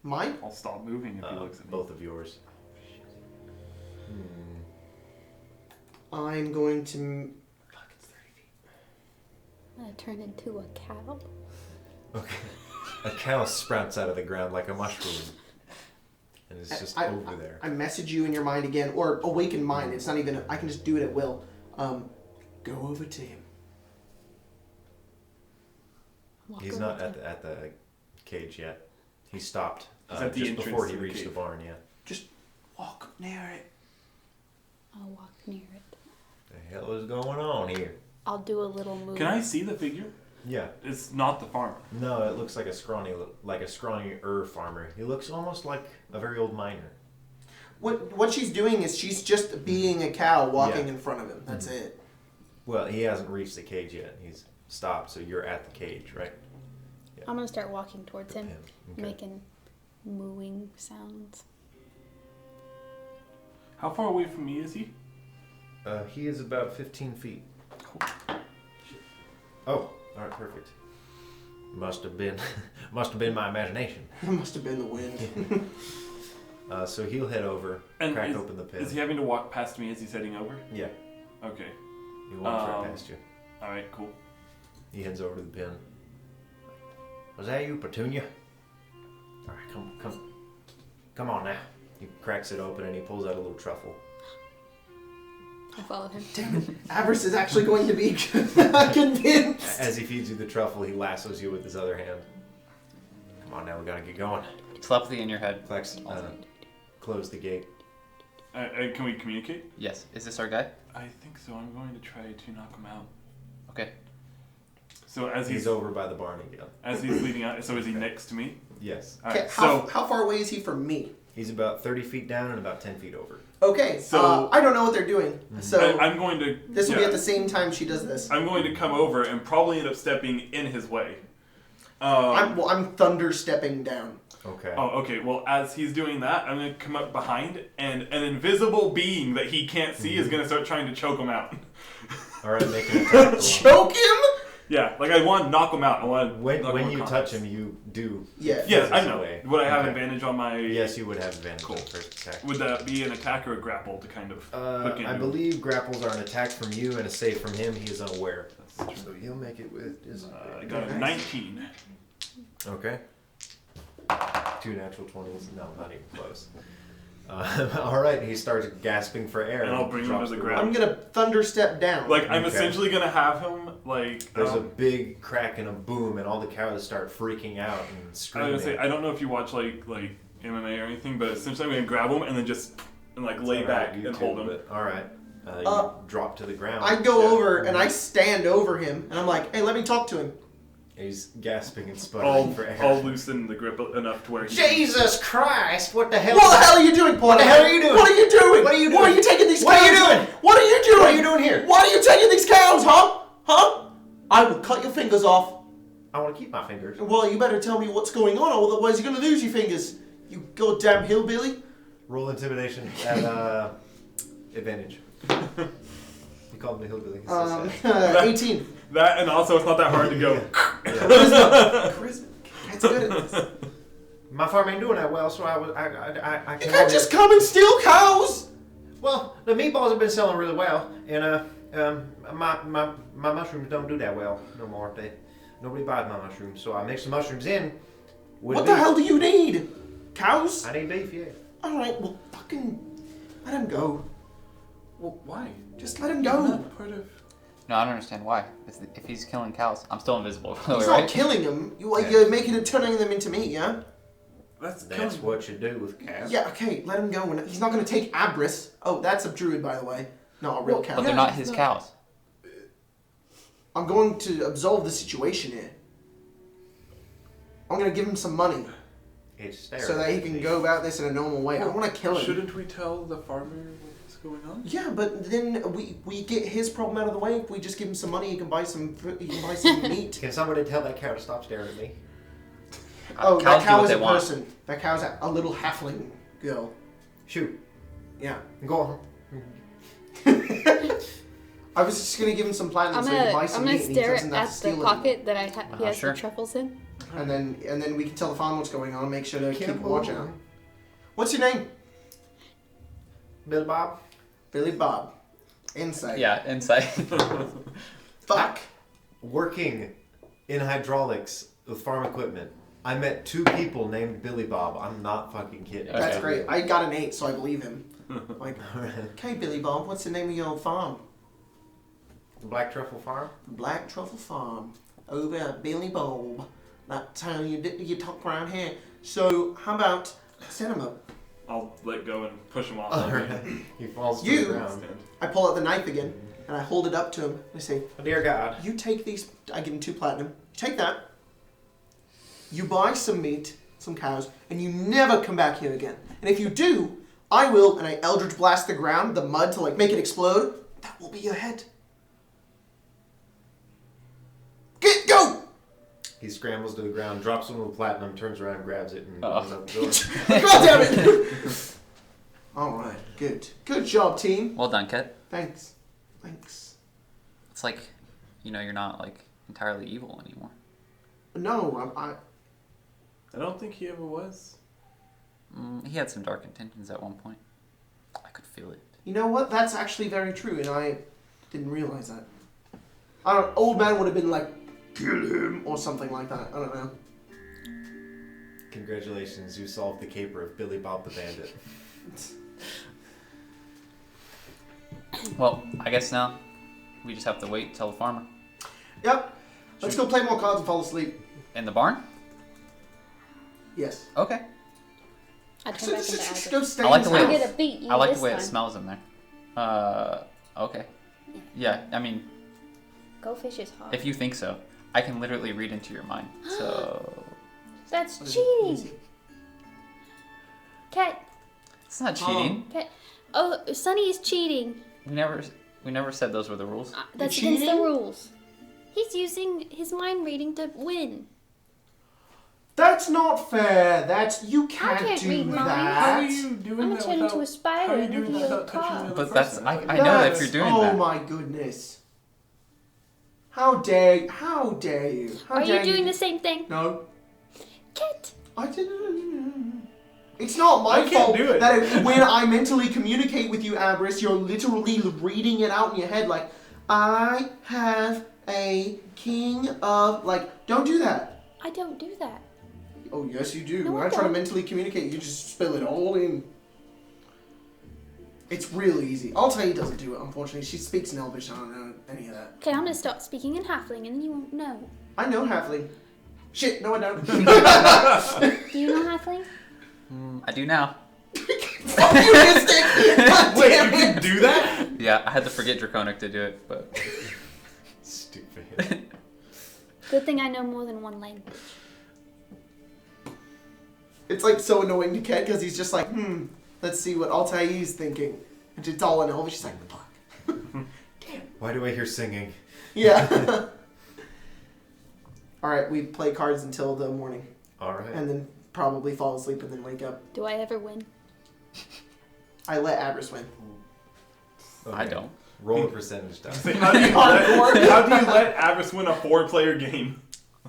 Mine? I'll stop moving if he looks at me. Both of yours. I'm going to... Fuck, it's 30 feet. I'm gonna turn into a cow. Okay. A cow sprouts out of the ground like a mushroom. And it's just over there. I message you in your mind again, or awaken mind. It's not even... I can just do it at will. Go over to him. Walk He's over not to- at the cage yet. He stopped He's at the just entrance before to he the reached the cave. barn, yeah. Just walk near it. I'll walk near it. The hell is going on here? I'll do a little move. Can I see the figure? Yeah. It's not the farmer. No, it looks like a scrawny farmer. He looks almost like a very old miner. What she's doing is she's just being a cow walking Yeah. in front of him. That's it. Well, he hasn't reached the cage yet. He's stopped, so you're at the cage, right? I'm gonna start walking towards him, Okay. making mooing sounds. How far away from me is he? He is about 15 feet. Oh, all right, perfect. Must have been my imagination. It must have been the wind. So he'll head over, And crack is, open the pin. Is he having to walk past me as he's heading over? Yeah, Okay. he walks right past you. Alright, cool. He heads over to the pin. Was that you, Petunia? All right, come on now. He cracks it open and he pulls out a little truffle. I follow him. Damn it. Avarice is actually going to be convinced. As he feeds you the truffle, he lassos you with his other hand. Come on now, we gotta get going. Telepathy in your head. Flex, close the gate. Can we communicate? Yes. Is this our guy? I think so. I'm going to try to knock him out. Okay. So as He's over by the barn again. as he's leading out, so is he next to me? Yes. Alright, Okay, so how far away is he from me? He's about 30 feet down and about 10 feet over. Okay, So- I don't know what they're doing. So I'm going to. this will be at the same time she does this. I'm going to come over and probably end up stepping in his way. I'm thunder stepping down. Okay. Oh, okay. Well, as he's doing that, I'm going to come up behind, and an invisible being that he can't see is going to start trying to choke him out. All right, make an attack roll. Choke him? Yeah, like I want to knock him out. I want to. When you touch him, you do. Yeah. Yes, I His know. way. Would I have Okay. advantage on my? Yes, you would have advantage Cool. on the first attack. Would that be an attack or a grapple to kind of hook into I him? believe grapples are an attack from you and a save from him. He is unaware. That's So he'll make it with his. I got a 19. Okay. 2 natural 20s. No, not even close. All right, he starts gasping for air. And I'll bring him drops to the rope. ground. I'm gonna thunder step down. Like I'm Okay. essentially gonna have him like. There's a big crack and a boom, and all the cows start freaking out and I was screaming. gonna say I don't know if you watch like MMA or anything, but essentially I'm gonna grab him and then just lay All right, back you and too, hold him. but- all right. You drop to the ground. I go Yeah. over and I stand over him and I'm like, hey, let me talk to him. He's gasping and sputtering for air. I'll loosen the grip enough to where he. Jesus Christ! What the hell? What the hell are you doing, Paul? What the hell are you doing? What are you doing? What are you Why are doing? you taking these What cows? are you doing? What are you doing? What are you doing here? Why are you taking these cows, huh? Huh? I will cut your fingers off. I want to keep my fingers. Well, you better tell me what's going on, otherwise you're gonna lose your fingers. You goddamn hillbilly. Roll intimidation at advantage. You called me hillbilly. It's so sad. 18. That and also it's not that hard to go. Yeah. Charisma. It's good at this. My farm ain't doing that well, so I You can can't just come and steal cows. Well, the meatballs have been selling really well, and my mushrooms don't do that well no more. Nobody buys my mushrooms, so I mix the mushrooms in with What beef. the hell do you need? Cows? I need beef, yeah. Alright, well, fucking let him go. Well, why? Just let him You're go. not part of. No, I don't understand why. If he's killing cows, I'm still invisible, by the way, He's right? not killing them. Yeah. You're making it, turning them into meat, yeah? That's what you do with cows. Yeah, okay, let him go. He's not going to take Abris. Oh, that's a druid, by the way. Not a real cow. But they're not his cows. I'm going to absolve the situation here. I'm going to give him some money so that he can go about this in a normal way. I want to kill him. Shouldn't we tell the farmer what's going on? Yeah, but then we get his problem out of the way. If we just give him some money, he can buy some meat. Can somebody tell that cow to stop staring at me? Oh, Cows that do cow what is they a want. person. That cow's a little halfling girl. Shoot. Yeah. Go on. I was just gonna give him some platinum I'm so he can buy gonna some meat and he stare doesn't have at to the steal it. pocket that he has sure. the truffles in. And then we can tell the farmer what's going on. Make sure to keep a Careful. watch out. What's your name? Bill Bob. Billy Bob. Insight. Yeah, insight. Fuck. Working in hydraulics with farm equipment, I met 2 people named Billy Bob. I'm not fucking kidding. Okay. That's great. I got an 8, so I believe him. Like, okay, Billy Bob, what's the name of your farm? Black Truffle Farm? Black Truffle Farm. Over at Billy Bob. That's how you talk around here. So, how about set him up? I'll let go and push him off. Alright. He falls to You- the ground. I pull out the knife again, and I hold it up to him. And I say, Oh, dear God. you take these, I give him 2 platinum. You take that, you buy some meat, some cows, and you never come back here again. And if you do, I will, and I Eldritch Blast the ground, the mud to like make it explode. That will be your head. Go! He scrambles to the ground, drops one of the platinum, turns around, grabs it, and Oh. opens up the door. God damn it! Alright, good. Good job, team. Well done, Ket. Thanks. It's like, you're not like entirely evil anymore. No, I don't think he ever was. He had some dark intentions at one point. I could feel it. you know what? That's actually very true, and I didn't realize that. Old man would have been like, kill him, or something like that. I don't know. Congratulations, you solved the caper of Billy Bob the Bandit. Well, I guess now we just have to wait till the farmer. Yep. Let's go play more cards and fall asleep. In the barn? Yes. Okay. I turn So back just, into just Agnes. go stay I like in the way I'm town. gonna beat you I like this the way time. it smells in there. Okay. Yeah, I mean, Go fish is hot. if you think so. I can literally read into your mind. So That's What is it? cheating. Cat. it's not cheating. Cat. Oh, Sunny is cheating. We never said those were the rules. That's You're against the cheating? rules. He's using his mind reading to win. That's not fair. You can't, can't do read minds. that. How are you doing I'm gonna that turn without... into a spider How are you and doing give that you a without touching the card. other But that's person? I know that if you're doing oh that. my goodness. How dare you? How dare you? How Are dare you doing the same thing? No. Cat. I didn't. It's not my I can't fault do it. that when I mentally communicate with you, Abris, you're literally reading it out in your head like, I have a king of... Like, don't do that. I don't do that. Oh, yes, you do. No, when I I try to don't. mentally communicate, you just spill it all in. It's really easy. Altair doesn't do it, unfortunately. She speaks in Elvish. I don't know any of that. Okay, I'm gonna start speaking in Halfling and then you won't know. I know Halfling. Shit, no I don't. Do you know Halfling? I do now. Fuck you, Mystic! God Wait, damn you it! can do that? Yeah, I had to forget Draconic to do it, but Stupid. Good thing I know more than one language. It's like so annoying to Ken because he's just like, let's see what Altair's thinking. And it's all in Elvish. She's like, fuck. Why do I hear singing? Yeah. Alright, we play cards until the morning. Alright. And then probably fall asleep and then wake up. Do I ever win? I let Abris win. I don't. Roll a percentage down. How do you let Abris win a 4-player game?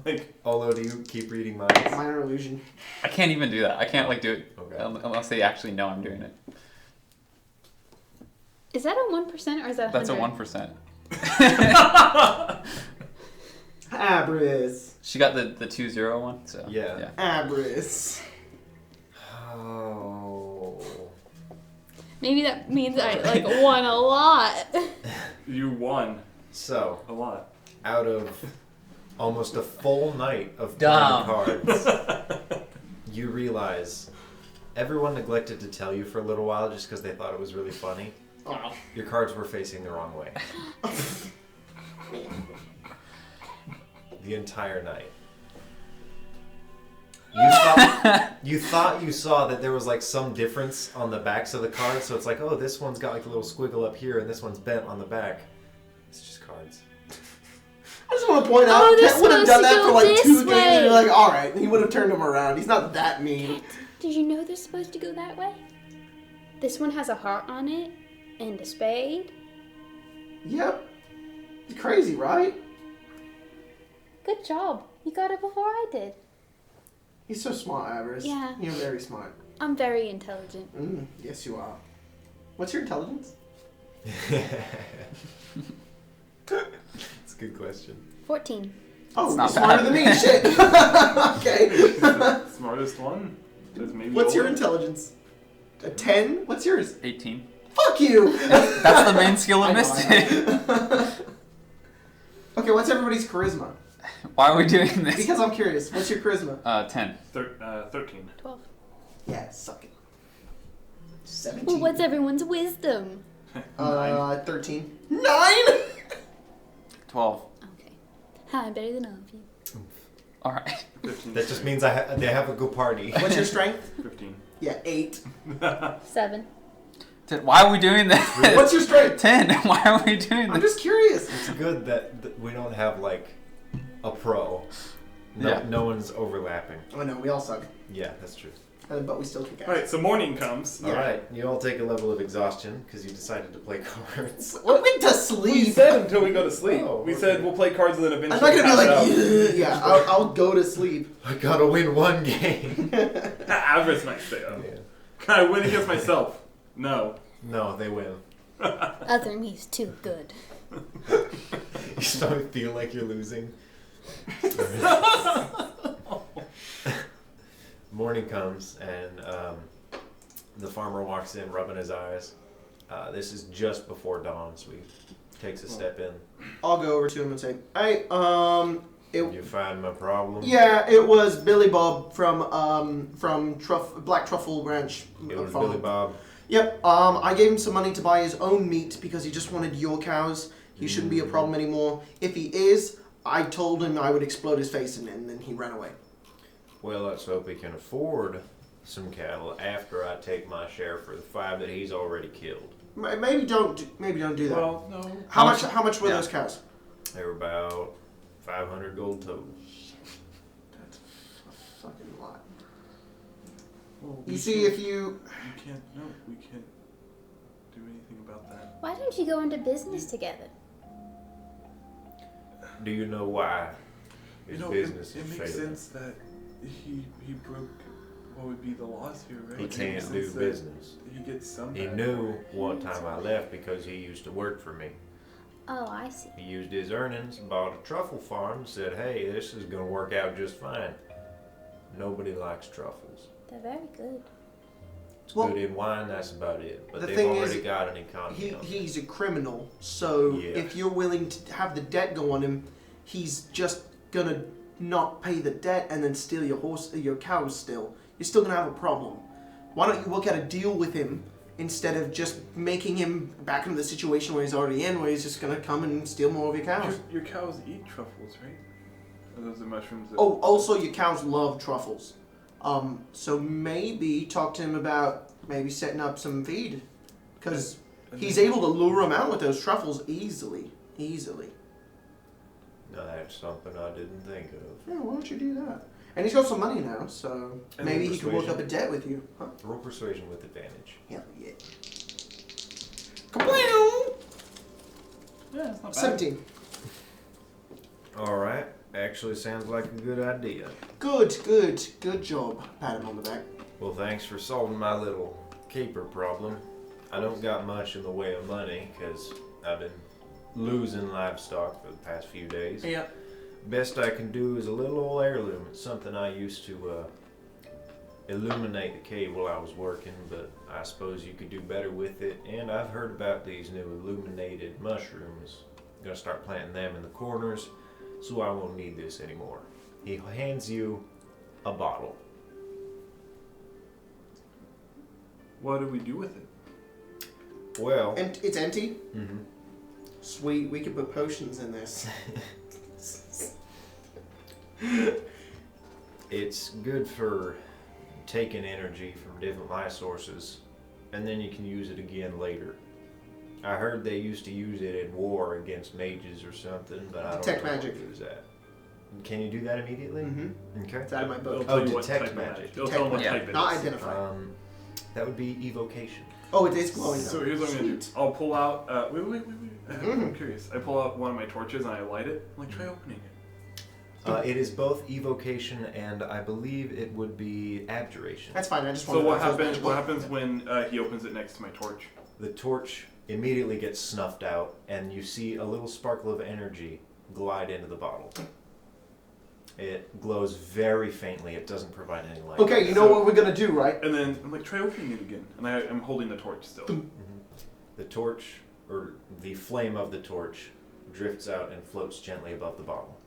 Like, Although, do you keep reading minds? Minor illusion. I can't even do that. I can't like do it Okay. unless they actually know I'm doing it. Is that a 1% or is that 100? That's a 1%. Abris. She got the 2-0 one, so Yeah. Abris. Oh. Maybe that means I like won a lot. you won. So, A lot. out of almost a full night of Dumb. playing cards, you realize everyone neglected to tell you for a little while just because they thought it was really funny. Oh. Your cards were facing the wrong way. The entire night. You thought you saw that there was like some difference on the backs of the cards, so it's like, oh, this one's got like a little squiggle up here and this one's bent on the back. It's just cards. I just want to point out, Oh, they're Ket would have done supposed to that for go like this 2 games, and you're way. like, alright, he would have turned him around. He's not that mean. Did you know they're supposed to go that way? This one has a heart on it and a spade. Yep. It's crazy, right? Good job. You got it before I did. He's so smart, Avarice. Yeah. You're very smart. I'm very intelligent. Yes, you are. What's your intelligence? It's a good question. 14. Oh, It's you're not smarter bad. than me. Shit. Okay. Smartest one. There's maybe What's your older. intelligence? A 10? What's yours? 18. Fuck you! That's the main skill of I know, Mystic. Okay, what's everybody's charisma? Why are we doing this? Because I'm curious. What's your charisma? 10. 13. 12. Yeah, suck it. 17. Well, what's everyone's wisdom? 13. 9? 12. Okay. I'm better than all of you. Alright. 15. That just means they have a good party. What's your strength? 15. Yeah, 8. 7. Why are we doing this? What's your strength? 10. Why are we doing I'm this? just curious. It's good that we don't have like a pro. Yeah. No one's overlapping. Oh no, we all suck. Yeah, that's true. But we still kick ass. Alright, so morning comes. Yeah. All right, you all take a level of exhaustion because you decided to play cards. What went to We sleep? said until we go to sleep. Oh, we okay. said we'll play cards and then eventually I'm not gonna be pass like, out. yeah, I'll go to sleep. I gotta win one game. Avarice might stay up. Yeah. Can I win against myself? No. No, they win. Other me's too good. You start to feel like you're losing. Morning comes and the farmer walks in, rubbing his eyes. This is just before dawn, so he takes a step in. I'll go over to him and say, hey, You find my problem? yeah, it was Billy Bob from Black Truffle Ranch. It was farm. Billy Bob. Yep. I gave him some money to buy his own meat because he just wanted your cows. He shouldn't be a problem anymore. If he is, I told him I would explode his face, and then he ran away. Well, let's hope he can afford some cattle after I take my share for the 5 that he's already killed. Maybe don't do that. Well, no. how much were Yeah. those cows? They were about 500 gold total. That's a fucking lot. Well, You see, if you We can't. No, we can't do anything about that. Why don't you go into business together? Do you know why his You know, business it is makes failing? sense that he broke what would be the laws here, right? He It makes can't do sense that business. He gets some. He back. knew one time I left because he used to work for me. Oh, I see. He used his earnings, bought a truffle farm, and said, hey, this is going to work out just fine. Nobody likes truffles. They're very good. It's Well, good in wine, that's about it. But the they've thing already is, got an economy on them. he's a criminal, so Yeah. if you're willing to have the debt go on him, he's just gonna not pay the debt and then steal your cows still. You're still gonna have a problem. Why don't you work out a deal with him instead of just making him back into the situation where he's already in, where he's just gonna come and steal more of your cows? Your cows eat truffles, right? Or those are mushrooms. That Oh, also your cows love truffles. So maybe talk to him about maybe setting up some feed, because he's able to lure them out with those truffles easily. No, that's something I didn't think of. Yeah, why don't you do that? And he's got some money now, so And maybe he can work persuasion. up a debt with you. Huh? Roll persuasion with advantage. Hell yeah. Kablam! Yeah, it's not bad. 17. All right. Actually sounds like a good idea. Good job. Pat him on the back. Well, thanks for solving my little caper problem. I don't got much in the way of money because I've been losing livestock for the past few days. Yeah. Best I can do is a little old heirloom. It's something I used to illuminate the cave while I was working, but I suppose you could do better with it. And I've heard about these new illuminated mushrooms Gonna start planting them in the corners, so I won't need this anymore. He hands you a bottle. What do we do with it? Well, And it's empty? mhm. Sweet, we could put potions in this. It's good for taking energy from different light sources, and then you can use it again later. I heard they used to use it in war against mages or something, but I don't Detect know magic. how to use that. Can you do that immediately? Mm-hmm. Okay. It's out of my book. It'll tell you what detect type of magic. It'll tell them what Yeah. type it is. Not identify. That would be evocation. Oh, it is glowing though. So here's what I'm gonna do. Sweet. I'll pull out. Wait. I'm Mhm. curious. I pull out one of my torches and I light it. I'm like, try opening it. It is both evocation and I believe it would be abjuration. That's fine. I just So wanted what to know if it was happens? magical. What happens when he opens it next to my torch? The torch immediately gets snuffed out, and you see a little sparkle of energy glide into the bottle. It glows very faintly. It doesn't provide any light. Okay, you know what we're gonna do, right? And then I'm like, try opening it again. And I'm holding the torch still. The torch, or the flame of the torch, drifts out and floats gently above the bottle.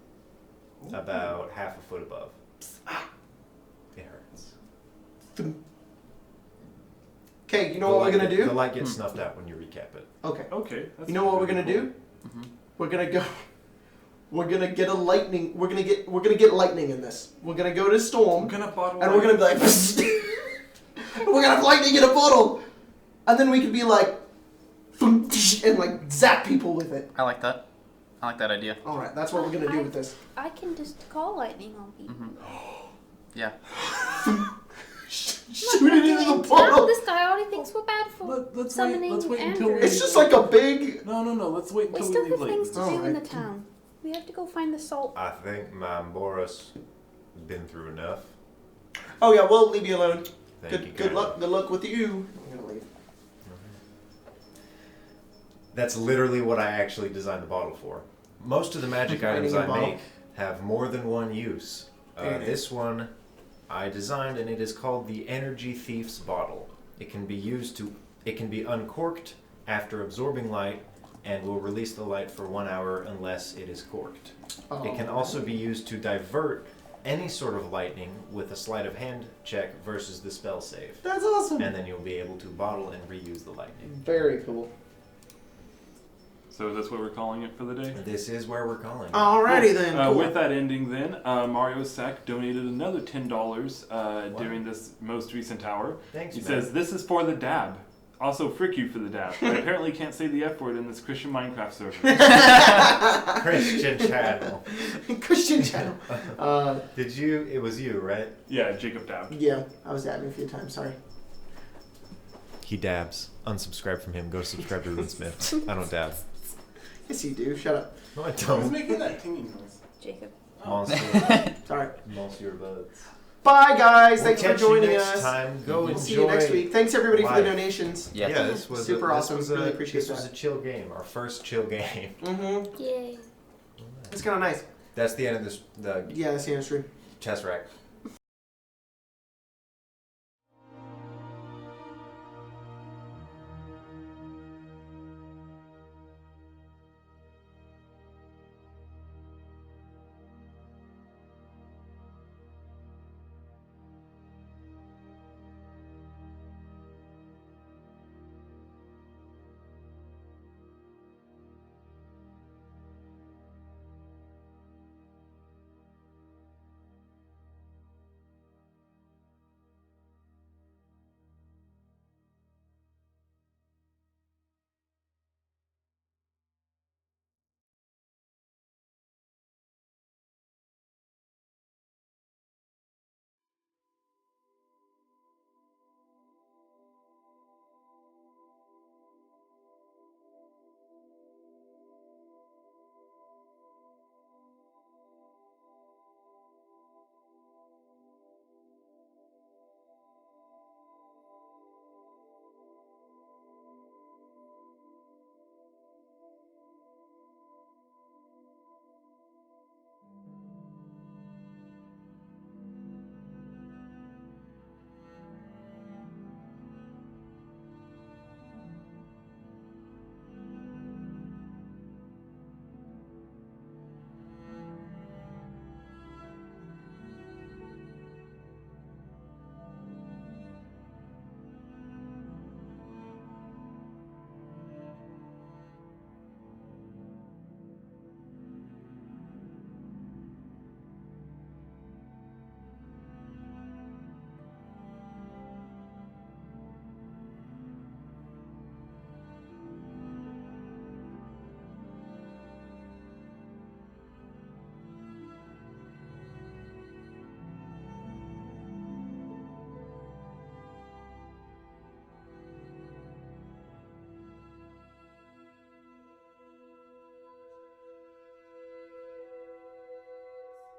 About half a foot above. It hurts. Okay, you know what we're gonna The do? light gets snuffed out when you recap it. Okay. Okay. That's You know what we're really gonna do? Mhm. We're gonna go. We're gonna get a lightning. We're gonna get lightning in this. We're gonna go to We're storm, gonna bottle. and we're gonna be like, we're gonna have lightning in a bottle, and then we could be like, and like zap people with it. I like that. I like that idea. All right, that's what we're gonna do with this. I can just call lightning on people. Yeah. Shoot it into the Now bottle. this guy already thinks we're bad for Let's summoning wait until we. Andrew. It's just like a big. No. Let's wait We until still we have leave things later. to do in the Alright. town. We have to go find the salt. I think my Boris has been through enough. Oh yeah, we'll leave you alone. Thank you. Good kindly. luck with you. I'm gonna leave. That's literally what I actually designed the bottle for. Most of the magic items Finding a I bottle. make have more than one use. There it This one I designed, and it is called the Energy Thief's Bottle. It can be uncorked after absorbing light, and will release the light for 1 hour unless it is corked. It can also be used to divert any sort of lightning with a sleight of hand check versus the spell save. That's awesome. And then you'll be able to bottle and reuse the lightning. Very cool. So that's what we're calling it for the day. This is where we're calling. Alrighty then. Cool. With that ending, then Mario Sack donated another $10 during this most recent hour. Thanks, He man. says, "This is for the dab. Also, frick you for the dab. I apparently can't say the F word in this Christian Minecraft server." Christian channel. Christian channel. It was you, right? Yeah, Jacob dabbed. Yeah, I was dabbing a few times. Sorry. He dabs. Unsubscribe from him. Go subscribe to Runesmith. I don't dab. Yes, you do. Shut up. No, I Who's don't. making that tinging noise? Jacob. Sorry. Monsieur Buds. Bye, guys. We'll Thanks for catch you joining next us. time. Go We'll enjoy. see you next week. Thanks everybody for the life. donations. Yeah. Yeah, this was Super awesome. This was Really appreciate this was a that. chill game. Our first chill game. Mm-hmm. Yay. It's kind of nice. That's the end of this. The Yeah, that's the industry. Tesseract.